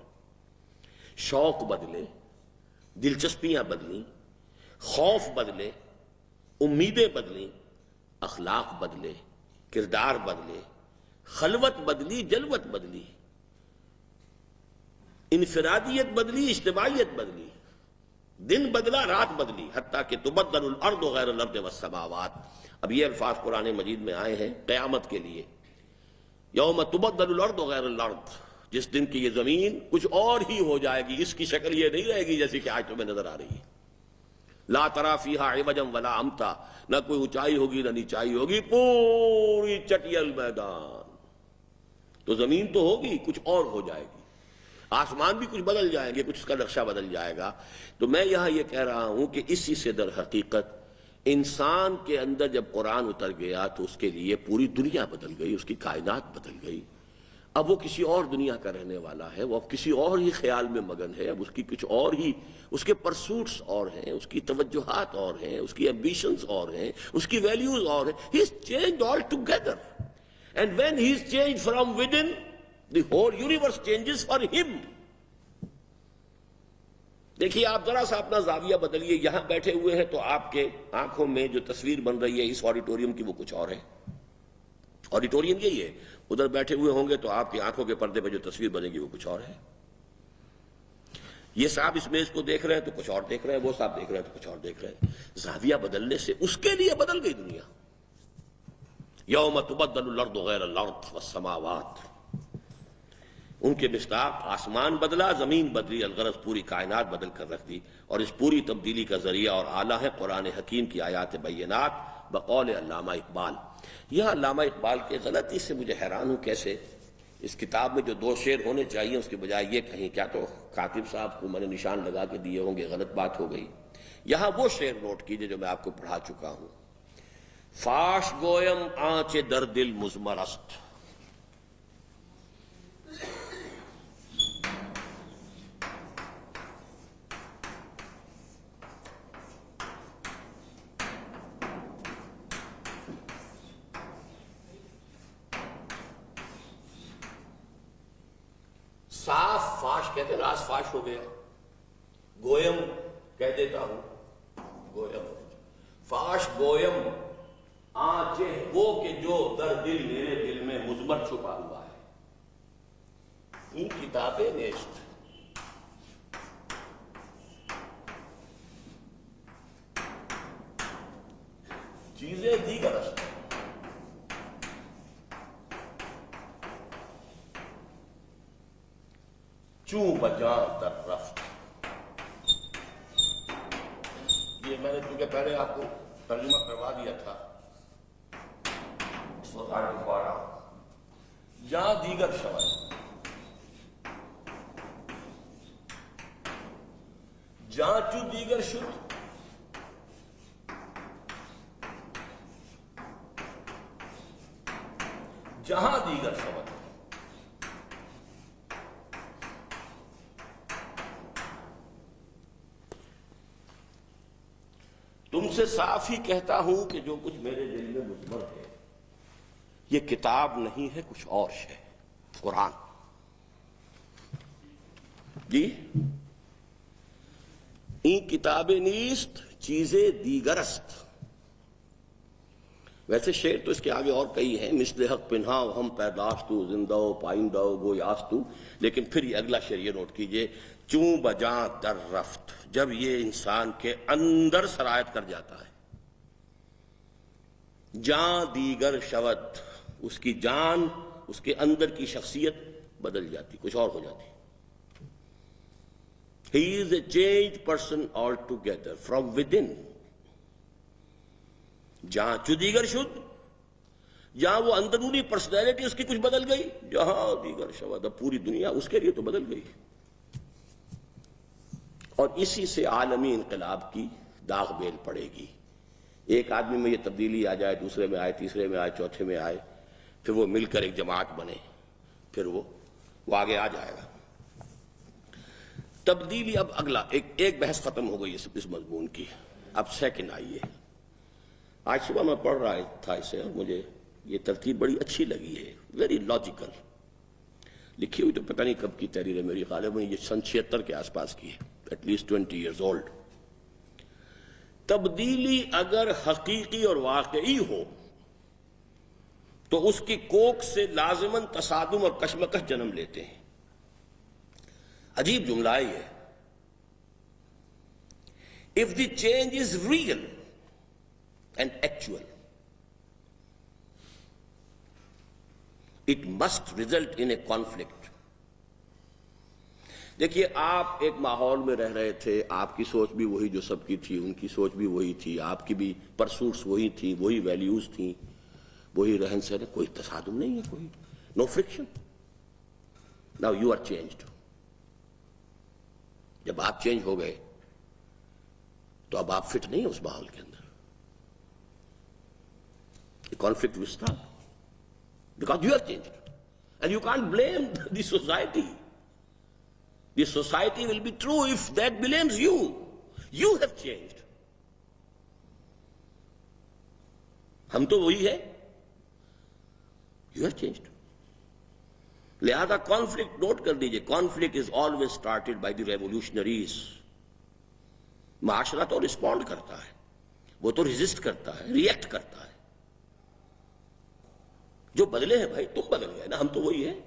شوق بدلے، دلچسپیاں بدلیں، خوف بدلے، امیدیں بدلیں، اخلاق بدلے، کردار بدلے، خلوت بدلی، جلوت بدلی، انفرادیت بدلی، اجتماعیت بدلی، دن بدلا، رات بدلی، حتیٰ کہ تبدل الارض غیر الارض والسماوات۔ اب یہ الفاظ قرآن مجید میں آئے ہیں قیامت کے لیے، یوم تبدل الارض غیر الارض، جس دن کی یہ زمین کچھ اور ہی ہو جائے گی، اس کی شکل یہ نہیں رہے گی جیسی کہ آج تمہیں نظر آ رہی ہے۔ لا تری فیہا عوجا ولا امتا، نہ کوئی اونچائی ہوگی نہ نیچائی ہوگی، پوری چٹیل میدان۔ تو زمین تو ہوگی، کچھ اور ہو جائے گی، آسمان بھی کچھ بدل جائیں گے، کچھ اس کا نقشہ بدل جائے گا۔ تو میں یہاں یہ کہہ رہا ہوں کہ اسی سے در حقیقت انسان کے اندر جب قرآن اتر گیا تو اس کے لیے پوری دنیا بدل گئی، اس کی کائنات بدل گئی۔ اب وہ کسی اور دنیا کا رہنے والا ہے، وہ اب کسی اور ہی خیال میں مگن ہے، اب اس کی کچھ اور ہی، اس کے پرسوٹس اور ہیں، اس کی توجہات اور ہیں، اس کی ایمبیشنز اور ہیں، اس کی ویلیوز اور ہیں۔ He is changed all together, and when he is changed from within, the whole universe changes for him۔ دیکھیے آپ ذرا سا اپنا زاویہ بدلیے، یہاں بیٹھے ہوئے ہیں تو آپ کے آنکھوں میں جو تصویر بن رہی ہے اس آڈیٹوریم کی وہ کچھ اور ہے، آڈیٹوریم یہی ہے، ادھر بیٹھے ہوئے ہوں گے تو آپ کی آنکھوں کے پردے پہ جو تصویر بنے گی وہ کچھ اور ہے۔ یہ صاحب اس میز کو دیکھ رہے ہیں تو کچھ اور دیکھ رہے ہیں، وہ صاحب دیکھ رہے ہیں تو کچھ اور دیکھ رہے ہیں۔ زاویہ بدلنے سے اس کے لیے بدل گئی دنیا۔ یوم تبدل الارض غیر الارض والسماوات، ان کے مصداق آسمان بدلا، زمین بدلی، الغرض پوری کائنات بدل کر رکھ دی۔ اور اس پوری تبدیلی کا ذریعہ اور آلہ ہے قرآن حکیم کی آیات بینات بقول علامہ اقبال۔ یہ علامہ اقبال کے غلطی سے مجھے حیران ہوں کیسے اس کتاب میں جو 2 شعر ہونے چاہیے اس کے بجائے یہ کہیں، کیا تو کاتب صاحب کو میں نے نشان لگا کے دیے ہوں گے، غلط بات ہو گئی۔ یہاں وہ شعر نوٹ کیجئے جو میں آپ کو پڑھا چکا ہوں۔ فاش گویم آنچ در دل مضمر است، صاف فاش کہتے ہیں، راز فاش ہو گیا، گویم کہہ دیتا ہوں، گویم فاش گویم آنچے وہ کہ جو در دل میرے دل میں مضمر چھپا ہوا ہے۔ این کتابیں نیست، چیزیں دیگر است، چوں بجاں در رفت۔ یہ میں نے چونکہ پہلے آپ کو ترجمہ کروا دیا تھا، اس وقت آج لکھوا رہا ہوں۔ جہاں دیگر شود، جہاں چو دیگر شد، جہاں دیگر شود. تم سے صاف ہی کہتا ہوں کہ جو کچھ میرے دل میں مضمر ہے یہ کتاب نہیں ہے، کچھ اور ہے، قرآن. جی این کتاب نیست چیزیں دیگر است. ویسے شعر تو اس کے آگے اور کئی ہیں، مثل حق پنہا ہم پیداشتو زندہ و پائندہ و گو یاستو. لیکن پھر یہ اگلا شعر یہ نوٹ کیجئے، چوں بجاں در رفت، جب یہ انسان کے اندر سرایت کر جاتا ہے. جاں دیگر شود، اس کی جان، اس کے اندر کی شخصیت بدل جاتی، کچھ اور ہو جاتی. He is a changed person altogether from within. جہاں چو دیگر شد، جہاں وہ اندرونی پرسنالٹی اس کی کچھ بدل گئی، جہاں دیگر شود، اب پوری دنیا اس کے لیے تو بدل گئی. اور اسی سے عالمی انقلاب کی داغ بیل پڑے گی. ایک آدمی میں یہ تبدیلی آ جائے، دوسرے میں آئے، تیسرے میں آئے، چوتھے میں آئے، پھر وہ مل کر ایک جماعت بنے، پھر وہ آگے آ جائے گا. تبدیلی. اب اگلا ایک بحث ختم ہو گئی اس مضمون کی. اب سیکنڈ آئیے. آج صبح میں پڑھ رہا تھا اسے اور مجھے یہ ترتیب بڑی اچھی لگی ہے، ویری لاجیکل. لکھی ہوئی تو پتہ نہیں کب کی تحریر ہے، میری غالباً یہ سن 76 کے آس پاس کی ہے، ایٹ لیسٹ 20 years old. تبدیلی اگر حقیقی اور واقعی ہو تو اس کی کوکھ سے لازماً تصادم اور کشمکش جنم لیتے ہیں. عجیب جملہ ہے یہ. If the change is real and actual, it must result in a conflict. دیکھیے، آپ ایک ماحول میں رہ رہے تھے، آپ کی سوچ بھی وہی جو سب کی تھی، ان کی سوچ بھی وہی تھی، آپ کی بھی پرسوٹس وہی تھی، وہی ویلیوز تھیں، وہی رہن سہن، کوئی تصادم نہیں ہے، کوئی no friction. Now you are changed. جب آپ چینج ہو گئے تو اب آپ فٹ نہیں ہیں اس ماحول کے اندر. Conflict will start because you are changed and you can't blame the society. The society will be true if that blames you. You have changed. ہم تو وہی ہے. You have changed. لہذا کانفلکٹ نوٹ کر دیجئے، conflict is always started by the ریولیوشنریز. معاشرہ تو respond کرتا ہے، وہ تو ریزسٹ کرتا ہے، ریئیکٹ کرتا ہے. جو بدلے ہیں بھائی، تم بدل گئے نا، ہم تو وہی ہیں.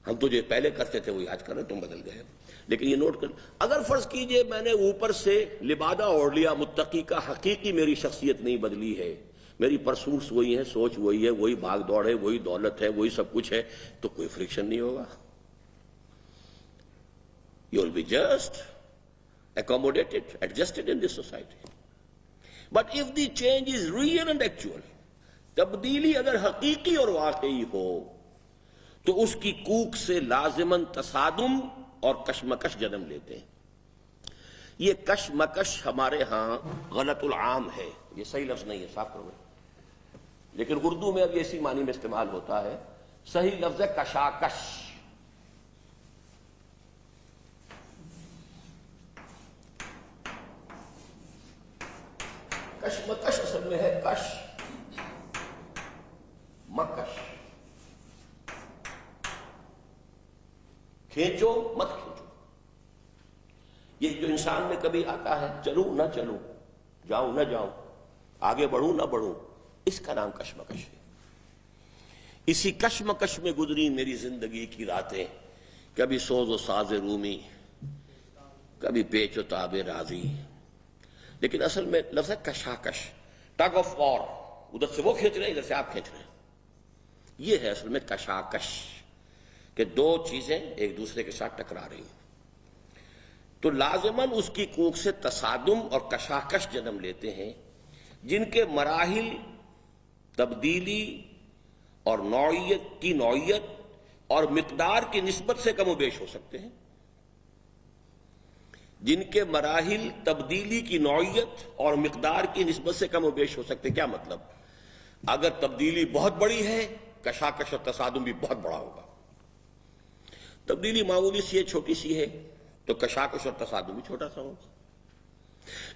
ہم تو جو پہلے کرتے تھے وہی آج کر رہے ہیں، تم بدل گئے. لیکن یہ نوٹ کر، اگر فرض کیجئے میں نے اوپر سے لبادہ اوڑھ لیا متقی کا، حقیقی میری شخصیت نہیں بدلی ہے، میری پرسوٹس وہی ہیں، سوچ وہی ہے، وہی بھاگ دوڑ ہے، وہی دولت ہے، وہی سب کچھ ہے، تو کوئی فرکشن نہیں ہوگا. You will be just accommodated, adjusted in this society. But if the change is real and actual, تبدیلی اگر حقیقی اور واقعی ہو تو اس کی کوکھ سے لازماً تصادم اور کشمکش جنم لیتے ہیں. یہ کشمکش ہمارے ہاں غلط العام ہے، یہ صحیح لفظ نہیں ہے، صاف کرو. لیکن اردو میں اب یہ اسی معنی میں استعمال ہوتا ہے. صحیح لفظ ہے کشاکش. کشمکش اصل میں ہے کش مکش. کھینچو مت کھینچو. یہ جو انسان میں کبھی آتا ہے، چلوں نہ چلوں، جاؤں نہ جاؤں، آگے بڑھوں نہ بڑھوں، اس کا نام کشمکش ہے. اسی کشمکش میں گزری میری زندگی کی راتیں، کبھی سوز و ساز رومی، کبھی پیچ و تاب راضی. لیکن اصل میں لفظ ہے کشاکش، ٹگ آف وار. ادھر سے وہ کھینچ رہے ہیں، ادھر سے آپ کھینچ رہے ہیں. یہ ہے اصل میں کشاکش، کہ دو چیزیں ایک دوسرے کے ساتھ ٹکرا رہی ہیں. تو لازماً اس کی کوکھ سے تصادم اور کشاکش جنم لیتے ہیں، جن کے مراحل تبدیلی اور نوعیت اور مقدار کی نسبت سے کم و بیش ہو سکتے ہیں. جن کے مراحل تبدیلی کی نوعیت اور مقدار کی نسبت سے کم و بیش ہو سکتے ہیں. کیا مطلب؟ اگر تبدیلی بہت بڑی ہے کشاکش اور تصادم بھی بہت بڑا ہوگا. تبدیلی معمولی سی ہے، چھوٹی سی ہے، تو کشاکش اور تصادم بھی چھوٹا سا ہوگا.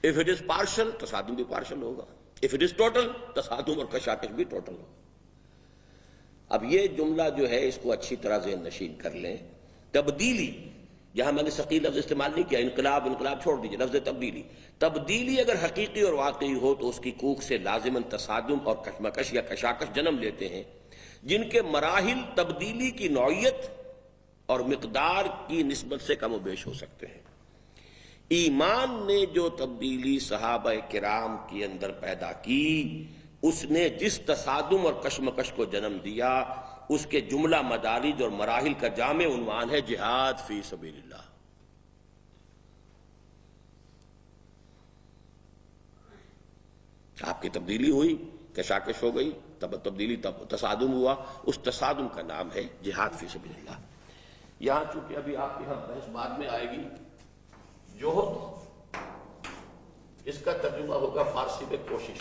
If it is partial تصادم بھی partial ہوگا. If it is total تصادم اور کشاکش بھی ٹوٹل ہوگا. اب یہ جملہ جو ہے اس کو اچھی طرح ذہن نشین کر لیں. تبدیلی، یہاں میں نے ثقیل لفظ استعمال نہیں کیا، انقلاب چھوڑ دیجیے، لفظ تبدیلی. تبدیلی اگر حقیقی اور واقعی ہو تو اس کی کوکھ سے لازماً تصادم اور کشمکش یا کشاکش جنم لیتے ہیں، جن کے مراحل تبدیلی کی نوعیت اور مقدار کی نسبت سے کم و بیش ہو سکتے ہیں. ایمان نے جو تبدیلی صحابہ کرام کے اندر پیدا کی، اس نے جس تصادم اور کشمکش کو جنم دیا، اس کے جملہ مدارج اور مراحل کا جامع عنوان ہے جہاد فی سبیل اللہ. آپ کی تبدیلی ہوئی، کشاکش ہو گئی، تبدیلی تصادم ہوا، اس تصادم کا نام ہے جہاد فی سبیل اللہ. یہاں چونکہ ابھی آپ کی ہم بحث بعد میں آئے گی، جوہد اس کا ترجمہ ہوگا فارسی میں کوشش،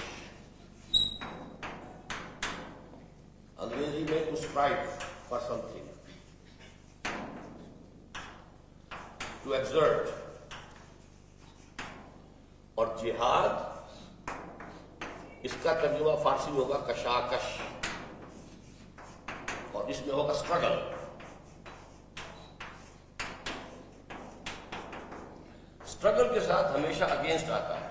انگریزی میں to strive for something, to exert, اور جہاد اس کا ترجمہ فارسی میں ہوگا کشاکش، اور اس میں ہوگا اسٹرگل. اسٹرگل کے ساتھ ہمیشہ اگینسٹ آتا ہے،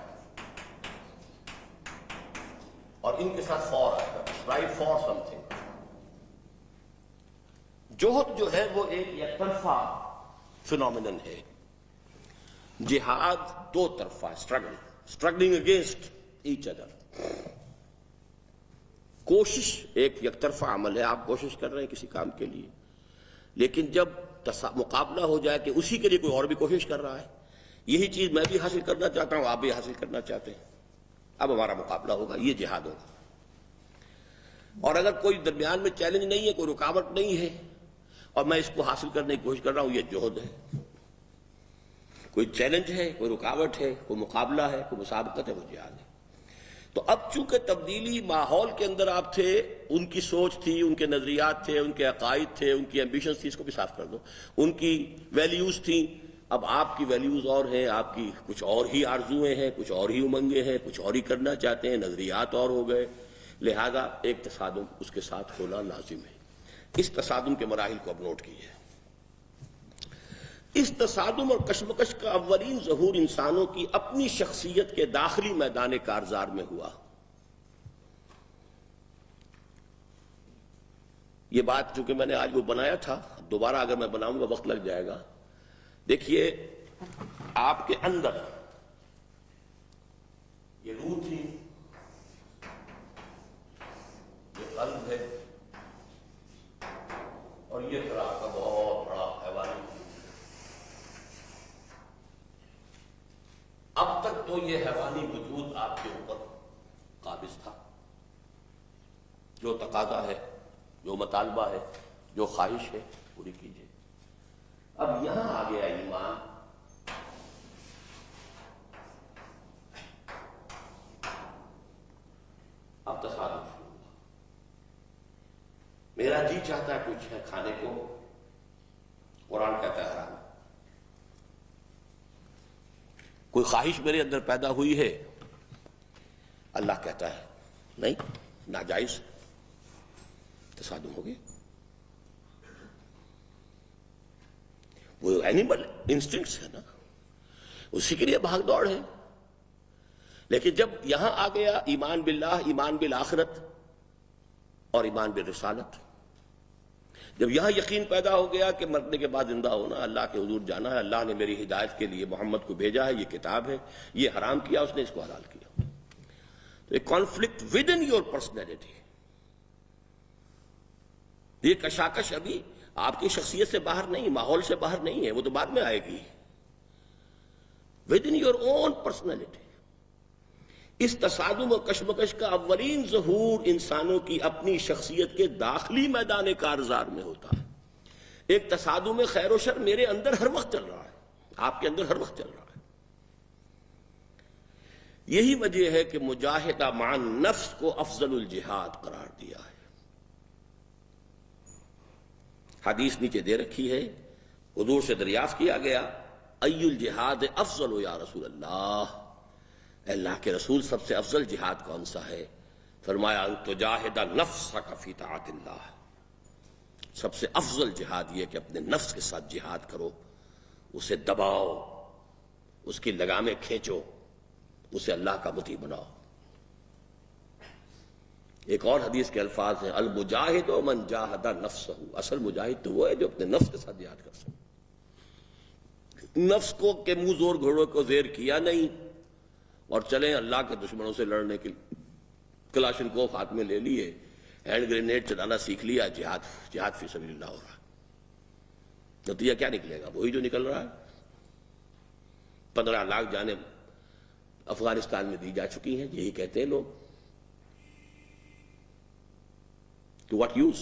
اور ان کے ساتھ فار آتا ہے، اسٹرائیو فار سم تھنگ. جوہد جو ہے وہ ایک یک طرفہ فینومینن ہے، جہاد دو طرفہ، اسٹرگلنگ اگینسٹ ایچ ادر. کوشش ایک یک طرفہ عمل ہے، آپ کوشش کر رہے ہیں کسی کام کے لیے، لیکن جب مقابلہ ہو جائے کہ اسی کے لیے کوئی اور بھی کوشش کر رہا ہے، یہی چیز میں بھی حاصل کرنا چاہتا ہوں، آپ بھی حاصل کرنا چاہتے ہیں، اب ہمارا مقابلہ ہوگا، یہ جہاد ہوگا. اور اگر کوئی درمیان میں چیلنج نہیں ہے، کوئی رکاوٹ نہیں ہے، اور میں اس کو حاصل کرنے کی کوشش کر رہا ہوں، یہ جوہد ہے. کوئی چیلنج ہے، کوئی رکاوٹ ہے، کوئی مقابلہ ہے، کوئی مسابقت ہے، وہ جہاد ہے. تو اب چونکہ تبدیلی ماحول کے اندر آپ تھے، ان کی سوچ تھی، ان کے نظریات تھے، ان کے عقائد تھے، ان کی ایمبیشنز تھی، اس کو بھی صاف کر دو، ان کی ویلیوز تھیں. اب آپ کی ویلیوز اور ہیں، آپ کی کچھ اور ہی آرزویں ہیں، کچھ اور ہی امنگیں ہیں، کچھ اور ہی کرنا چاہتے ہیں، نظریات اور ہو گئے، لہذا ایک تصادم اس کے ساتھ ہونا لازم ہے. اس تصادم کے مراحل کو اب نوٹ کیجیے. اس تصادم اور کشمکش کا اولین ظہور انسانوں کی اپنی شخصیت کے داخلی میدان کارزار میں ہوا. یہ بات چونکہ میں نے آج وہ بنایا تھا، دوبارہ اگر میں بناؤں گا وقت لگ جائے گا. دیکھیے آپ کے اندر یہ روح تھی، یہ قلب ہے، اور یہ طرح کا بہت بڑا حیوان. اب تک تو یہ حیوانی وجود آپ کے اوپر قابض تھا. جو تقاضا ہے، جو مطالبہ ہے، جو خواہش ہے، پوری کیجیے. اب یہاں آ گیا ایمان. اب تصادم شروع ہوا. میرا جی چاہتا ہے کچھ ہے کھانے کو، قرآن کہتا ہے حرام. کوئی خواہش میرے اندر پیدا ہوئی ہے، اللہ کہتا ہے نہیں، ناجائز. تصادم ہو گیا. وہ اینیمل انسٹنکٹس ہے نا، اسی کے لیے بھاگ دوڑ ہے. لیکن جب یہاں آ گیا ایمان باللہ، ایمان بالآخرت اور ایمان بالرسالت، جب یہاں یقین پیدا ہو گیا کہ مرنے کے بعد زندہ ہونا، اللہ کے حضور جانا ہے، اللہ نے میری ہدایت کے لیے محمد کو بھیجا ہے، یہ کتاب ہے، یہ حرام کیا، اس نے اس کو حلال کیا. تو ایک conflict with in your personality. یہ کشاکش ابھی آپ کی شخصیت سے باہر نہیں، ماحول سے باہر نہیں ہے، وہ تو بعد میں آئے گی. Within your own personality. اس تصادم و کشمکش کا اولین ظہور انسانوں کی اپنی شخصیت کے داخلی میدان کارزار میں ہوتا ہے. ایک تصادم خیر و شر میرے اندر ہر وقت چل رہا ہے، آپ کے اندر ہر وقت چل رہا ہے. یہی وجہ ہے کہ مجاہدہ مع النفس کو افضل الجہاد قرار دیا ہے۔ حدیث نیچے دے رکھی ہے، حضور سے دریافت کیا گیا ای الجہاد افضل یا رسول اللہ، اے اللہ کے رسول سب سے افضل جہاد کون سا ہے؟ فرمایا ان تجاہد نفسک فی طاعت اللہ، سب سے افضل جہاد یہ کہ اپنے نفس کے ساتھ جہاد کرو، اسے دباؤ، اس کی لگامیں کھینچو، اسے اللہ کا مطیع بناؤ۔ ایک اور حدیث کے الفاظ ہیں المجاہد من جاہد نفسہ، اصل مجاہد تو وہ ہے جو اپنے نفس کے ساتھ جہاد کر سکے۔ نفس کو کہ منہ زور گھوڑوں کو زیر کیا نہیں اور چلیں اللہ کے دشمنوں سے لڑنے کے لیے، کلاشن کوف ہاتھ میں لے لیے، ہینڈ گرینیڈ چلانا سیکھ لیا، جہاد فی سبیل اللہ ہو رہا، نتیجہ کیا نکلے گا؟ وہی جو نکل رہا ہے۔ 15 لاکھ جانیں افغانستان میں دی جا چکی ہیں، یہی کہتے ہیں لوگ، تو واٹ یوز؟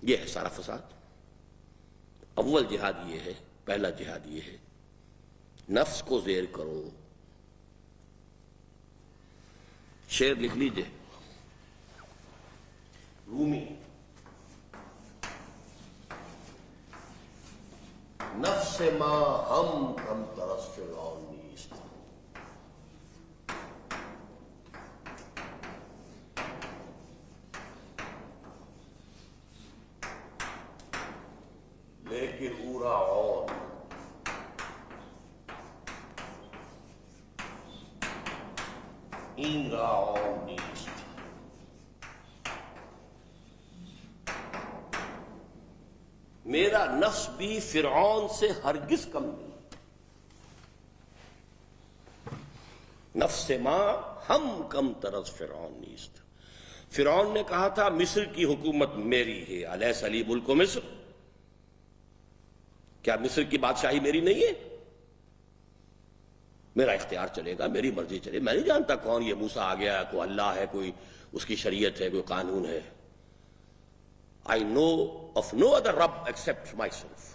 یہ ہے سارا فساد۔ اول جہاد یہ ہے، پہلا جہاد یہ ہے نفس کو زیر کرو۔ شعر لکھ لیجئے، رومی، نفس ما ہم کم ترس فرعون نیست، لیکن او را عون، این را عون نیست۔ میرا نفس بھی فرعون سے ہرگز کم نہیں۔ نفس ما ہم کم ترس فرعون نیست۔ فرعون نے کہا تھا مصر کی حکومت میری ہے، الیس لی ملک مصر، کیا مصر کی بادشاہی میری نہیں ہے؟ میرا اختیار چلے گا، میری مرضی چلے، میں نہیں جانتا کون یہ موسیٰ آ گیا ہے، کوئی اللہ ہے، کوئی اس کی شریعت ہے، کوئی قانون ہے۔ I know of no other Rabb except myself،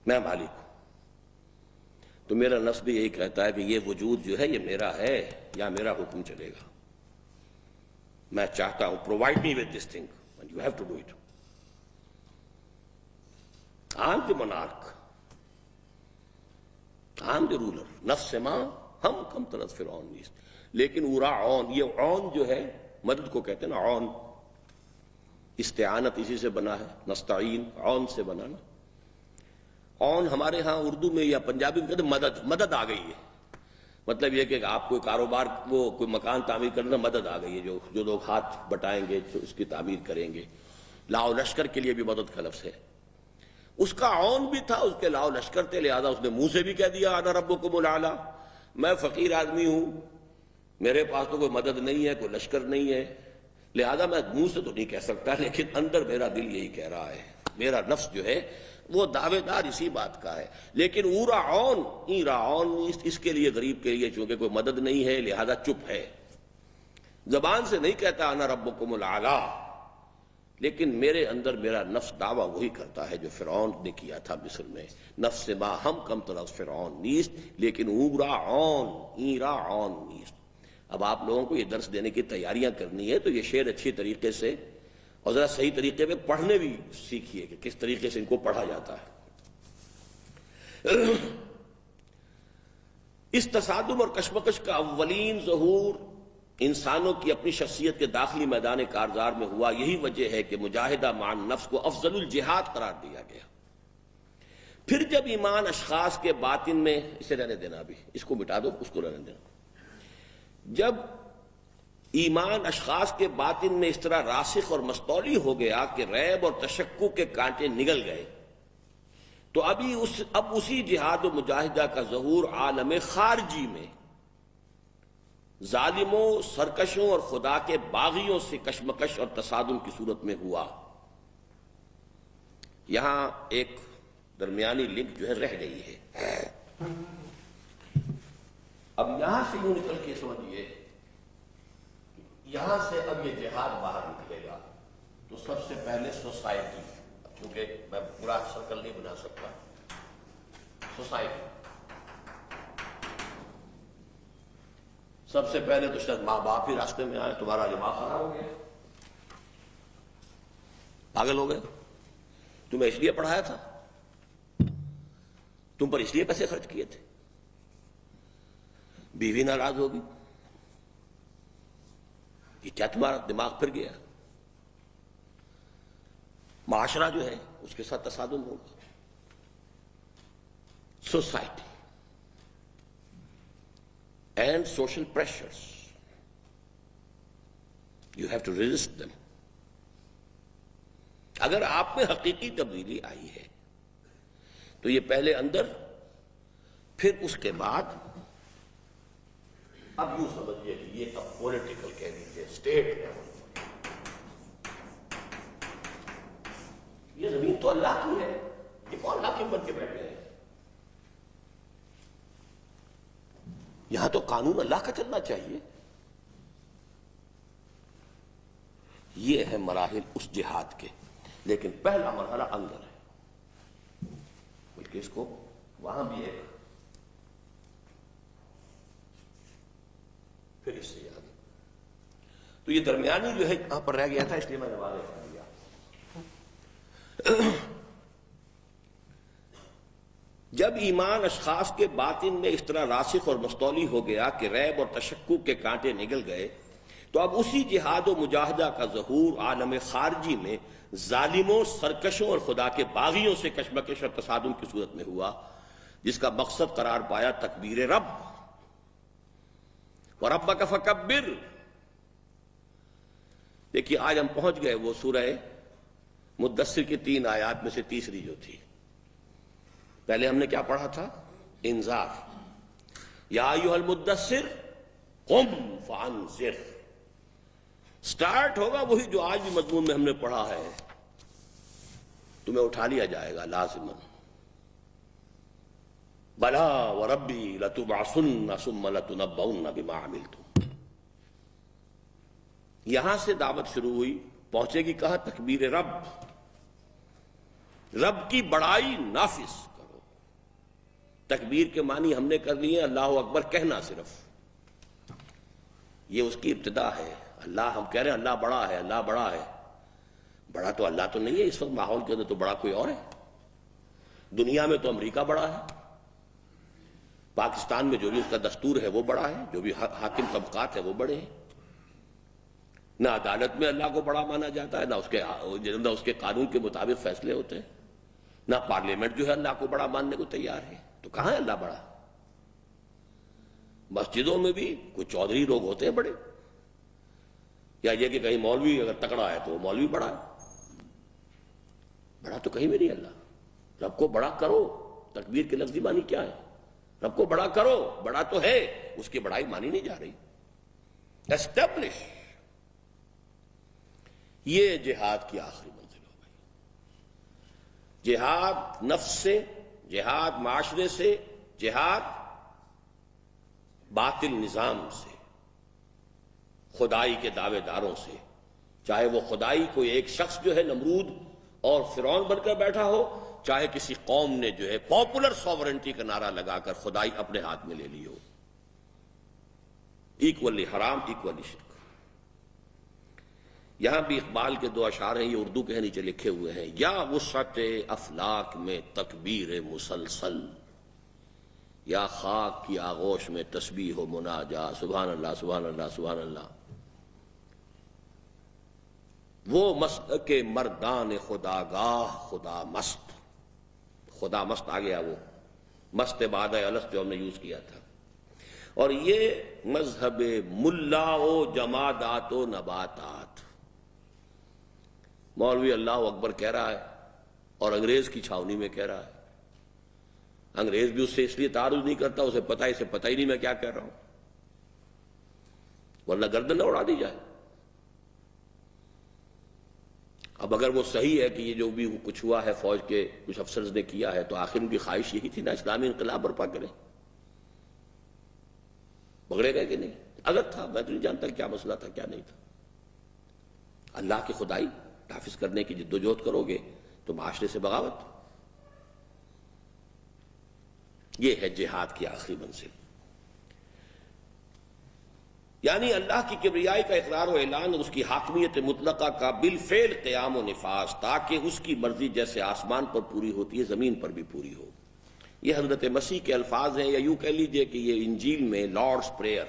میں مالک ہوں۔ تو میرا نفس بھی یہی کہتا ہے کہ یہ وجود جو ہے یہ میرا ہے یا میرا حکم چلے گا، میں چاہتا ہوں provide me with this thing and you have to do it۔ I'm the monarch، I'm the ruler، نفس ما ہم کم ترس فرعون نیست، لیکن اورا عون، یہ عون جو ہے مدد کو کہتے ہیں نا، عون، استعانت اسی سے بنا ہے، نستعین عون سے بنا نا۔ عون ہمارے ہاں اردو میں یا پنجابی میں کہتے ہیں مدد، مدد آ گئی ہے، مطلب یہ کہ آپ کوئی کاروبار، وہ کوئی مکان تعمیر کرنا، مدد آ گئی ہے، جو لوگ ہاتھ بٹائیں گے تو اس کی تعمیر کریں گے۔ لاؤ لشکر کے لیے بھی مدد کا لفظ ہے، اس کا عون بھی تھا، اس کے لاؤ لشکر تھے، لہذا اس نے منہ سے بھی کہہ دیا انا ربکم الاعلی، میں فقیر آدمی ہوں، میرے پاس تو کوئی مدد نہیں ہے، کوئی لشکر نہیں ہے، لہذا میں منہ سے تو نہیں کہہ سکتا، لیکن اندر میرا دل یہی کہہ رہا ہے، میرا نفس جو ہے وہ دعوے دار اسی بات کا ہے۔ لیکن اورا عون، ایرا عون، اس کے لیے غریب کے لیے چونکہ کوئی مدد نہیں ہے لہذا چپ ہے، زبان سے نہیں کہتا انا ربکم الاعلی، لیکن میرے اندر میرا نفس دعویٰ وہی کرتا ہے جو فرعون نے کیا تھا مصر میں، نفس ما ہم کم ترس فرعون نیست لیکن اورا عون، ایرا عون نیست۔ اب آپ لوگوں کو یہ درس دینے کی تیاریاں کرنی ہے تو یہ شعر اچھی طریقے سے اور ذرا صحیح طریقے میں پڑھنے بھی سیکھیے کہ کس طریقے سے ان کو پڑھا جاتا ہے۔ اس تصادم اور کشمکش کا اولین ظہور انسانوں کی اپنی شخصیت کے داخلی میدان کارزار میں ہوا، یہی وجہ ہے کہ مجاہدہ مع النفس کو افضل الجہاد قرار دیا گیا۔ پھر جب ایمان اشخاص کے باطن میں، اسے رہنے دینا، ابھی اس کو مٹا دو، اس کو رہنے دینا، جب ایمان اشخاص کے باطن میں اس طرح راسخ اور مستولی ہو گیا کہ ریب اور تشکک کے کانٹے نگل گئے، تو اب اسی جہاد و مجاہدہ کا ظہور عالم خارجی میں ظالموں، سرکشوں اور خدا کے باغیوں سے کشمکش اور تصادم کی صورت میں ہوا۔ یہاں ایک درمیانی لنک جو ہے رہ گئی ہے، اب یہاں سے یوں نکل کے سمجھیے، یہاں سے اب یہ جہاد باہر نکلے گا تو سب سے پہلے سوسائٹی، کیونکہ میں پورا سرکل نہیں بنا سکتا. سوسائٹی سب سے پہلے تو شاید ماں باپ ہی راستے میں آئے. تمہارا دماغ خراب ہو گیا, پاگل ہو گئے. تمہیں اس لیے پڑھایا تھا, تم پر اس لیے پیسے خرچ کیے تھے. بیوی ناراض ہوگی کہ کیا تمہارا دماغ پھر گیا. معاشرہ جو ہے اس کے ساتھ تصادم ہوگا. Society and social pressures, you have to resist them. اگر آپ میں حقیقی تبدیلی آئی ہے تو یہ پہلے اندر, پھر اس کے بعد اب یوں سمجھیے کہ یہ اب پولیٹیکل کہہ لیجیے, اسٹیٹ لیول. یہ زمین تو اللہ کی ہے, یہ کون حاکم بن کے بیٹھے ہیں؟ یہاں تو قانون اللہ کا چلنا چاہیے. یہ ہے مراحل اس جہاد کے. لیکن پہلا مرحلہ اندر ہے, بلکہ اس کو وہاں بھی ہے, پھر اس سے آگے. تو یہ درمیانی جو ہے یہاں پر رہ گیا تھا, اس لیے میں نے واضح کر دیا. جب ایمان اشخاص کے باطن میں اس طرح راسخ اور مستولی ہو گیا کہ ریب اور تشکک کے کانٹے نگل گئے, تو اب اسی جہاد و مجاہدہ کا ظہور عالم خارجی میں ظالموں, سرکشوں اور خدا کے باغیوں سے کشمکش اور تصادم کی صورت میں ہوا, جس کا مقصد قرار پایا تکبیر رب. وَرَبَّكَ فَكَبِّرْ. دیکھیے آج ہم پہنچ گئے وہ سورہ مدثر کی 3 آیات میں سے تیسری جو تھی. پہلے ہم نے کیا پڑھا تھا؟ انذار. یا ایھا المدثر قم فانذر. سٹارٹ ہوگا وہی جو آج بھی مضمون میں ہم نے پڑھا ہے, تمہیں اٹھا لیا جائے گا لازماً. بلا وربی لتبعثن ثم لتنبؤن بما عملتم. یہاں سے دعوت شروع ہوئی, پہنچے گی کہاں؟ تکبیر رب. رب کی بڑائی نافذ کرو. تکبیر کے معنی ہم نے کر لیے اللہ اکبر کہنا, صرف یہ اس کی ابتدا ہے. اللہ, ہم کہہ رہے ہیں اللہ بڑا ہے, اللہ بڑا ہے. بڑا تو اللہ تو نہیں ہے اس وقت ماحول کے اندر, تو بڑا کوئی اور ہے. دنیا میں تو امریکہ بڑا ہے, پاکستان میں جو بھی اس کا دستور ہے وہ بڑا ہے, جو بھی حاکم طبقات ہیں وہ بڑے ہیں. نہ عدالت میں اللہ کو بڑا مانا جاتا ہے, نہ اس کے قانون کے مطابق فیصلے ہوتے ہیں, نہ پارلیمنٹ جو ہے اللہ کو بڑا ماننے کو تیار ہے. تو کہاں ہے اللہ بڑا؟ مسجدوں میں بھی کوئی چودھری لوگ ہوتے ہیں بڑے, یا یہ کہ کہیں مولوی اگر تکڑا ہے تو وہ مولوی بڑا ہے. بڑا تو کہیں بھی نہیں اللہ. رب کو بڑا کرو. تکبیر کے لفظی معنی کیا ہے؟ رب کو بڑا کرو. بڑا تو ہے, اس کی بڑائی مانی نہیں جا رہی. اسٹیبلش. یہ جہاد کی آخری منزل ہو گئی. جہاد نفس سے, جہاد معاشرے سے, جہاد باطل نظام سے, خدائی کے دعوے داروں سے. چاہے وہ خدائی کوئی ایک شخص جو ہے نمرود اور فرعون بن کر بیٹھا ہو, چاہے کسی قوم نے جو ہے پاپولر سوورنٹی کا نعرہ لگا کر خدائی اپنے ہاتھ میں لے لی ہو. ایکولی حرام, ایکولی شرک. یہاں بھی اقبال کے 2 اشعار ہیں, یہ اردو کے نیچے لکھے ہوئے ہیں. یا وسعت افلاک میں تکبیر مسلسل, یا خاک کی آغوش میں تسبیح و مناجا. سبحان اللہ, سبحان اللہ, سبحان اللہ. وہ مسلک مردان خداگاہ خدا مست. خدا مست آ گیا, وہ مست بعد الست جو ہم نے یوز کیا تھا. اور یہ مذہب ملا و جمادات و نباتات. مولوی اللہ اکبر کہہ رہا ہے اور انگریز کی چھاونی میں کہہ رہا ہے. انگریز بھی اس سے اس لیے تعارض نہیں کرتا, اسے پتہ ہے, اسے پتہ ہی نہیں میں کیا کہہ رہا ہوں, ورنہ گردن نہ اڑا دی جائے. اب اگر وہ صحیح ہے کہ یہ جو بھی کچھ ہوا ہے فوج کے کچھ افسرز نے کیا ہے, تو آخر ان کی خواہش یہی تھی نا اسلامی انقلاب برپا کریں. بگڑے گئے کہ نہیں؟ اگر تھا, میں تو نہیں جانتا کیا مسئلہ تھا کیا نہیں تھا. اللہ کی خدائی تحفظ کرنے کی جدوجہد کرو گے, تو معاشرے سے بغاوت. یہ ہے جہاد کی آخری منزل. یعنی اللہ کی کبریائی کا اقرار و اعلان اور اس کی حاکمیت مطلقہ کا بالفعل قیام و نفاذ، تاکہ اس کی مرضی جیسے آسمان پر پوری ہوتی ہے زمین پر بھی پوری ہو. یہ حضرت مسیح کے الفاظ ہیں، یا یوں کہہ لیجئے کہ یہ انجیل میں لارڈس پریئر،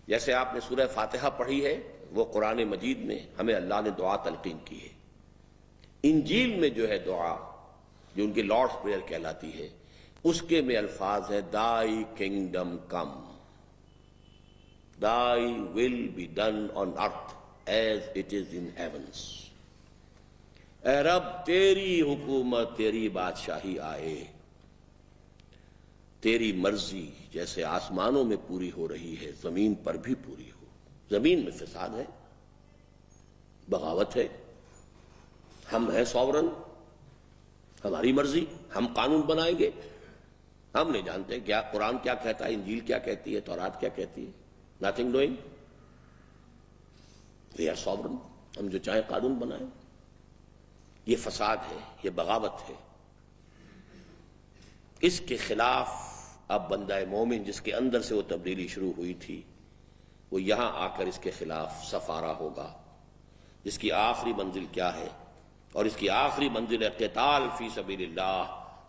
جیسے آپ نے سورہ فاتحہ پڑھی ہے، وہ قرآن مجید میں ہمیں اللہ نے دعا تلقین کی ہے. انجیل میں جو ہے دعا، جو ان کی لارڈس پریئر کہلاتی ہے، اس کے میں الفاظ ہیں دائی kingdom come, Thy will be done on earth as it is in heavens. اے رب تیری حکومت، تیری بادشاہی آئے، تیری مرضی جیسے آسمانوں میں پوری ہو رہی ہے زمین پر بھی پوری ہو. زمین میں فساد ہے، بغاوت ہے، ہم ہیں سوورن، ہماری مرضی، ہم قانون بنائیں گے، ہم نہیں جانتے کیا قرآن کیا کہتا ہے، انجیل کیا کہتی ہے، تورات کیا کہتی ہے. Nothing doing. We are sovereign. ہم جو چاہیں قانون بنائیں. یہ فساد ہے، یہ بغاوت ہے. اس کے خلاف اب بندہ مومن جس کے اندر سے وہ تبدیلی شروع ہوئی تھی، وہ یہاں آ کر اس کے خلاف صفارہ ہوگا. جس کی آخری منزل کیا ہے؟ اور اس کی آخری منزل ہے قتال فی سبیل اللہ،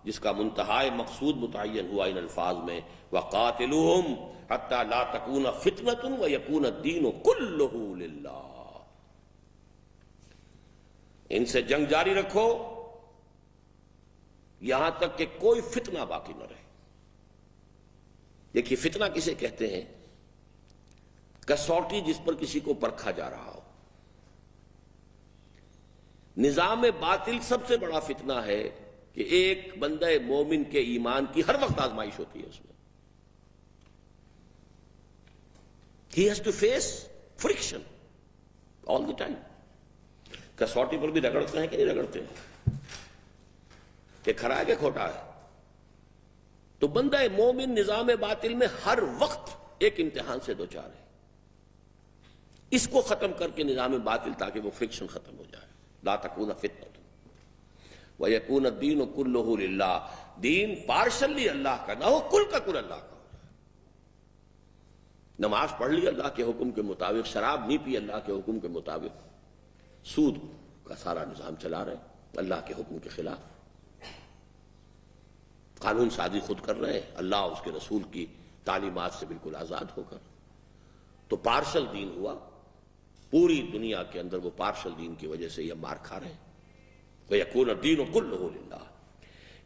جس کا منتہائی مقصود متعین ہوا ان الفاظ میں وَقَاتِلُوهُمْ حَتَّى لَا تَكُونَ فِتْنَةٌ وَيَكُونَ الدِّينُ كُلُّهُ لِلَّهِ. ان سے جنگ جاری رکھو یہاں تک کہ کوئی فتنہ باقی نہ رہے. دیکھیے فتنہ کسے کہتے ہیں؟ کسوٹی جس پر کسی کو پرکھا جا رہا ہو. نظام باطل سب سے بڑا فتنہ ہے کہ ایک بندہ مومن کے ایمان کی ہر وقت آزمائش ہوتی ہے. اس میں he has to face friction all the time. کسوٹی پر بھی رگڑتے ہیں کہ نہیں رگڑتے ہیں کہ کھرا ہے کہ کھوٹا ہے. تو بندہ مومن نظام باطل میں ہر وقت ایک امتحان سے دوچار ہے. اس کو ختم کر کے نظام باطل تاکہ وہ فرکشن ختم ہو جائے. لا تکون فتنہ وَيَكُونَ الدِّينُ كُلُّهُ لِلَّهِ. دین پارشلی اللہ کا نہ ہو، کل کا کل اللہ کا ہو. نماز پڑھ لی اللہ کے حکم کے مطابق، شراب نہیں پی اللہ کے حکم کے مطابق، سود کا سارا نظام چلا رہے ہیں اللہ کے حکم کے خلاف، قانون سازی خود کر رہے ہیں اللہ اور اس کے رسول کی تعلیمات سے بالکل آزاد ہو کر. تو پارشل دین ہوا. پوری دنیا کے اندر وہ پارشل دین کی وجہ سے یہ مار کھا رہے ہیں. وَيَكُونَ الدِّينُ كُلُّهُ لِلَّهِ.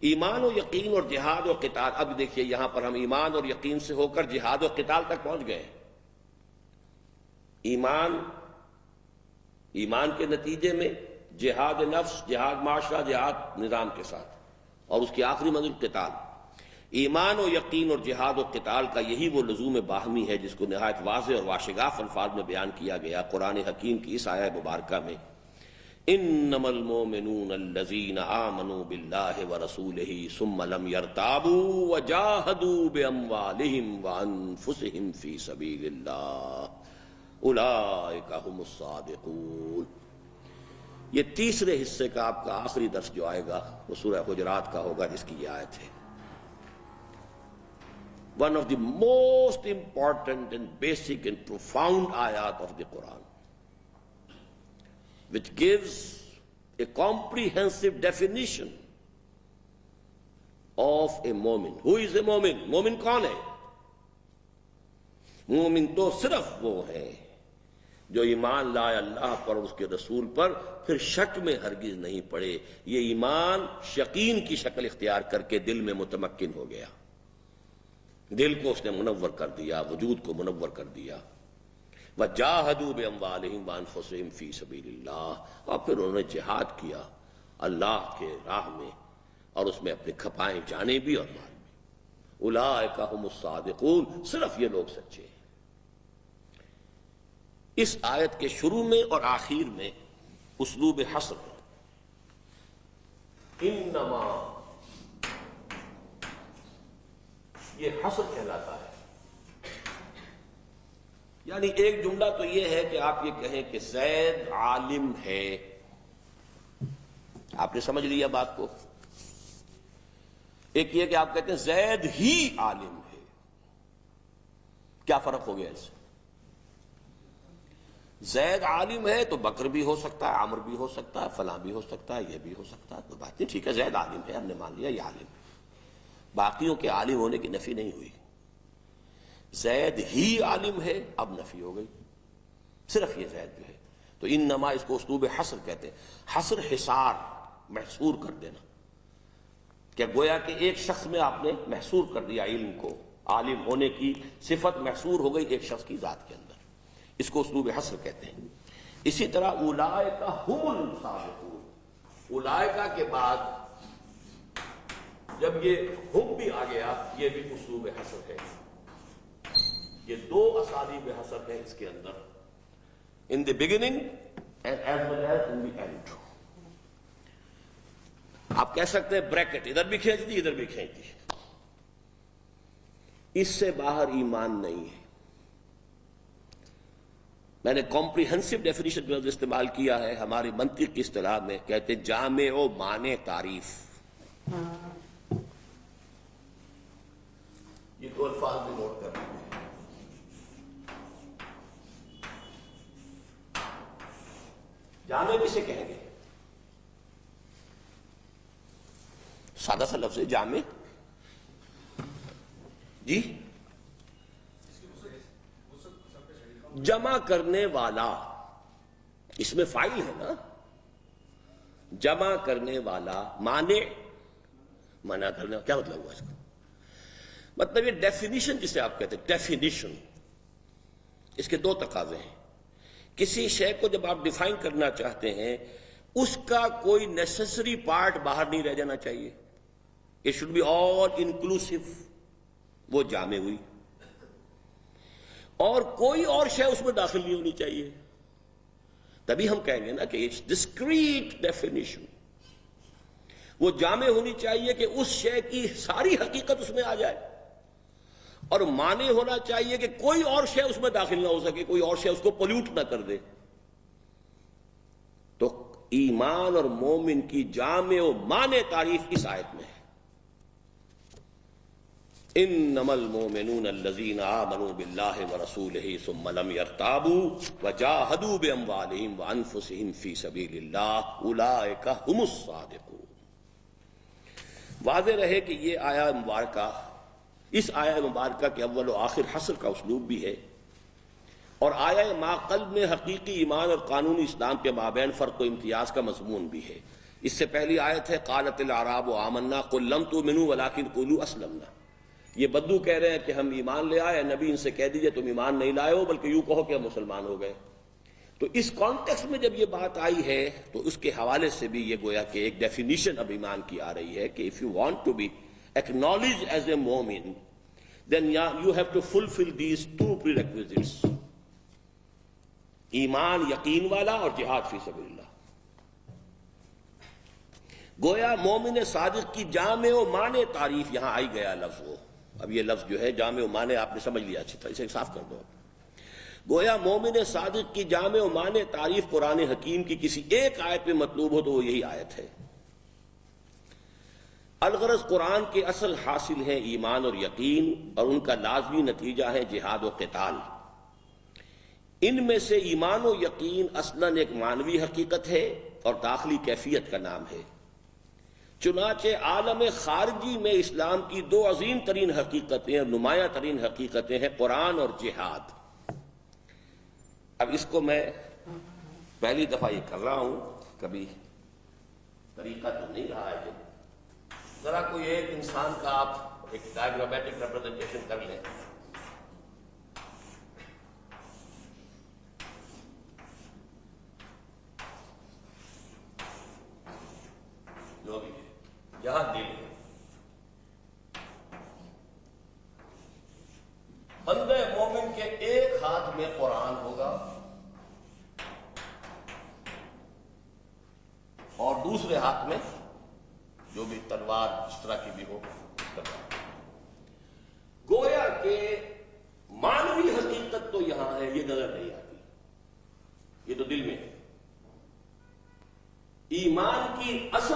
ایمان و یقین اور جہاد و قتال. اب دیکھیے یہاں پر ہم ایمان اور یقین سے ہو کر جہاد و قتال تک پہنچ گئے. ایمان کے نتیجے میں جہاد نفس، جہاد معاشرہ، جہاد نظام کے ساتھ، اور اس کی آخری منزل قتال. ایمان و یقین اور جہاد و قتال کا یہی وہ لزوم باہمی ہے جس کو نہایت واضح اور واشگاف الفاظ میں بیان کیا گیا قرآن حکیم کی اس آیہ مبارکہ میں. انما المؤمنون الذين آمنوا بالله ورسوله ثم لم يرتابوا وجاهدوا باموالهم وانفسهم في سبيل الله اولئك هم الصادقون. یہ تیسرے حصے کا آپ کا آخری درس جو آئے گا وہ سورہ حجرات کا ہوگا جس کی یہ آیت ہے. One of the most important and basic and profound ayat of the Quran, which gives a comprehensive definition of a momin. Who is a momin? مومن کون ہے؟ مومن تو صرف وہ ہے جو ایمان لائے اللہ پر اور اس کے رسول پر، پھر شک میں ہرگز نہیں پڑے. یہ ایمان یقین کی شکل اختیار کر کے دل میں متمکن ہو گیا، دل کو اس نے منور کر دیا، وجود کو منور کر دیا. وَجَاهَدُوا بِأَمْوَالِهِمْ وَأَنفُسِهِمْ فِي سَبِيلِ اللَّهِ. اور پھر انہوں نے جہاد کیا اللہ کے راہ میں، اور اس میں اپنے کھپائیں جانیں بھی اور مال بھی. اولئک هم الصادقون. صرف یہ لوگ سچے ہیں. اس آیت کے شروع میں اور آخر میں اسلوب حصر ہے. انما یہ حصر کہلاتا ہے. یعنی ایک جملہ تو یہ ہے کہ آپ یہ کہیں کہ زید عالم ہے، آپ نے سمجھ لیا بات کو؟ ایک یہ کہ آپ کہتے ہیں زید ہی عالم ہے، کیا فرق ہو گیا اس سے؟ زید عالم ہے تو بکر بھی ہو سکتا ہے، عمر بھی ہو سکتا ہے، فلاں بھی ہو سکتا ہے، یہ بھی ہو سکتا ہے، تو بات نہیں، ٹھیک ہے زید عالم ہے، ہم نے مان لیا یہ عالم ہے، باقیوں کے عالم ہونے کی نفی نہیں ہوئی۔ زید ہی عالم ہے، اب نفی ہو گئی، صرف یہ زید جو ہے۔ تو انما اس کو اسلوب حصر کہتے ہیں، حصر حصار، محصور کر دینا، کہ گویا کہ ایک شخص میں آپ نے محصور کر دیا علم کو، عالم ہونے کی صفت محصور ہو گئی ایک شخص کی ذات کے اندر، اس کو اسلوب حصر کہتے ہیں۔ اسی طرح اولئک ھم الصادقون، اولئک کے بعد جب یہ ہم بھی آ گیا، یہ بھی اسلوب حصر ہے، یہ دو اسالیب حصر ہے اس کے اندر، in the beginning and as well as in the end۔ آپ کہہ سکتے ہیں بریکٹ ادھر بھی کھینچ دی، ادھر بھی کھینچ دی، اس سے باہر ایمان نہیں ہے۔ میں نے کمپریہنسو ڈیفینیشن کا استعمال کیا ہے، ہماری منطق کی اصطلاح میں کہتے ہیں جامع و مانع تعریف۔ یہ دو الفاظ بھی نوٹ کر لیجیے۔ جامع کسے کہیں گے؟ سادہ سا لفظ ہے جامع، جی جمع کرنے والا، اس میں فاعل ہے نا، جمع کرنے والا۔ مانع، منع کرنے، کیا مطلب ہوا اس کا؟ مطلب یہ ڈیفینیشن جسے آپ کہتے ہیں ڈیفینیشن، اس کے دو تقاضے ہیں۔ کسی شے کو جب آپ ڈیفائن کرنا چاہتے ہیں، اس کا کوئی نیسیسری پارٹ باہر نہیں رہ جانا چاہیے، it should be all inclusive, وہ جامع ہوئی، اور کوئی اور شے اس میں داخل نہیں ہونی چاہیے، تبھی ہم کہیں گے نا کہ اٹس ڈسکریٹ ڈیفینیشن۔ وہ جامع ہونی چاہیے کہ اس شے کی ساری حقیقت اس میں آ جائے، اور مانع ہونا چاہیے کہ کوئی اور شے اس میں داخل نہ ہو سکے، کوئی اور شے اس کو پولیوٹ نہ کر دے۔ تو ایمان اور مومن کی جامع و مانع تعریف اس آیت میں ہے۔ انما المؤمنون الذين آمنوا بالله ورسوله ثم لم يرتابوا وجاهدوا باموالهم وانفسهم في سبيل الله اولئك هم الصادقون۔ واضح رہے کہ یہ آیہ مبارکہ، اس آیہ مبارکہ کے اول و آخر حصر کا اسلوب بھی ہے، اور آیہ ما قلب میں حقیقی ایمان اور قانونی اسلام کے مابین فرق و امتیاز کا مضمون بھی ہے۔ اس سے پہلی آیت ہے قالت الاعراب آمنا قل لم تؤمنوا ولكن قولوا اسلمنا۔ یہ بدو کہہ رہے ہیں کہ ہم ایمان لے آئے، نبی ان سے کہہ دیجئے تم ایمان نہیں لائے ہو، بلکہ یوں کہو کہ ہم مسلمان ہو گئے۔ تو اس کانٹیکسٹ میں جب یہ بات آئی ہے تو اس کے حوالے سے بھی یہ گویا کہ ایک ڈیفینیشن اب ایمان کی آ رہی ہے کہ if you want to be acknowledged as a mu'min, then you have to fulfill these two prerequisites، ایمان یقین والا اور جہاد فی سبیل اللہ۔ گویا مومن صادق کی جامع و مانع تعریف یہاں آئی گیا لفظ وہ۔ اب یہ لفظ جو ہے جامع و مانع آپ نے سمجھ لیا اچھی طرح، اسے صاف کر دو۔ گویا مومن صادق کی جامع و مانع تعریف قرآن حکیم کی کسی ایک آیت میں مطلوب ہو تو وہ یہی آیت ہے۔ الغرض قرآن کے اصل حاصل ہیں ایمان اور یقین، اور ان کا لازمی نتیجہ ہے جہاد و قتال۔ ان میں سے ایمان و یقین اصلاً ایک معنوی حقیقت ہے اور داخلی کیفیت کا نام ہے۔ چنانچہ عالم خارجی میں اسلام کی دو عظیم ترین حقیقتیں اور نمایاں ترین حقیقتیں ہیں قرآن اور جہاد۔ اب اس کو میں پہلی دفعہ یہ کر رہا ہوں، کبھی طریقہ تو نہیں رہا ہے، ذرا کوئی ایک انسان کا آپ ایک ڈائیگرامیٹک ریپرزنٹیشن کر لیں۔ جو بھی یہاں دل ہے، بندے مومن کے ایک ہاتھ میں قرآن ہوگا اور دوسرے ہاتھ میں جو بھی تلوار جس طرح کی بھی ہو تلوار۔ گویا کہ مانوی حقیقت تو یہاں ہے، یہ نظر نہیں آتی، یہ تو دل میں ہے۔ ایمان کی اصل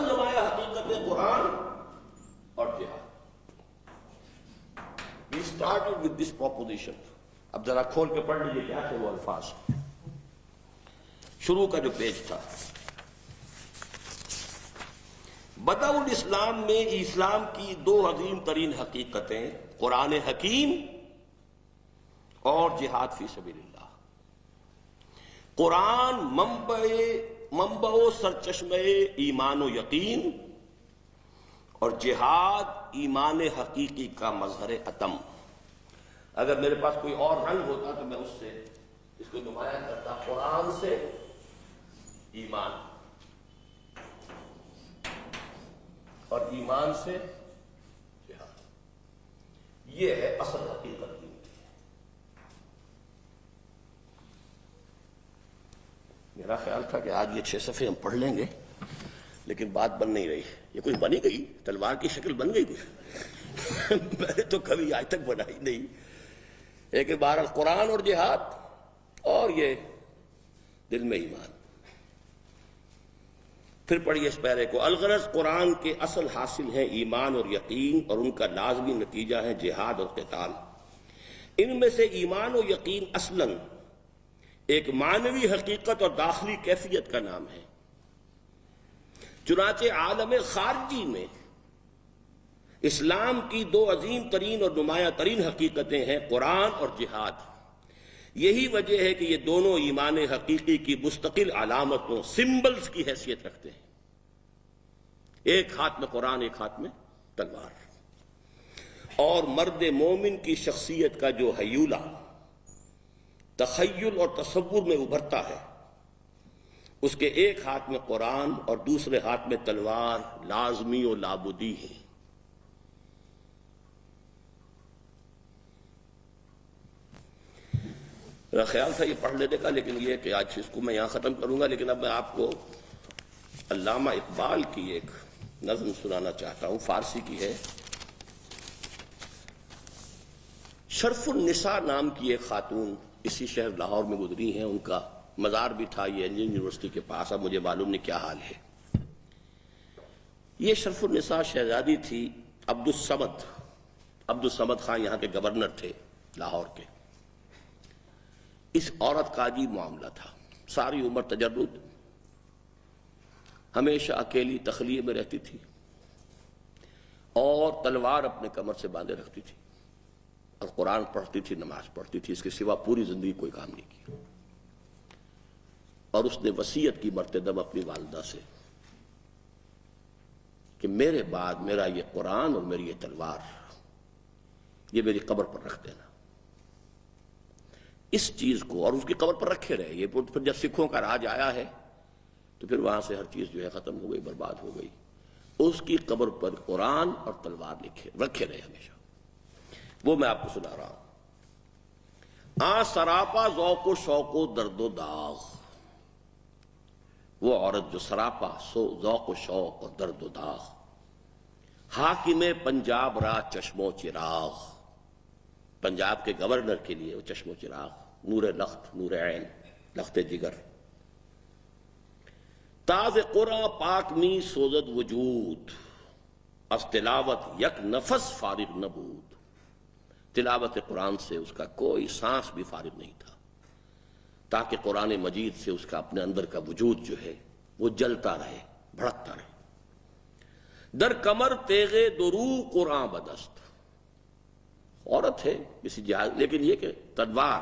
He started with this proposition. اب ذرا کھول کے پڑھ لیجیے کیا تھے وہ الفاظ. شروع کا جو پیج تھا، بدء الاسلام میں اسلام کی دو عظیم ترین حقیقتیں قرآن حکیم اور جہاد فی سبیل اللہ. قرآن منبع و سرچشمہ ایمان و یقین، اور جہاد ایمان حقیقی کا مظہر اتم. اگر میرے پاس کوئی اور رنگ ہوتا تو میں اس سے اس کو نمایاں کرتا. قرآن سے ایمان اور ایمان سے جہاد، یہ ہے اصل حقیقت. میرا خیال تھا کہ آج یہ 6 صفحے ہم پڑھ لیں گے، لیکن بات بن نہیں رہی. یہ کوئی بنی گئی تلوار کی شکل بن گئی کوئی؟ میں نے تو کبھی آج تک بنائی نہیں. ایک بار قرآن اور جہاد اور یہ دل میں ایمان. پھر پڑھیے اس پیرے کو. الغرض قرآن کے اصل حاصل ہیں ایمان اور یقین، اور ان کا لازمی نتیجہ ہے جہاد اور قتال. ان میں سے ایمان و یقین اصلاً ایک معنوی حقیقت اور داخلی کیفیت کا نام ہے. چنانچہ عالم خارجی میں اسلام کی دو عظیم ترین اور نمایاں ترین حقیقتیں ہیں قرآن اور جہاد. یہی وجہ ہے کہ یہ دونوں ایمان حقیقی کی مستقل علامتوں، سمبلز کی حیثیت رکھتے ہیں. ایک ہاتھ میں قرآن، ایک ہاتھ میں تلوار. اور مرد مومن کی شخصیت کا جو ہیولہ تخیل اور تصور میں ابھرتا ہے، اس کے ایک ہاتھ میں قرآن اور دوسرے ہاتھ میں تلوار لازمی و لابدی ہے. میرا خیال تھا یہ پڑھ لینے کا، لیکن یہ کہ آج اس کو میں یہاں ختم کروں گا. لیکن اب میں آپ کو علامہ اقبال کی ایک نظم سنانا چاہتا ہوں، فارسی کی ہے. شرف النساء نام کی ایک خاتون اسی شہر لاہور میں گزری ہیں. ان کا مزار بھی تھا یہ انجینئرنگ یونیورسٹی کے پاس. اب مجھے معلوم نہیں کیا حال ہے. یہ شرف النساء شہزادی تھی عبد الصمد خان، یہاں کے گورنر تھے لاہور کے. اس عورت کا عجیب معاملہ تھا. ساری عمر تجرد، ہمیشہ اکیلی تخلیے میں رہتی تھی اور تلوار اپنے کمر سے باندھے رکھتی تھی، اور قرآن پڑھتی تھی، نماز پڑھتی تھی. اس کے سوا پوری زندگی کوئی کام نہیں کیا. اور اس نے وصیت کی مرتدم اپنی والدہ سے کہ میرے بعد میرا یہ قرآن اور میری یہ تلوار یہ میری قبر پر رکھ دینا. اس چیز کو اور اس کی قبر پر رکھے رہے. یہ پھر جب سکھوں کا راج آیا ہے تو پھر وہاں سے ہر چیز جو ہے ختم ہو گئی، برباد ہو گئی. اس کی قبر پر قرآن اور تلوار رکھے رہے ہمیشہ. وہ میں آپ کو سنا رہا ہوں. سراپا ذوق و شوق و درد و داغ، وہ عورت جو سراپا ذوق و شوق اور درد و داغ. حاکم پنجاب را چشم و چراغ، پنجاب کے گورنر کے لیے وہ چشم و چراغ، نور لخت، نور عین، لخت جگر. تاز قرآ پاک می سوزد وجود، از تلاوت یک نفس فارغ نبود. تلاوت قرآن سے اس کا کوئی سانس بھی فارغ نہیں تھا، تاکہ قرآن مجید سے اس کا اپنے اندر کا وجود جو ہے وہ جلتا رہے، بھڑکتا رہے. در کمر تیغے درو قرآن بدست، عورت ہے کسی جہاز، لیکن یہ کہ تلوار،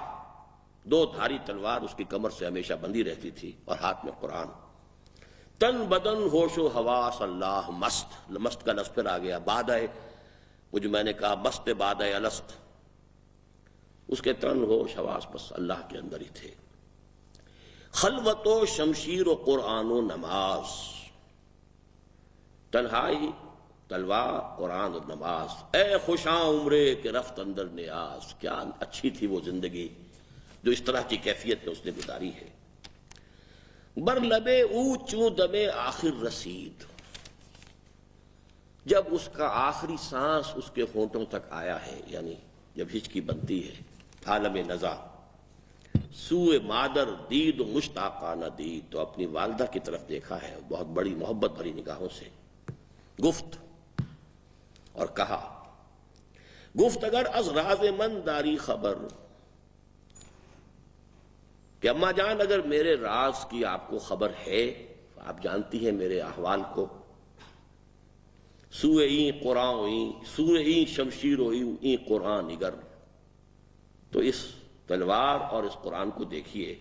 دو دھاری تلوار اس کی کمر سے ہمیشہ بندھی رہتی تھی اور ہاتھ میں قرآن. تن بدن ہوش و حواس اللہ مست، مست کا لفظ پھر آ گیا. بادہ وہ جو میں نے کہا مست بادہ الست، اس کے تن ہوش حواس بس اللہ کے اندر ہی تھے. خلوت و شمشیر و قرآن و نماز، تنہائی، تلوار، قرآن اور نماز. اے خوشاں عمرے کے رفت اندر نیاز، کیا اچھی تھی وہ زندگی جو اس طرح کی کیفیت میں اس نے گزاری ہے. بر لبے او چوں دمے آخر رسید، جب اس کا آخری سانس اس کے ہونٹوں تک آیا ہے، یعنی جب ہچکی بنتی ہے، عالم نزا. سوئے مادر دید و مشتاقانہ دید، تو اپنی والدہ کی طرف دیکھا ہے بہت بڑی محبت بھری نگاہوں سے. گفت اور کہا گفت اگر از راز من داری خبر، کہ اماں جان اگر میرے راز کی آپ کو خبر ہے، آپ جانتی ہیں میرے احوال کو، سوئے این قرآن این سوئے این شمشیر و این قرآن اگر، تو اس تلوار اور اس قرآن کو دیکھیے،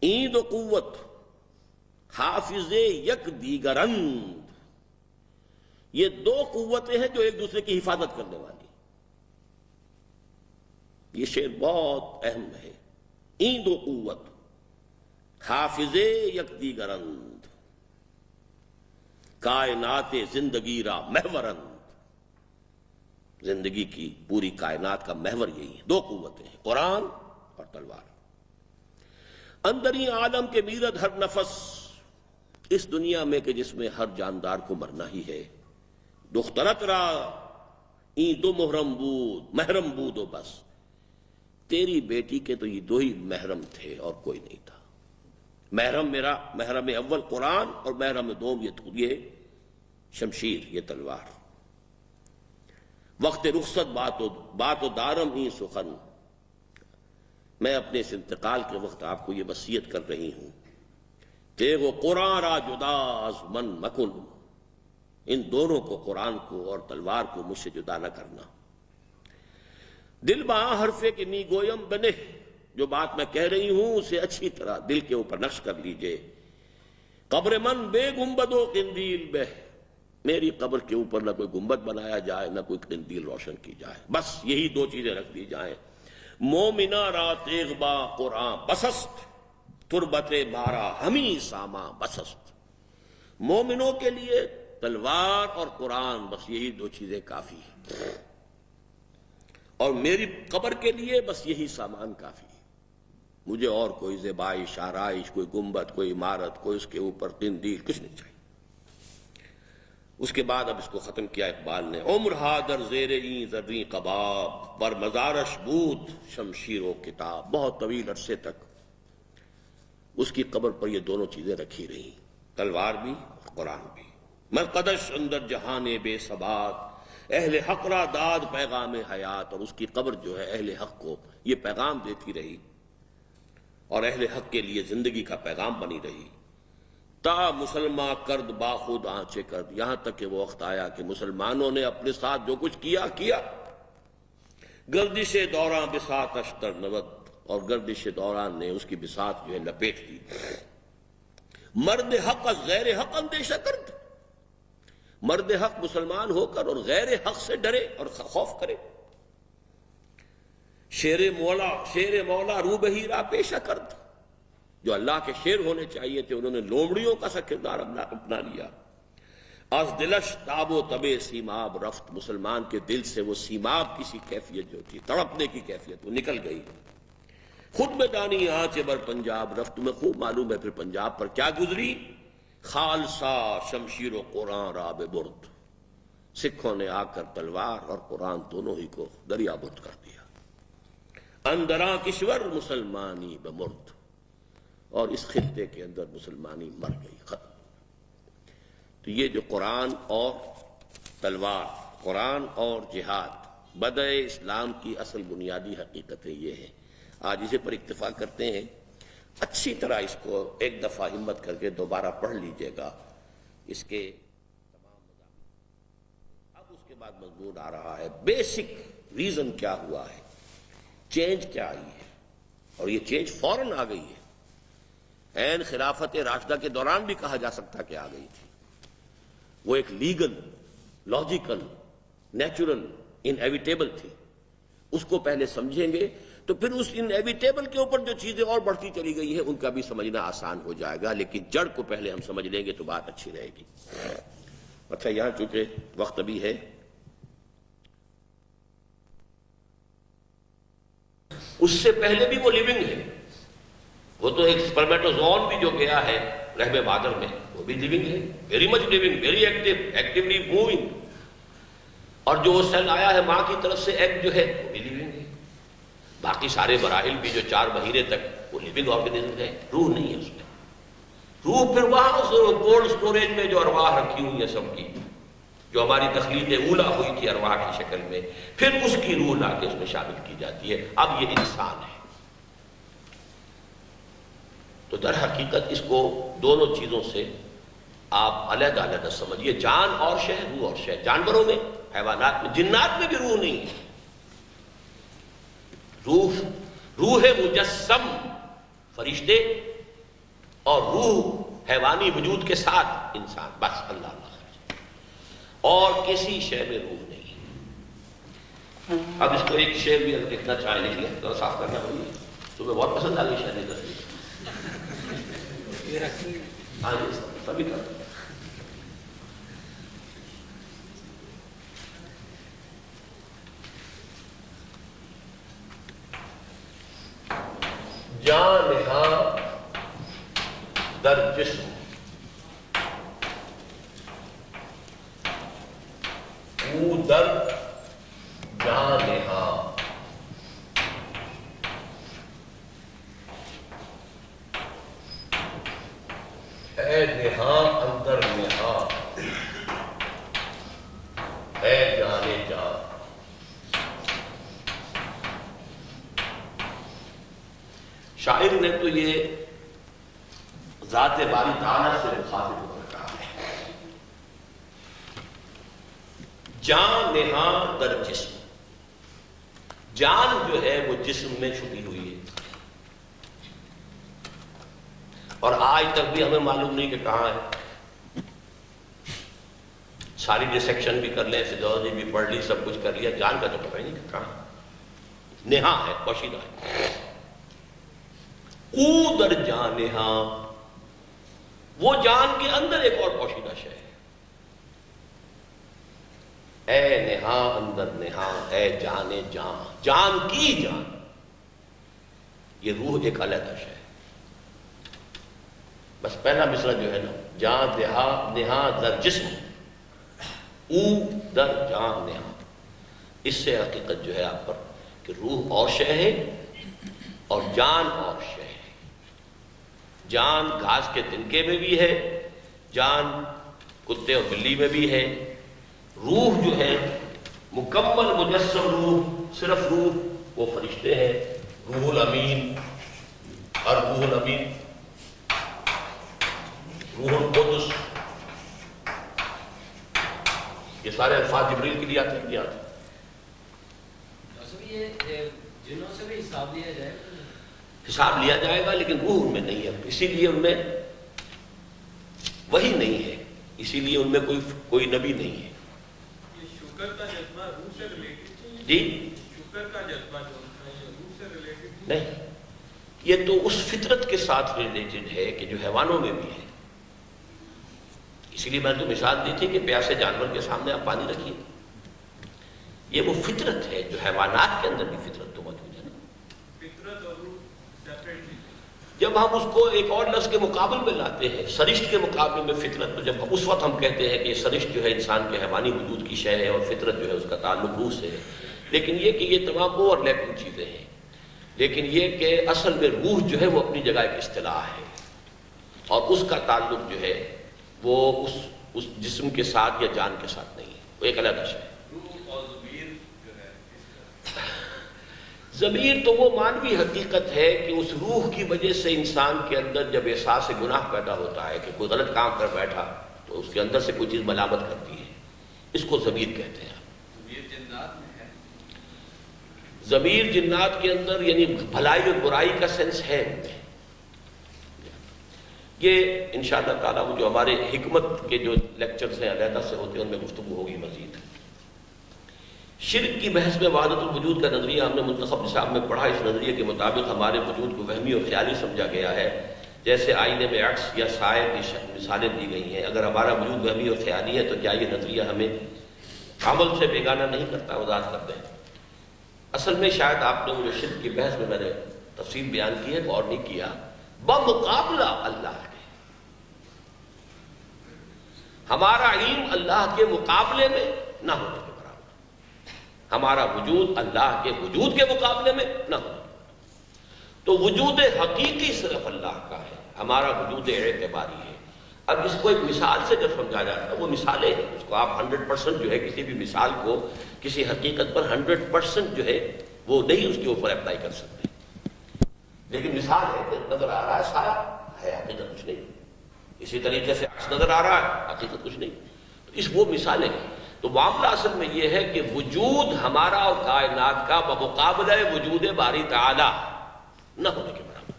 این دو قوت حافظ یک دیگرند، یہ دو قوتیں ہیں جو ایک دوسرے کی حفاظت کرنے والی. یہ شعر بہت اہم ہے. این دو قوت حافظ یک دیگرند، کائنات زندگی را محورند. زندگی کی پوری کائنات کا محور یہی ہے. دو قوتیں ہیں، قرآن اور تلوار. اندری عالم کے میرد ہر نفس، اس دنیا میں کہ جس میں ہر جاندار کو مرنا ہی ہے. دخترت را این دو محرم بود و بس، تیری بیٹی کے تو یہ دو ہی محرم تھے اور کوئی نہیں تھا. محرم میرا، محرم اول قرآن اور محرم دوم یہ شمشیر، یہ تلوار. وقت رخصت بات و دارم این سخن، میں اپنے اس انتقال کے وقت آپ کو یہ وصیت کر رہی ہوں، تیغ و قرآن را جدا از من مکن، ان دونوں کو، قرآن کو اور تلوار کو، مجھ سے جدا نہ کرنا. دل با حرفے کی نی گویم بنے، جو بات میں کہہ رہی ہوں اسے اچھی طرح دل کے اوپر نقش کر لیجئے. قبر من بے گنبد و قندیل بہ، میری قبر کے اوپر نہ کوئی گنبد بنایا جائے نہ کوئی قندیل روشن کی جائے، بس یہی دو چیزیں رکھ دی جائیں. مومنہ را تیغ با قرآن بسست، تربت مارا ہمیں ساما بسست. مومنوں کے لیے تلوار اور قرآن، بس یہی دو چیزیں کافی ہیں، اور میری قبر کے لیے بس یہی سامان کافی ہے. مجھے اور کوئی زیبائش آرائش، کوئی گنبد، کوئی عمارت، کوئی اس کے اوپر قندیل، کچھ نہیں چاہیے. اس کے بعد اب اس کو ختم کیا اقبال نے، عمر ہا در زیر این زریں قباب، بر مزارش بود شمشیر و کتاب. بہت طویل عرصے تک اس کی قبر پر یہ دونوں چیزیں رکھی رہی، تلوار بھی اور قرآن بھی. مرقدش اندر جہان بے ثبات، اہل حق را داد پیغام حیات. اور اس کی قبر جو ہے اہل حق کو یہ پیغام دیتی رہی اور اہل حق کے لیے زندگی کا پیغام بنی رہی. تا مسلمان کرد باخود آنچے کرد، یہاں تک کہ وہ وقت آیا کہ مسلمانوں نے اپنے ساتھ جو کچھ کیا گردش دوران بساط اشتر نود، اور گردش دوران نے اس کی بساط جو ہے لپیٹ دی. مرد حق از غیر حق اندیشہ کرد، مرد حق مسلمان ہو کر اور غیر حق سے ڈرے اور خوف کرے. شیر مولا رو بہیرا پیشہ کرد، جو اللہ کے شیر ہونے چاہیے تھے انہوں نے لومڑیوں کا سا کردار اپنا لیا. از دلش تاب و تبے سیماب رفت، مسلمان کے دل سے وہ سیماب کسی کیفیت جو تھی، تڑپنے کی کیفیت، وہ نکل گئی. خود میں دانی آنچ بر پنجاب رفت، تمہیں خوب معلوم ہے پھر پنجاب پر کیا گزری. خالصہ شمشیر و قرآن را ببرد، سکھوں نے آ کر تلوار اور قرآن دونوں ہی کو دریا برد کر دیا. اندراں کشور مسلمانی بمرد، اور اس خطے کے اندر مسلمانی مر گئی، ختم. تو یہ جو قرآن اور تلوار، قرآن اور جہاد، بدء اسلام کی اصل بنیادی حقیقتیں یہ ہیں. آج اسے پر اکتفا کرتے ہیں. اچھی طرح اس کو ایک دفعہ ہمت کر کے دوبارہ پڑھ لیجئے گا اس کے تمام مضامین. اب اس کے بعد مضمون آ رہا ہے بیسک ریزن کیا ہوا ہے، چینج کیا آئی ہے، اور یہ چینج فوراً آ گئی ہے. عین خلافت راشدہ کے دوران بھی کہا جا سکتا کہ آ گئی تھی. وہ ایک لیگل، لاجیکل، نیچرل، انیویٹیبل تھی. اس کو پہلے سمجھیں گے تو پھر اس انیویٹیبل کے اوپر جو چیزیں اور بڑھتی چلی گئی ہیں ان کا بھی سمجھنا آسان ہو جائے گا. لیکن جڑ کو پہلے ہم سمجھ لیں گے تو بات اچھی رہے گی. اچھا، یہاں چونکہ وقت ابھی ہے، اس سے پہلے بھی وہ لیونگ ہے. وہ تو ایک سپرمیٹوزوون بھی جو گیا ہے رحم مادر میں، وہ بھی لیونگ ہے، very much living, very active, actually moving. اور جو سیل آیا ہے ماں کی طرف سے، ایگ جو ہے وہ بھی لیونگ ہے. باقی سارے مراحل بھی جو 4 مہینے تک وہ لیونگ آرگنزم ہے. روح نہیں ہے اس میں. روح پھر وہاں کولڈ سٹوریج میں جو ارواح رکھی ہوئی ہیں سب کی، جو ہماری تخلیق اولا ہوئی تھی ارواح کی شکل میں، پھر اس کی روح لا کے اس میں شامل کی جاتی ہے، اب یہ انسان ہے۔ تو در حقیقت اس کو دونوں چیزوں سے آپ علیحدہ علیحدہ سمجھیے، جان اور شے، روح اور شے۔ جانوروں میں، حیوانات میں، جنات میں بھی روح نہیں ہے۔ روح مجسم فرشتے اور روح حیوانی وجود کے ساتھ انسان، بس اللہ اور کسی شے میں روح نہیں۔ اب اس کو ایک شعر بھی اگر دیکھنا چاہیں لکھ لیں، ذرا صاف کرنا ہوگی، تمہیں بہت پسند آ گئی شعر کی تصویر۔ ہاں جی سبھی کر جان نہاں در جسم او در جان نہاں، اے نہاں اندر نہاں، اے جانے جان۔ شاعر نے تو یہ ذات باری تعالیٰ سے مخاطب ہو کر کہا ہے، جان نہاں در جسم۔ جان جو ہے وہ جسم میں چھپی ہوئی ہے، اور آج تک بھی ہمیں معلوم نہیں کہ کہاں ہے۔ ساری ڈسیکشن بھی کر لیں، فزیولوجی بھی پڑھ لی، سب کچھ کر لیا، جان کا تو پتہ ہی نہیں کہ کہاں۔ نہاں ہے، پوشیدہ ہے۔ او در جان نہاں، وہ جان کے اندر ایک اور پوشیدہ شے ہے۔ اے نہاں اندر نہاں، اے جانے جان، جان کی جان، یہ روح ایک علیحدہ شے ہے۔ بس پہلا مصرع جو ہے نا، جان نہاں در جسم، او در جان نہاں، اس سے حقیقت جو ہے آپ پر کہ روح اور شے ہے اور جان اور شے ہے۔ جان گھاس کے تنکے میں بھی ہے، جان کتے اور بلی میں بھی ہے۔ روح جو ہے مکمل مجسم روح، صرف روح وہ فرشتے ہیں، روح الامین، اور روح الامین، روح القدس، یہ سارے الفاظ جبریل کے لیے آتے ہیں، آتے ہیں۔ یہ جنوں سے بھی حساب لیا جائے، حساب لیا جائے گا، لیکن روح ان میں نہیں ہے، اسی لیے ان میں وہی نہیں ہے، اسی لیے ان میں کوئی نبی نہیں ہے۔ یہ شکر کا جذبہ روح سے ریلیٹڈ ہے؟ جی شکر کا جذبہ جو ہے روح سے ریلیٹڈ نہیں، یہ تو اس فطرت کے ساتھ ریلیٹڈ ہے کہ جو حیوانوں میں بھی ہے۔ اسی لیے میں نے تو مثال دی تھی کہ پیاسے جانور کے سامنے آپ پانی رکھیے، یہ وہ فطرت ہے جو حیوانات کے اندر بھی فطرت تو موجود ہے نا۔ فطرت اور روح سیپریٹ نہیں۔ جب ہم اس کو ایک اور لفظ کے مقابل میں لاتے ہیں، سرشت کے مقابلے میں فطرت، تو جب اس وقت ہم کہتے ہیں کہ یہ سرشت جو ہے انسان کے حیوانی وجود کی شے ہے اور فطرت جو ہے اس کا تعلق روح سے ہے، لیکن یہ کہ یہ تمام اوور لیپنگ چیزیں ہیں، لیکن یہ کہ اصل میں روح جو ہے وہ اپنی جگہ ایک اصطلاح ہے، اور اس کا تعلق جو ہے وہ اس جسم کے ساتھ یا جان کے ساتھ نہیں ہے، وہ ایک علیحدہ شے ہے۔ روح اور ضمیر جو ہے ضمیر تو وہ مانوی حقیقت ہے کہ اس روح کی وجہ سے انسان کے اندر جب احساس گناہ پیدا ہوتا ہے کہ کوئی غلط کام کر بیٹھا تو اس کے اندر سے کوئی چیز ملامت کرتی ہے، اس کو ضمیر کہتے ہیں۔ ضمیر جنات میں ہے، ضمیر جنات کے اندر یعنی بھلائی اور برائی کا سینس ہے ان میں۔ یہ انشاءاللہ تعالیٰ وہ جو ہمارے حکمت کے جو لیکچرز ہیں علیحدہ سے ہوتے ہیں ان میں گفتگو ہوگی مزید۔ شرک کی بحث میں وحدت الوجود کا نظریہ ہم نے منتخب نصاب میں پڑھا۔ اس نظریے کے مطابق ہمارے وجود کو وہمی اور خیالی سمجھا گیا ہے، جیسے آئینے میں عکس یا سائے کی مثالیں دی گئی ہیں۔ اگر ہمارا وجود وہمی اور خیالی ہے تو کیا یہ نظریہ ہمیں عمل سے بیگانہ نہیں کرتا؟ وضاحت کرتے ہیں۔ اصل میں شاید آپ نے وہ جو شرک کی بحث میں نے تفصیل بیان کی ہے غور نہیں کیا، بمقابلہ اللہ کے ہمارا علم اللہ کے مقابلے میں نہ ہونے کے برابر، ہمارا وجود اللہ کے وجود کے مقابلے میں نہ ہونے کے برابر۔ تو وجود حقیقی صرف اللہ کا ہے، ہمارا وجود اعتباری ہے۔ اب اس کو ایک مثال سے جب سمجھا جاتا ہے، وہ مثالیں ہیں، کو آپ 100% جو ہے کسی بھی مثال کو کسی حقیقت پر 100% جو ہے وہ نہیں اس کے اوپر اپلائی کر سکتے. لیکن مثال ہے کہ نظر آ رہا ہے سایہ ہے، حقیقت کچھ نہیں. اسی طریقے سے عکس نظر آ رہا ہے، حقیقت کچھ نہیں. تو وہ مثالیں ہیں. تو معاملہ اصل میں یہ ہے کہ وجود ہمارا اور کائنات کا بمقابلہ وجود باری تعالی نہ ہونے کے برابر.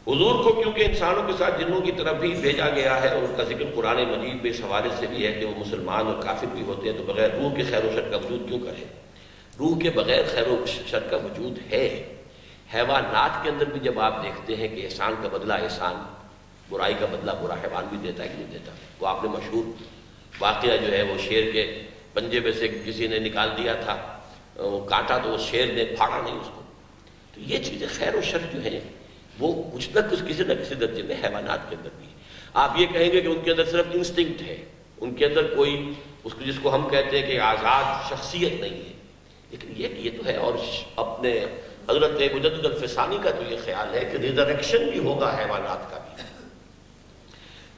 حضور کو کیونکہ انسانوں کے ساتھ جنوں کی طرف بھی بھیجا گیا ہے اور ان کا ذکر قرآن مجید میں اس حوالے سے بھی ہے کہ وہ مسلمان اور کافر بھی ہوتے ہیں، تو بغیر روح کے خیر و شر کا وجود کیوں کریں؟ روح کے بغیر خیر و شر کا وجود ہے. حیوانات کے اندر بھی جب آپ دیکھتے ہیں کہ احسان کا بدلہ احسان، برائی کا بدلہ برا حیوان بھی دیتا ہے کہ نہیں دیتا. وہ آپ نے مشہور واقعہ جو ہے وہ شیر کے پنجے میں سے کسی نے نکال دیا تھا، وہ کاٹا تو اس شیر نے پھاڑا نہیں اس کو. تو یہ چیزیں خیر و شر جو ہیں وہ کچھ نہ کچھ کسی نہ کسی درجے میں حیوانات کے اندر بھی ہے. آپ یہ کہیں گے کہ ان کے اندر صرف انسٹنکٹ ہے، ان کے اندر کوئی اس کو جس کو ہم کہتے ہیں کہ آزاد شخصیت نہیں ہے. لیکن یہ تو ہے. اور اپنے حضرت مجدد الفسانی کا تو یہ خیال ہے کہ ریزریکشن بھی ہوگا حیوانات کا بھی.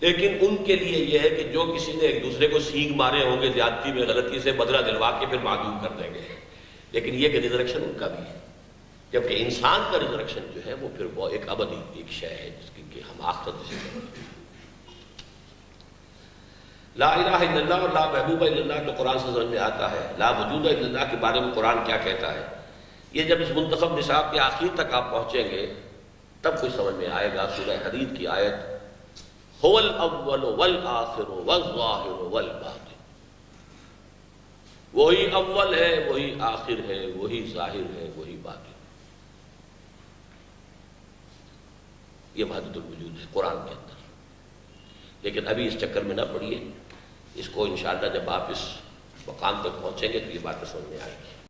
لیکن ان کے لیے یہ ہے کہ جو کسی نے ایک دوسرے کو سینگ مارے ہوں گے زیادتی میں غلطی سے بدلہ دلوا کے پھر معدوم کر دیں گے. لیکن یہ کہ ریزریکشن ان کا بھی ہے. جبکہ انسان کا ریزریکشن جو ہے وہ پھر وہ ایک ابدی ایک شے ہے جس کی کہ ہم آخرت سے کرتے ہیں. لا الہ الا اللہ اور لا محبوب الا اللہ تو قرآن سے سمجھ میں آتا ہے. لا وجود الا اللہ کے بارے میں قرآن کیا کہتا ہے، یہ جب اس منتخب نصاب کے آخر تک آپ پہنچیں گے تب کچھ سمجھ میں آئے گا. سورہ حدید کی آیت هو الاول والآخر والظاہر والباطن، وہی اول ہے، وہی آخر ہے، وہی ظاہر ہے، وہی باطن. یہ وحدت الوجود ہے قرآن کے اندر. لیکن ابھی اس چکر میں نہ پڑیے، اس کو انشاءاللہ جب آپ اس مقام تک پہنچیں گے تو یہ باتیں سمجھ میں آئیں گی.